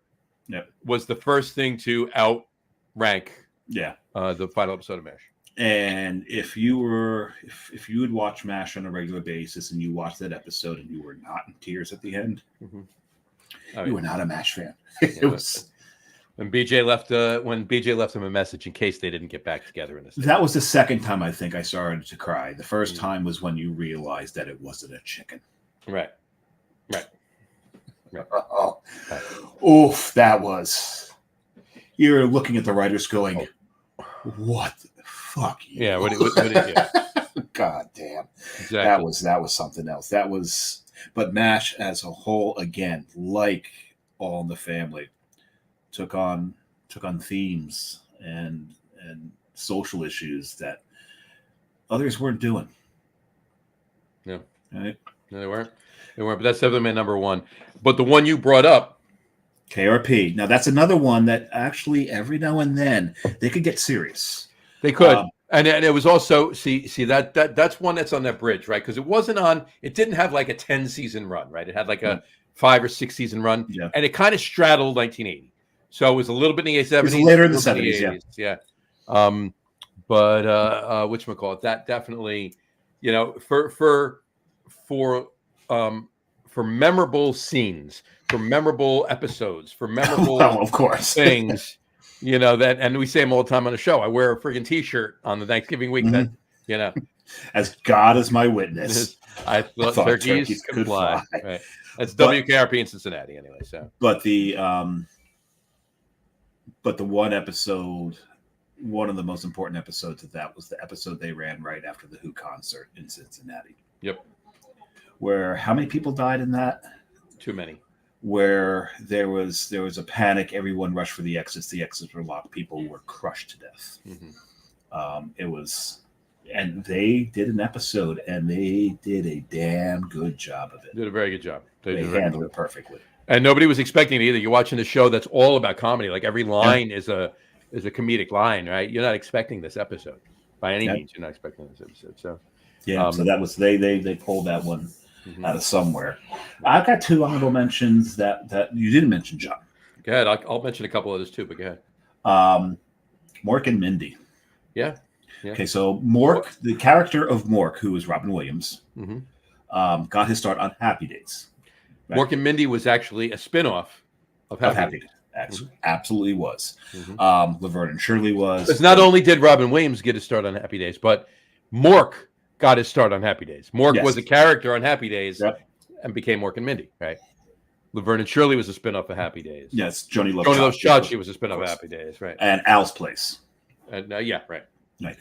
[SPEAKER 2] was the first thing to outrank the final episode of MASH.
[SPEAKER 3] And if you would watch MASH on a regular basis and you watched that episode and you were not in tears at the end, you were not a MASH fan. It was.
[SPEAKER 2] When BJ left him a message in case they didn't get back together in this.
[SPEAKER 3] That was the second time I think I started to cry. The first time was when you realized that it wasn't a chicken.
[SPEAKER 2] Right.
[SPEAKER 3] Oh, oof! That was. You're looking at the writers going, "What the fuck?"
[SPEAKER 2] Yeah. What did you?
[SPEAKER 3] God damn.
[SPEAKER 2] Exactly.
[SPEAKER 3] That was something else. But MASH as a whole, again, like All in the Family, took on themes and social issues that others weren't doing.
[SPEAKER 2] No.
[SPEAKER 3] Right?
[SPEAKER 2] No, they weren't. But that's definitely my number 1. But the one you brought up
[SPEAKER 3] KRP. Now that's another one that actually every now and then they could get serious.
[SPEAKER 2] They could. And it was also that's one that's on that bridge, right? Because it didn't have like a 10-season run, right? It had like a 5 or 6 season run, and it kind of straddled 1980. So it was a little bit in the 70s,
[SPEAKER 3] it was later in the 70s,
[SPEAKER 2] yeah. But whatchamacallit, that definitely, for memorable scenes, for memorable episodes, for memorable
[SPEAKER 3] of course
[SPEAKER 2] things. And we say them all the time on the show. I wear a friggin' T-shirt on the Thanksgiving week that,
[SPEAKER 3] as God is my witness,
[SPEAKER 2] I thought turkeys could fly. Right. That's WKRP in Cincinnati anyway. So,
[SPEAKER 3] but the one episode, one of the most important episodes of that was the episode they ran right after the Who concert in Cincinnati.
[SPEAKER 2] Yep.
[SPEAKER 3] Where how many people died in that?
[SPEAKER 2] Too many.
[SPEAKER 3] Where there was a panic, everyone rushed for the exits were locked, people were crushed to death. It was, and they did an episode, and they did a damn good job of it.
[SPEAKER 2] Did a very good job.
[SPEAKER 3] They handled it perfectly, and
[SPEAKER 2] nobody was expecting it either. You're watching a show that's all about comedy, like every line is a comedic line, right? You're not expecting this episode by any means. You're not expecting this episode, so
[SPEAKER 3] so that was they pulled that one out of somewhere. I've got 2 honorable mentions that you didn't mention, John.
[SPEAKER 2] Go ahead. I'll mention a couple others too, but go ahead.
[SPEAKER 3] Mork and Mindy.
[SPEAKER 2] Yeah.
[SPEAKER 3] Okay, so Mork, the character of Mork, who is Robin Williams, got his start on Happy Days.
[SPEAKER 2] Right? Mork and Mindy was actually a spin-off of Happy
[SPEAKER 3] Days. Absolutely was. Laverne and Shirley was.
[SPEAKER 2] Because not only did Robin Williams get his start on Happy Days, but Mork got his start on Happy Days. Mork was a character on Happy Days and became Mork and Mindy, right? Laverne and Shirley was a spin-off of Happy Days.
[SPEAKER 3] Yes, Johnny Loves
[SPEAKER 2] Chachi was a spin-off of Happy Days, right?
[SPEAKER 3] And Al's Place.
[SPEAKER 2] And right.
[SPEAKER 3] Right.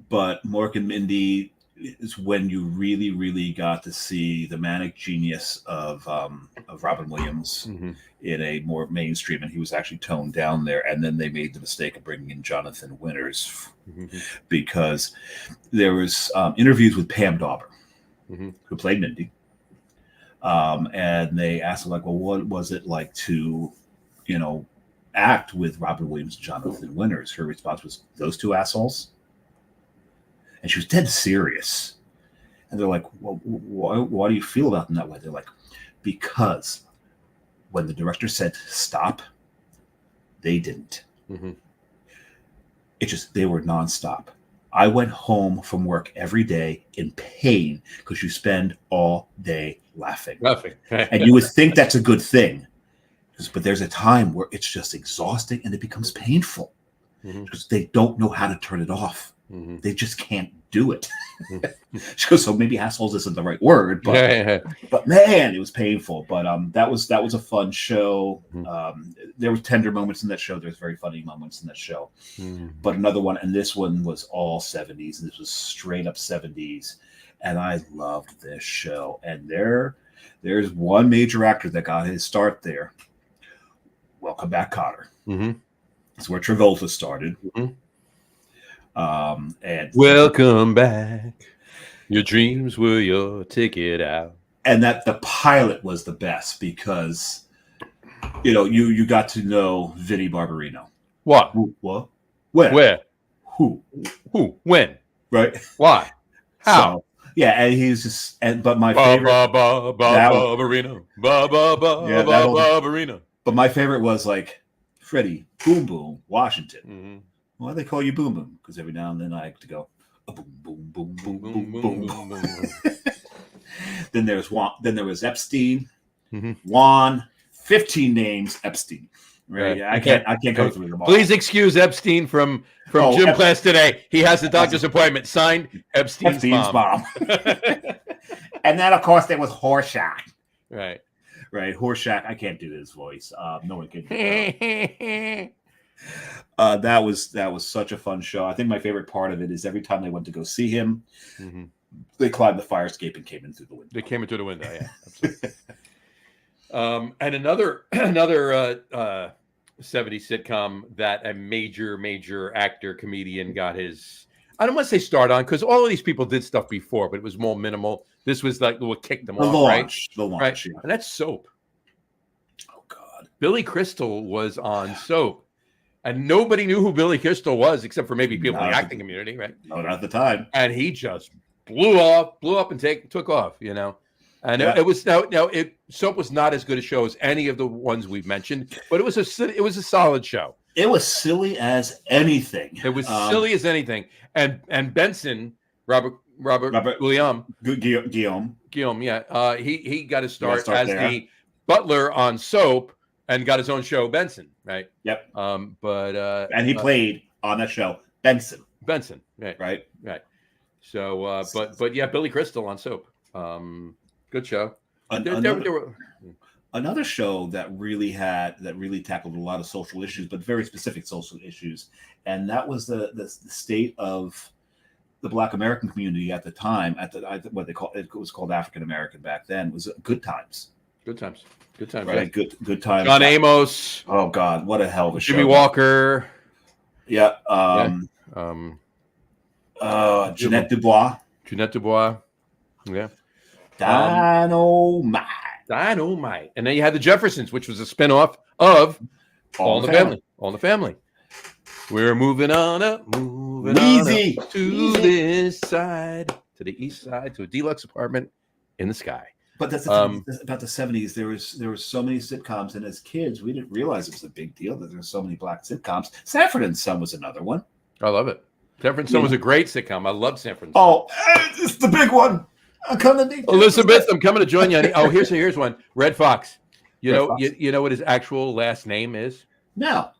[SPEAKER 3] But Mork and Mindy is when you really, really got to see the manic genius of Robin Williams in a more mainstream, and he was actually toned down there. And then they made the mistake of bringing in Jonathan Winters because there was interviews with Pam Dauber, who played Mindy, and they asked her, like, well, what was it like to, act with Robin Williams and Jonathan Winters? Her response was, those 2 assholes. And she was dead serious. And they're like, well, why do you feel about them that way? They're like, because when the director said stop, they didn't. It just, they were nonstop. I went home from work every day in pain because you spend all day laughing. And you would think that's a good thing. But there's a time where it's just exhausting and it becomes painful because they don't know how to turn it off. They just can't do it. She goes, so maybe assholes isn't the right word, but man, it was painful. But that was a fun show. There were tender moments in that show. There's very funny moments in that show. But another one, and this one was all 70s, and this was straight up 70s. And I loved this show. And there's one major actor that got his start there. Welcome Back, Kotter. That's where Travolta started. And
[SPEAKER 2] welcome back. Your dreams were your ticket out.
[SPEAKER 3] And that the pilot was the best because you got to know Vinnie Barbarino.
[SPEAKER 2] What?
[SPEAKER 3] What? Where? Who?
[SPEAKER 2] When?
[SPEAKER 3] Right?
[SPEAKER 2] Why? How?
[SPEAKER 3] So, yeah, and he's just. But my favorite.
[SPEAKER 2] Barbarino. Barbarino.
[SPEAKER 3] But my favorite was like Freddie Boom Boom Washington. Why do they call you Boom Boom? Because every now and then I have to go boom boom boom boom boom boom boom. Then there was Epstein, Juan, 15 names Epstein. Right? I can't go through them all.
[SPEAKER 2] Please excuse Epstein from gym class today. He has a doctor's appointment. Signed, Epstein's mom.
[SPEAKER 3] And then of course there was Horshack.
[SPEAKER 2] Right.
[SPEAKER 3] Horshack. I can't do his voice. No one can. That was such a fun show. I think my favorite part of it is every time they went to go see him, they climbed the fire escape and came in through the window.
[SPEAKER 2] They came in through the window, yeah. Absolutely. And another 70s sitcom that a major actor comedian got his, I don't want to say start on, because all of these people did stuff before, but it was more minimal. This was like what kicked them off, right?
[SPEAKER 3] The launch,
[SPEAKER 2] right?
[SPEAKER 3] yeah.
[SPEAKER 2] And that's Soap. Billy Crystal was on Soap, and nobody knew who Billy Crystal was except for maybe people in the acting community, right?
[SPEAKER 3] No, not at the time.
[SPEAKER 2] And he just blew up and took off, you know. And it was Soap was not as good a show as any of the ones we've mentioned, but it was a solid show.
[SPEAKER 3] It was silly as anything.
[SPEAKER 2] It was silly as anything. And Benson, Robert Guillaume, yeah, he got his start as the butler on Soap and got his own show, Benson, right?
[SPEAKER 3] Yep.
[SPEAKER 2] And
[SPEAKER 3] he played on that show Benson,
[SPEAKER 2] right. So, but yeah, Billy Crystal on Soap, good show.
[SPEAKER 3] Another show that really tackled a lot of social issues, but very specific social issues, and that was the state of the Black American community at the time. What they call it was called African American back then. Was Good Times.
[SPEAKER 2] Good times.
[SPEAKER 3] Right. Good times.
[SPEAKER 2] John Amos.
[SPEAKER 3] Oh God, what a hell of a show.
[SPEAKER 2] Jimmy Walker.
[SPEAKER 3] Yeah. Jeanette Dubois.
[SPEAKER 2] Yeah.
[SPEAKER 3] Dynamite.
[SPEAKER 2] And then you had the Jeffersons, which was a spinoff of All in the Family. We're moving on up to this side, to the east side, to a deluxe apartment in the sky.
[SPEAKER 3] But that's the thing about the 70s. There was so many sitcoms, and as kids, we didn't realize it was a big deal that there were so many black sitcoms. Sanford and Son was another one.
[SPEAKER 2] I love it. Sanford and Son was a great sitcom. I love Sanford and Son.
[SPEAKER 3] Oh, it's the big one. I'm coming to
[SPEAKER 2] Elizabeth, I'm coming to join you. Oh, here's one. Red Fox. You know what his actual last name is?
[SPEAKER 3] No.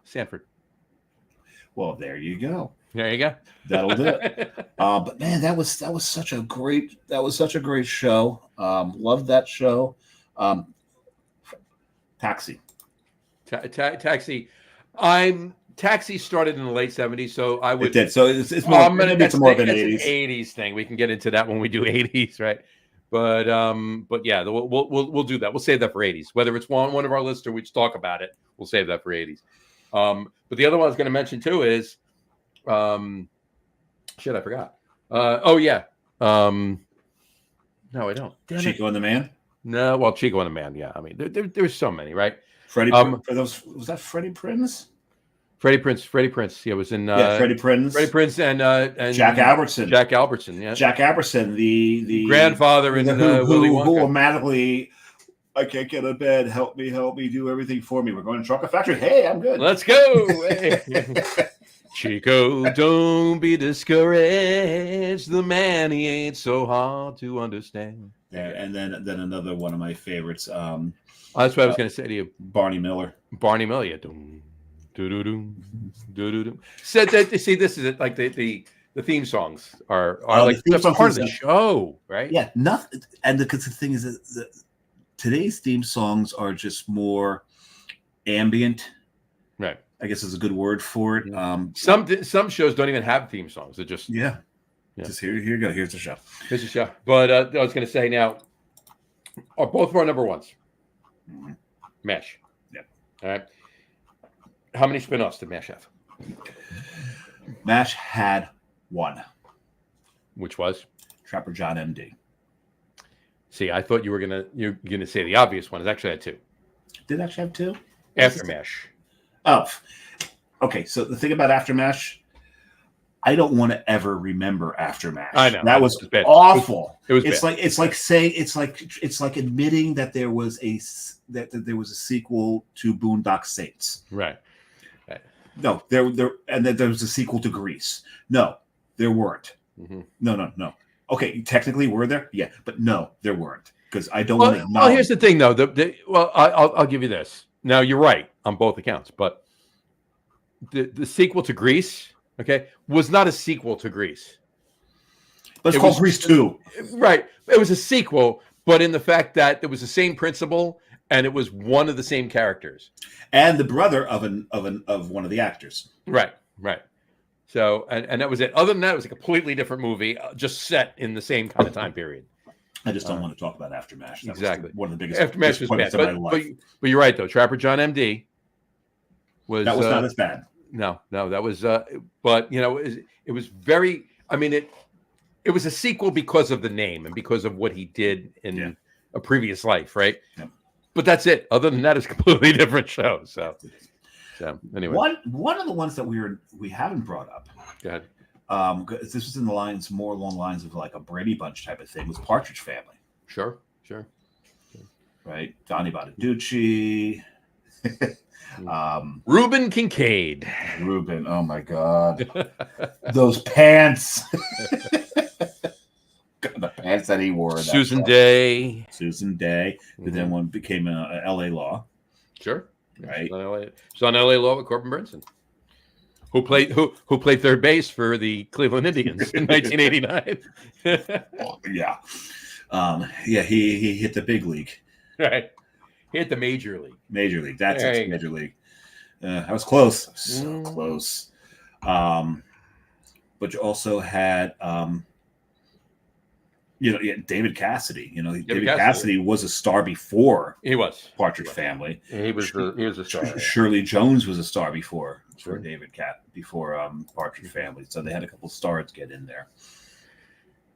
[SPEAKER 2] Sanford.
[SPEAKER 3] Well, there you go.
[SPEAKER 2] There you go.
[SPEAKER 3] That'll do it. But man, that was such a great show. Loved that show. Taxi.
[SPEAKER 2] Taxi. Taxi started in the late 70s, so I would.
[SPEAKER 3] It did. So it's more. It's more of an 80s.
[SPEAKER 2] 80s thing. We can get into that when we do 80s, right? But yeah, we'll do that. We'll save that for 80s. Whether it's one of our lists or we just talk about it, we'll save that for 80s. But the other one I was going to mention too is, shit, I forgot. Oh yeah. No, I don't.
[SPEAKER 3] Chico and the Man.
[SPEAKER 2] No, well, Chico and the Man. Yeah, I mean, there's so many, right?
[SPEAKER 3] Freddie. Was that Freddie Prinze?
[SPEAKER 2] Freddie Prinze. Yeah, was in.
[SPEAKER 3] Freddie Prinze.
[SPEAKER 2] Freddie Prinze and
[SPEAKER 3] Jack Albertson.
[SPEAKER 2] Yeah.
[SPEAKER 3] Jack Albertson, the
[SPEAKER 2] grandfather in Willy Wonka.
[SPEAKER 3] Who automatically, I can't get out of bed. Help me, do everything for me. We're going to Chocolate Factory. Hey, I'm good.
[SPEAKER 2] Let's go. Chico, don't be discouraged. The man, he ain't so hard to understand.
[SPEAKER 3] Yeah, and then another one of my favorites.
[SPEAKER 2] That's what I was going to say to you.
[SPEAKER 3] Barney Miller.
[SPEAKER 2] Yeah. Said that. See, this is it. Like the theme songs are like that's part of the show, right?
[SPEAKER 3] Yeah, nothing. And the thing is that today's theme songs are just more ambient.
[SPEAKER 2] Right.
[SPEAKER 3] I guess is a good word for it.
[SPEAKER 2] Some shows don't even have theme songs. They're just
[SPEAKER 3] Just here you go. Here's the show.
[SPEAKER 2] Here's the show. But I was going to say now, are both of our number ones?
[SPEAKER 3] Mm-hmm.
[SPEAKER 2] MASH.
[SPEAKER 3] Yeah.
[SPEAKER 2] All right. How many spinoffs did MASH have?
[SPEAKER 3] MASH had one.
[SPEAKER 2] Which was?
[SPEAKER 3] Trapper John MD.
[SPEAKER 2] See, I thought you were gonna say the obvious one. It actually had two.
[SPEAKER 3] Did it actually have two?
[SPEAKER 2] After MASH.
[SPEAKER 3] Oh, okay. So the thing about After MASH, I don't want to ever remember After MASH.
[SPEAKER 2] I know
[SPEAKER 3] that was
[SPEAKER 2] bad.
[SPEAKER 3] awful.
[SPEAKER 2] It was
[SPEAKER 3] it's
[SPEAKER 2] bad.
[SPEAKER 3] it's like admitting that there was a sequel to Boondock Saints.
[SPEAKER 2] Right.
[SPEAKER 3] No, there and then there was a sequel to Grease. No, there weren't.
[SPEAKER 2] Mm-hmm.
[SPEAKER 3] No. Okay, technically were there? Yeah, but no, there weren't because I don't
[SPEAKER 2] Well,
[SPEAKER 3] want to acknowledge.
[SPEAKER 2] well, here's the thing, though. I'll give you this. Now you're right on both accounts, but the sequel to Grease, okay, was not a sequel to Grease.
[SPEAKER 3] But it's called Grease 2.
[SPEAKER 2] Right. It was a sequel, but in the fact that it was the same principle and it was one of the same characters.
[SPEAKER 3] And the brother of one of the actors.
[SPEAKER 2] Right. So, and that was it. Other than that, it was a completely different movie, just set in the same kind of time period.
[SPEAKER 3] I just don't want to talk about After MASH. That
[SPEAKER 2] exactly.
[SPEAKER 3] Was one of the biggest
[SPEAKER 2] After MASH was bad.
[SPEAKER 3] of my life.
[SPEAKER 2] But you're right, though. Trapper John MD was...
[SPEAKER 3] That was not as bad.
[SPEAKER 2] No, that was... but, it was very... I mean, it was a sequel because of the name and because of what he did in a previous life, right?
[SPEAKER 3] Yeah.
[SPEAKER 2] But that's it. Other than that, it's a completely different show. So anyway,
[SPEAKER 3] one of the ones that we haven't brought up.
[SPEAKER 2] Go ahead.
[SPEAKER 3] This was in the lines more along the lines of like a Brady Bunch type of thing. Was Partridge Family?
[SPEAKER 2] Sure.
[SPEAKER 3] Right, Donnie Bonaducci.
[SPEAKER 2] Reuben Kincaid.
[SPEAKER 3] Reuben, oh my God, those pants. The pants that he wore.
[SPEAKER 2] Susan Day,
[SPEAKER 3] who then one became a L.A. Law.
[SPEAKER 2] Sure,
[SPEAKER 3] right.
[SPEAKER 2] She's on L.A. Law with Corbin Burnson, who played third base for the Cleveland Indians in 1989.
[SPEAKER 3] Yeah, he hit the big league.
[SPEAKER 2] Right, he hit the major league.
[SPEAKER 3] Major league. That's it. Major league. I was close. So close. But you also had. David Cassidy. David Cassidy was a star before
[SPEAKER 2] he was
[SPEAKER 3] Partridge Family.
[SPEAKER 2] He was a star.
[SPEAKER 3] Shirley Jones was a star before Partridge Family. So they had a couple stars get in there.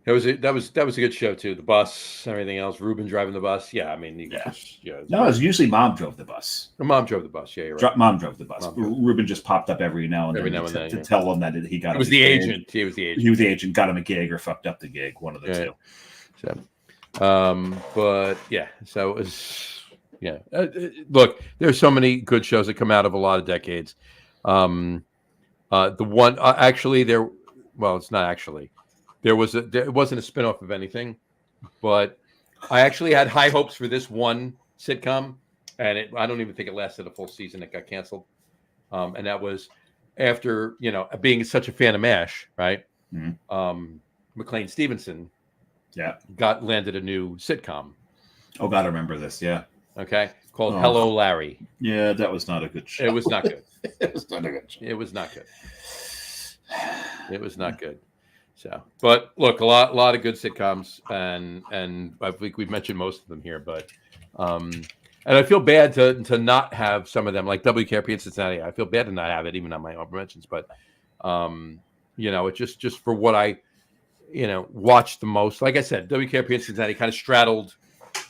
[SPEAKER 2] That was a good show too. The bus, everything else. Ruben driving the bus. Yeah, I mean,
[SPEAKER 3] No, it was usually Mom drove the bus.
[SPEAKER 2] Mom drove the bus. Yeah, you're right.
[SPEAKER 3] Mom drove the bus. Ruben just popped up every now and then to tell him that he got.
[SPEAKER 2] He was the agent. He was the agent.
[SPEAKER 3] Got him a gig or fucked up the gig. One of the two.
[SPEAKER 2] So, but yeah. So it was. Yeah. Look, there's so many good shows that come out of a lot of decades. The one actually there. Well, it's not actually. There wasn't a spinoff of anything, but I actually had high hopes for this one sitcom, and I don't even think it lasted a full season. It got canceled, and that was after being such a fan of MASH, right?
[SPEAKER 3] Mm-hmm.
[SPEAKER 2] McLean Stevenson, landed a new sitcom.
[SPEAKER 3] Oh God, I remember this. Yeah.
[SPEAKER 2] Okay, called Hello, Larry.
[SPEAKER 3] Yeah, that was not a good show.
[SPEAKER 2] It was not good.
[SPEAKER 3] It was not a good show.
[SPEAKER 2] It was not good. It was not good. So, but look, a lot of good sitcoms, and I think we've mentioned most of them here. But, and I feel bad to not have some of them, like WKRP in Cincinnati. I feel bad to not have it, even on my honorable mentions. But, it's just for what I, watched the most. Like I said, WKRP in Cincinnati kind of straddled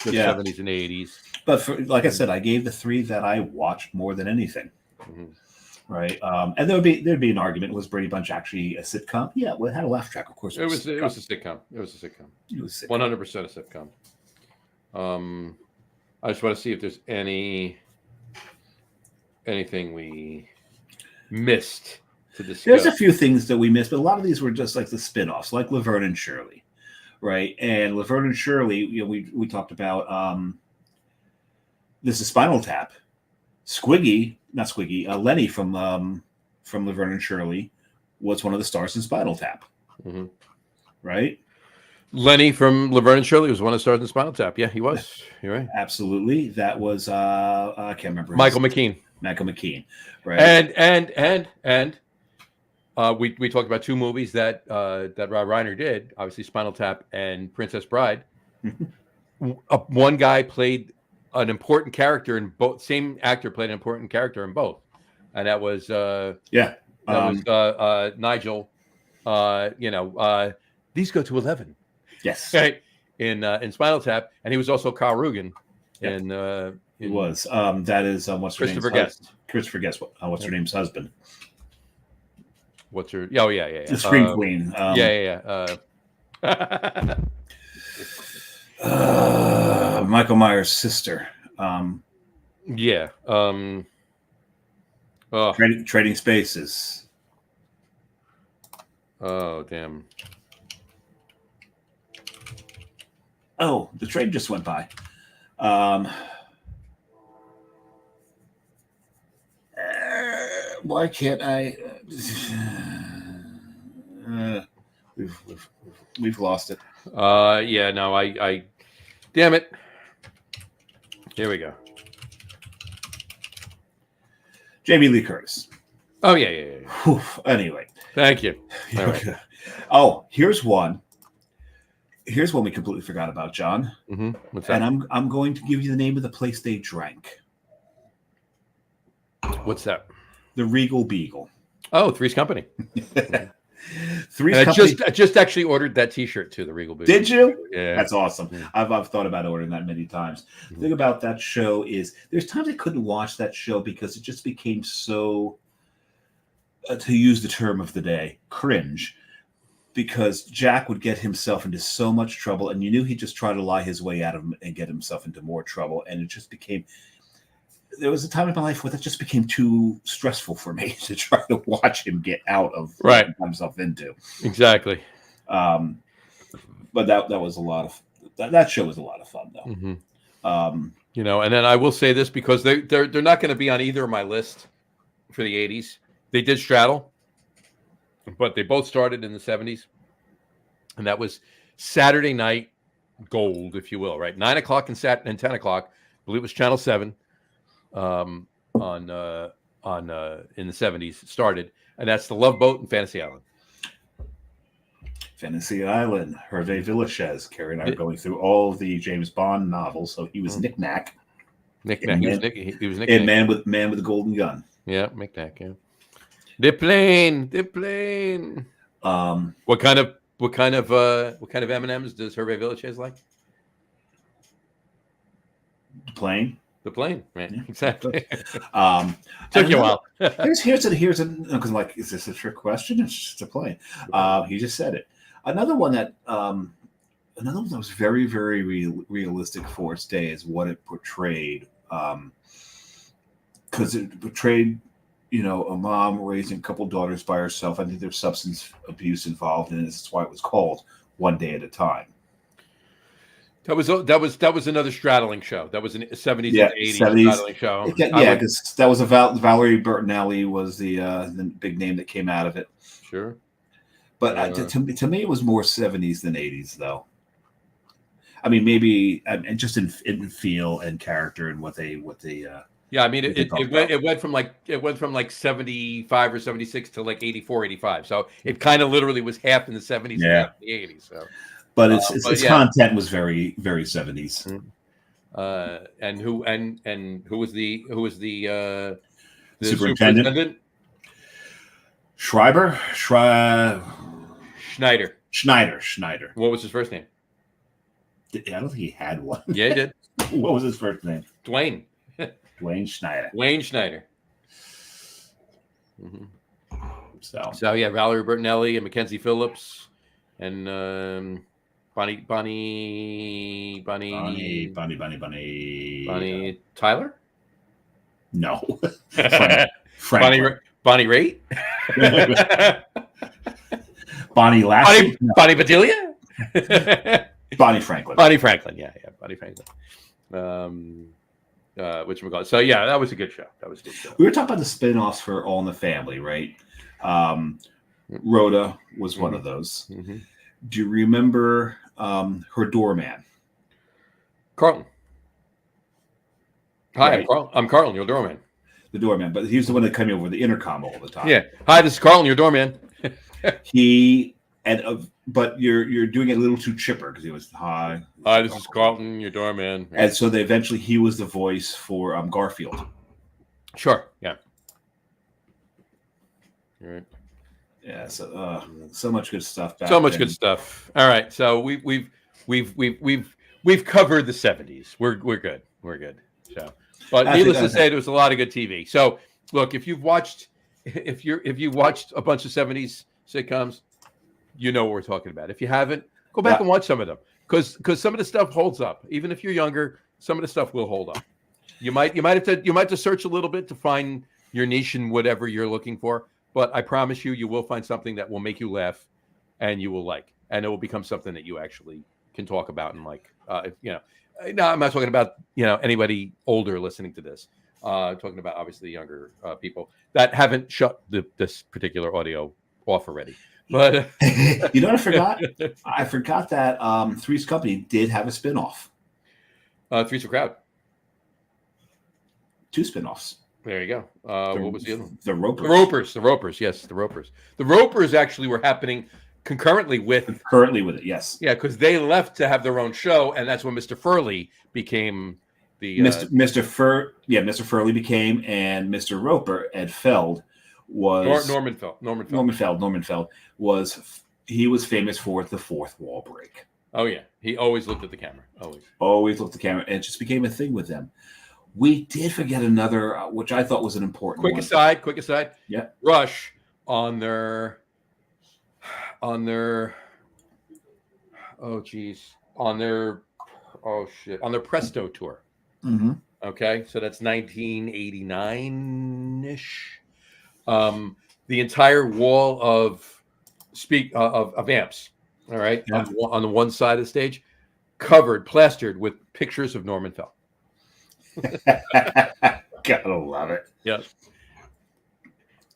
[SPEAKER 2] the 70s and 80s.
[SPEAKER 3] But like I said, I gave the three that I watched more than anything.
[SPEAKER 2] Mm-hmm.
[SPEAKER 3] Right, and there'd be an argument. Was Brady Bunch actually a sitcom? Yeah, well, it had a laugh track, of course.
[SPEAKER 2] It was a sitcom. It was a sitcom. 100% a sitcom. I just want to see if there's anything we missed to discuss.
[SPEAKER 3] There's a few things that we missed, but a lot of these were just like the spin-offs, like Laverne and Shirley, right? And Laverne and Shirley, we talked about. This is Spinal Tap. Lenny from Laverne and Shirley was one of the stars in Spinal Tap.
[SPEAKER 2] Mm-hmm.
[SPEAKER 3] Right?
[SPEAKER 2] Lenny from Laverne and Shirley was one of the stars in Spinal Tap. Yeah, he was. You're right.
[SPEAKER 3] Absolutely. That was I can't remember.
[SPEAKER 2] Michael McKean.
[SPEAKER 3] Right.
[SPEAKER 2] And we talked about two movies that Rob Reiner did, obviously Spinal Tap and Princess Bride. One guy played an important character in both. Same actor played an important character in both, and that was Nigel. These go to 11.
[SPEAKER 3] Yes,
[SPEAKER 2] right in Spinal Tap, and he was also Carl Rugen. He
[SPEAKER 3] was. That is what's her
[SPEAKER 2] Christopher
[SPEAKER 3] name's
[SPEAKER 2] Guest.
[SPEAKER 3] Christopher Guest. What's her name's husband?
[SPEAKER 2] What's her? Oh yeah.
[SPEAKER 3] The Scream Queen. Michael Myers' sister. Trading Spaces.
[SPEAKER 2] Oh damn.
[SPEAKER 3] Oh, the train just went by. Why can't I? We've lost it.
[SPEAKER 2] I damn it. Here we go.
[SPEAKER 3] Jamie Lee Curtis.
[SPEAKER 2] Oh yeah.
[SPEAKER 3] Whew. Anyway,
[SPEAKER 2] thank you. All right.
[SPEAKER 3] Oh, here's one we completely forgot about, John.
[SPEAKER 2] Mm-hmm. What's that?
[SPEAKER 3] And I'm going to give you the name of the place they drank.
[SPEAKER 2] What's that?
[SPEAKER 3] The Regal Beagle.
[SPEAKER 2] Oh, Three's Company.
[SPEAKER 3] Three's
[SPEAKER 2] And
[SPEAKER 3] Company.
[SPEAKER 2] I just actually ordered that T-shirt too. The Regal Beer.
[SPEAKER 3] Did you?
[SPEAKER 2] Yeah,
[SPEAKER 3] that's awesome.
[SPEAKER 2] Yeah.
[SPEAKER 3] I've thought about ordering that many times. The thing about that show is there's times I couldn't watch that show because it just became so, to use the term of the day, cringe. Because Jack would get himself into so much trouble, and you knew he'd just try to lie his way out of him and get himself into more trouble. And it just became. There was a time in my life where that just became too stressful for me to try to watch him get out of what he got himself into.
[SPEAKER 2] Exactly.
[SPEAKER 3] But that was a lot of that show was a lot of fun though.
[SPEAKER 2] You know, and then I will say this because they're not going to be on either of my list for the 80s. They did straddle, but they both started in the 70s, and that was Saturday night gold, if you will, right? 9 o'clock and 10 o'clock. I believe it was Channel 7 in the 70s started, and that's the Love Boat and Fantasy Island.
[SPEAKER 3] Fantasy Island, Hervé Villechaize. Carrie and I are going through all of the James Bond novels, so he was Knick-Knack.
[SPEAKER 2] Knick-Knack. He was Knick-Knack.
[SPEAKER 3] And Man with the Golden Gun.
[SPEAKER 2] Yeah, Knick-Knack. Yeah. The plane. What kind of M&Ms does Hervé Villechaize like?
[SPEAKER 3] The plane.
[SPEAKER 2] The plane, right? Yeah, exactly.
[SPEAKER 3] Took you a while. here's because like, is this a trick question? It's just a plane. He just said it. Another one that was very, very realistic for its day is what it portrayed. Because it portrayed, you know, a mom raising a couple daughters by herself. I think there's substance abuse involved in it. That's why it was called One Day at a Time. That was another straddling show. That was a 70s and 80s straddling show. Yeah, because that was Valerie Bertinelli was the big name that came out of it.
[SPEAKER 2] Sure.
[SPEAKER 3] But to me, it was more 70s than 80s, though. I mean, maybe and just in feel and character and what they.
[SPEAKER 2] Yeah, I mean, it went from like 75 or 76 to like 84, 85. So it kind of literally was half in the 70s and half in the 80s. So.
[SPEAKER 3] But its content was very, very 70s.
[SPEAKER 2] And who was the
[SPEAKER 3] superintendent? Schneider.
[SPEAKER 2] What was his first name?
[SPEAKER 3] I don't think he had one.
[SPEAKER 2] Yeah, he did.
[SPEAKER 3] What was his first name?
[SPEAKER 2] Dwayne
[SPEAKER 3] Schneider.
[SPEAKER 2] Mm-hmm. So yeah, Valerie Bertinelli and Mackenzie Phillips and Bonnie Tyler?
[SPEAKER 3] No.
[SPEAKER 2] Bonnie Raitt?
[SPEAKER 3] Bonnie Lassie?
[SPEAKER 2] Bonnie Bedelia?
[SPEAKER 3] Bonnie Franklin.
[SPEAKER 2] Bonnie Franklin. Whatchamacallit. So yeah, that was a good show.
[SPEAKER 3] We were talking about the spin-offs for All in the Family, right? Rhoda was one of those. Mm-hmm. Do you remember her doorman?
[SPEAKER 2] Carlton. Hi, right. I'm Carlton, your doorman.
[SPEAKER 3] The doorman, but he's the one that came over the intercom all the time.
[SPEAKER 2] Yeah. Hi, this is Carlton, your doorman.
[SPEAKER 3] But you're doing it a little too chipper because he was hi.
[SPEAKER 2] Hi, this is Carlton, your doorman.
[SPEAKER 3] And so he was the voice for Garfield.
[SPEAKER 2] Sure. Yeah. All right.
[SPEAKER 3] Yeah. So much good stuff.
[SPEAKER 2] Good stuff. All right. So we've covered the 70s. We're good. So, but needless to say, there was a lot of good TV. So look, if you watched a bunch of 70s sitcoms, you know what we're talking about. If you haven't, go back and watch some of them because some of the stuff holds up. Even if you're younger, some of the stuff will hold up. You might have to search a little bit to find your niche in whatever you're looking for. But I promise you will find something that will make you laugh, and you will like, and it will become something that you actually can talk about and like. No, I'm not talking about anybody older listening to this. I'm talking about obviously younger people that haven't shut this particular audio off already. But
[SPEAKER 3] you know what I forgot? I forgot that Three's Company did have a spinoff.
[SPEAKER 2] Three's a Crowd.
[SPEAKER 3] 2 spinoffs.
[SPEAKER 2] There you go. What was the other one?
[SPEAKER 3] The Ropers.
[SPEAKER 2] The Ropers. Yes, the Ropers. The Ropers actually were happening concurrently with
[SPEAKER 3] it. Yes.
[SPEAKER 2] Yeah, because they left to have their own show, and that's when Mr. Furley became the
[SPEAKER 3] Mr. Furley became, and Mr. Roper, Ed Feld, was
[SPEAKER 2] Norman Feld.
[SPEAKER 3] Norman Feld was famous for the fourth wall break.
[SPEAKER 2] Oh yeah, he always looked at the camera.
[SPEAKER 3] Always looked at the camera, and it just became a thing with them. We did forget another, which I thought was an important
[SPEAKER 2] quick
[SPEAKER 3] one.
[SPEAKER 2] Quick aside.
[SPEAKER 3] Yeah.
[SPEAKER 2] Rush on their Presto tour.
[SPEAKER 3] Mm-hmm.
[SPEAKER 2] Okay, so that's 1989-ish. The entire wall of amps, all right,
[SPEAKER 3] yeah.
[SPEAKER 2] on the one side of the stage, plastered with pictures of Norman Feld.
[SPEAKER 3] Gotta love it.
[SPEAKER 2] Yeah.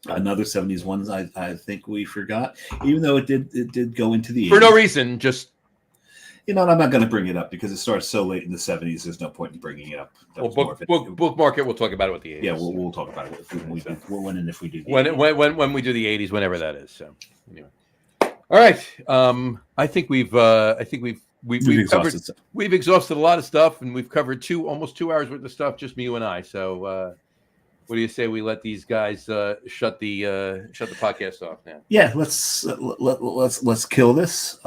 [SPEAKER 3] Another 70s one I think we forgot, even though it did go into the 80s.
[SPEAKER 2] For no reason, just
[SPEAKER 3] I'm not going to bring it up because it starts so late in the 70s. There's no point in bringing it up.
[SPEAKER 2] Bookmark it. We'll talk about it with the 80s.
[SPEAKER 3] Yeah, we'll talk about it if we do the
[SPEAKER 2] when we do the 80s, whenever that is. So anyway, all right. I think we've exhausted a lot of stuff, and we've covered almost 2 hours worth of stuff, just you and I. So what do you say we let these guys shut the podcast off now?
[SPEAKER 3] Yeah, let's kill this.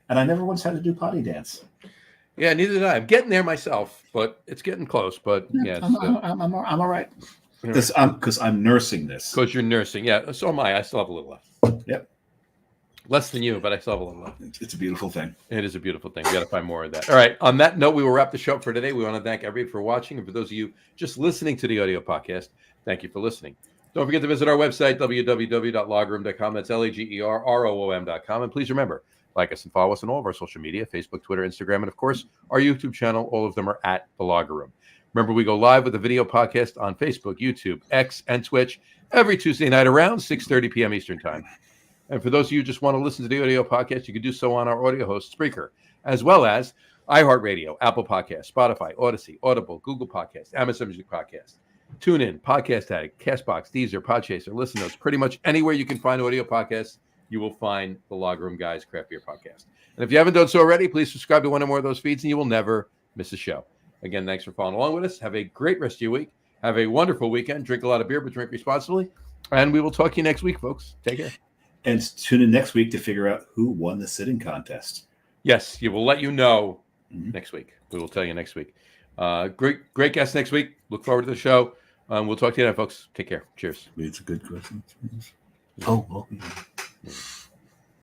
[SPEAKER 3] And I never once had to do potty dance.
[SPEAKER 2] Yeah, neither did I. I'm getting there myself, but it's getting close. But yeah,
[SPEAKER 3] I'm all right. Because I'm nursing this.
[SPEAKER 2] Because you're nursing, yeah. So am I. I still have a little left.
[SPEAKER 3] Yep.
[SPEAKER 2] Less than you, but I still have a little left.
[SPEAKER 3] It's a beautiful thing.
[SPEAKER 2] It is a beautiful thing. We got to find more of that. All right. On that note, we will wrap the show up for today. We want to thank everybody for watching, and for those of you just listening to the audio podcast, thank you for listening. Don't forget to visit our website, www.logroom.com. That's LAGERROOM.com. And please remember, like us and follow us on all of our social media, Facebook, Twitter, Instagram, and of course, our YouTube channel. All of them are at The Logger Room. Remember, we go live with a video podcast on Facebook, YouTube, X, and Twitch every Tuesday night around 6:30 p.m. Eastern Time. And for those of you who just want to listen to the audio podcast, you can do so on our audio host, Spreaker, as well as iHeartRadio, Apple Podcasts, Spotify, Odyssey, Audible, Google Podcasts, Amazon Music Podcasts, TuneIn, Podcast Addict, Castbox, Deezer, Podchaser, Listen Notes. Pretty much anywhere you can find audio podcasts, you will find the Logger Room Guys Craft Beer Podcast. And if you haven't done so already, please subscribe to one or more of those feeds, and you will never miss a show. Again, thanks for following along with us. Have a great rest of your week. Have a wonderful weekend. Drink a lot of beer, but drink responsibly. And we will talk to you next week, folks. Take care.
[SPEAKER 3] And tune in next week to figure out who won the sitting contest.
[SPEAKER 2] Yes, you will let you know next week. We will tell you next week. Great guest next week. Look forward to the show. We'll talk to you then, folks. Take care. Cheers.
[SPEAKER 3] It's a good question. Oh, well. Yeah.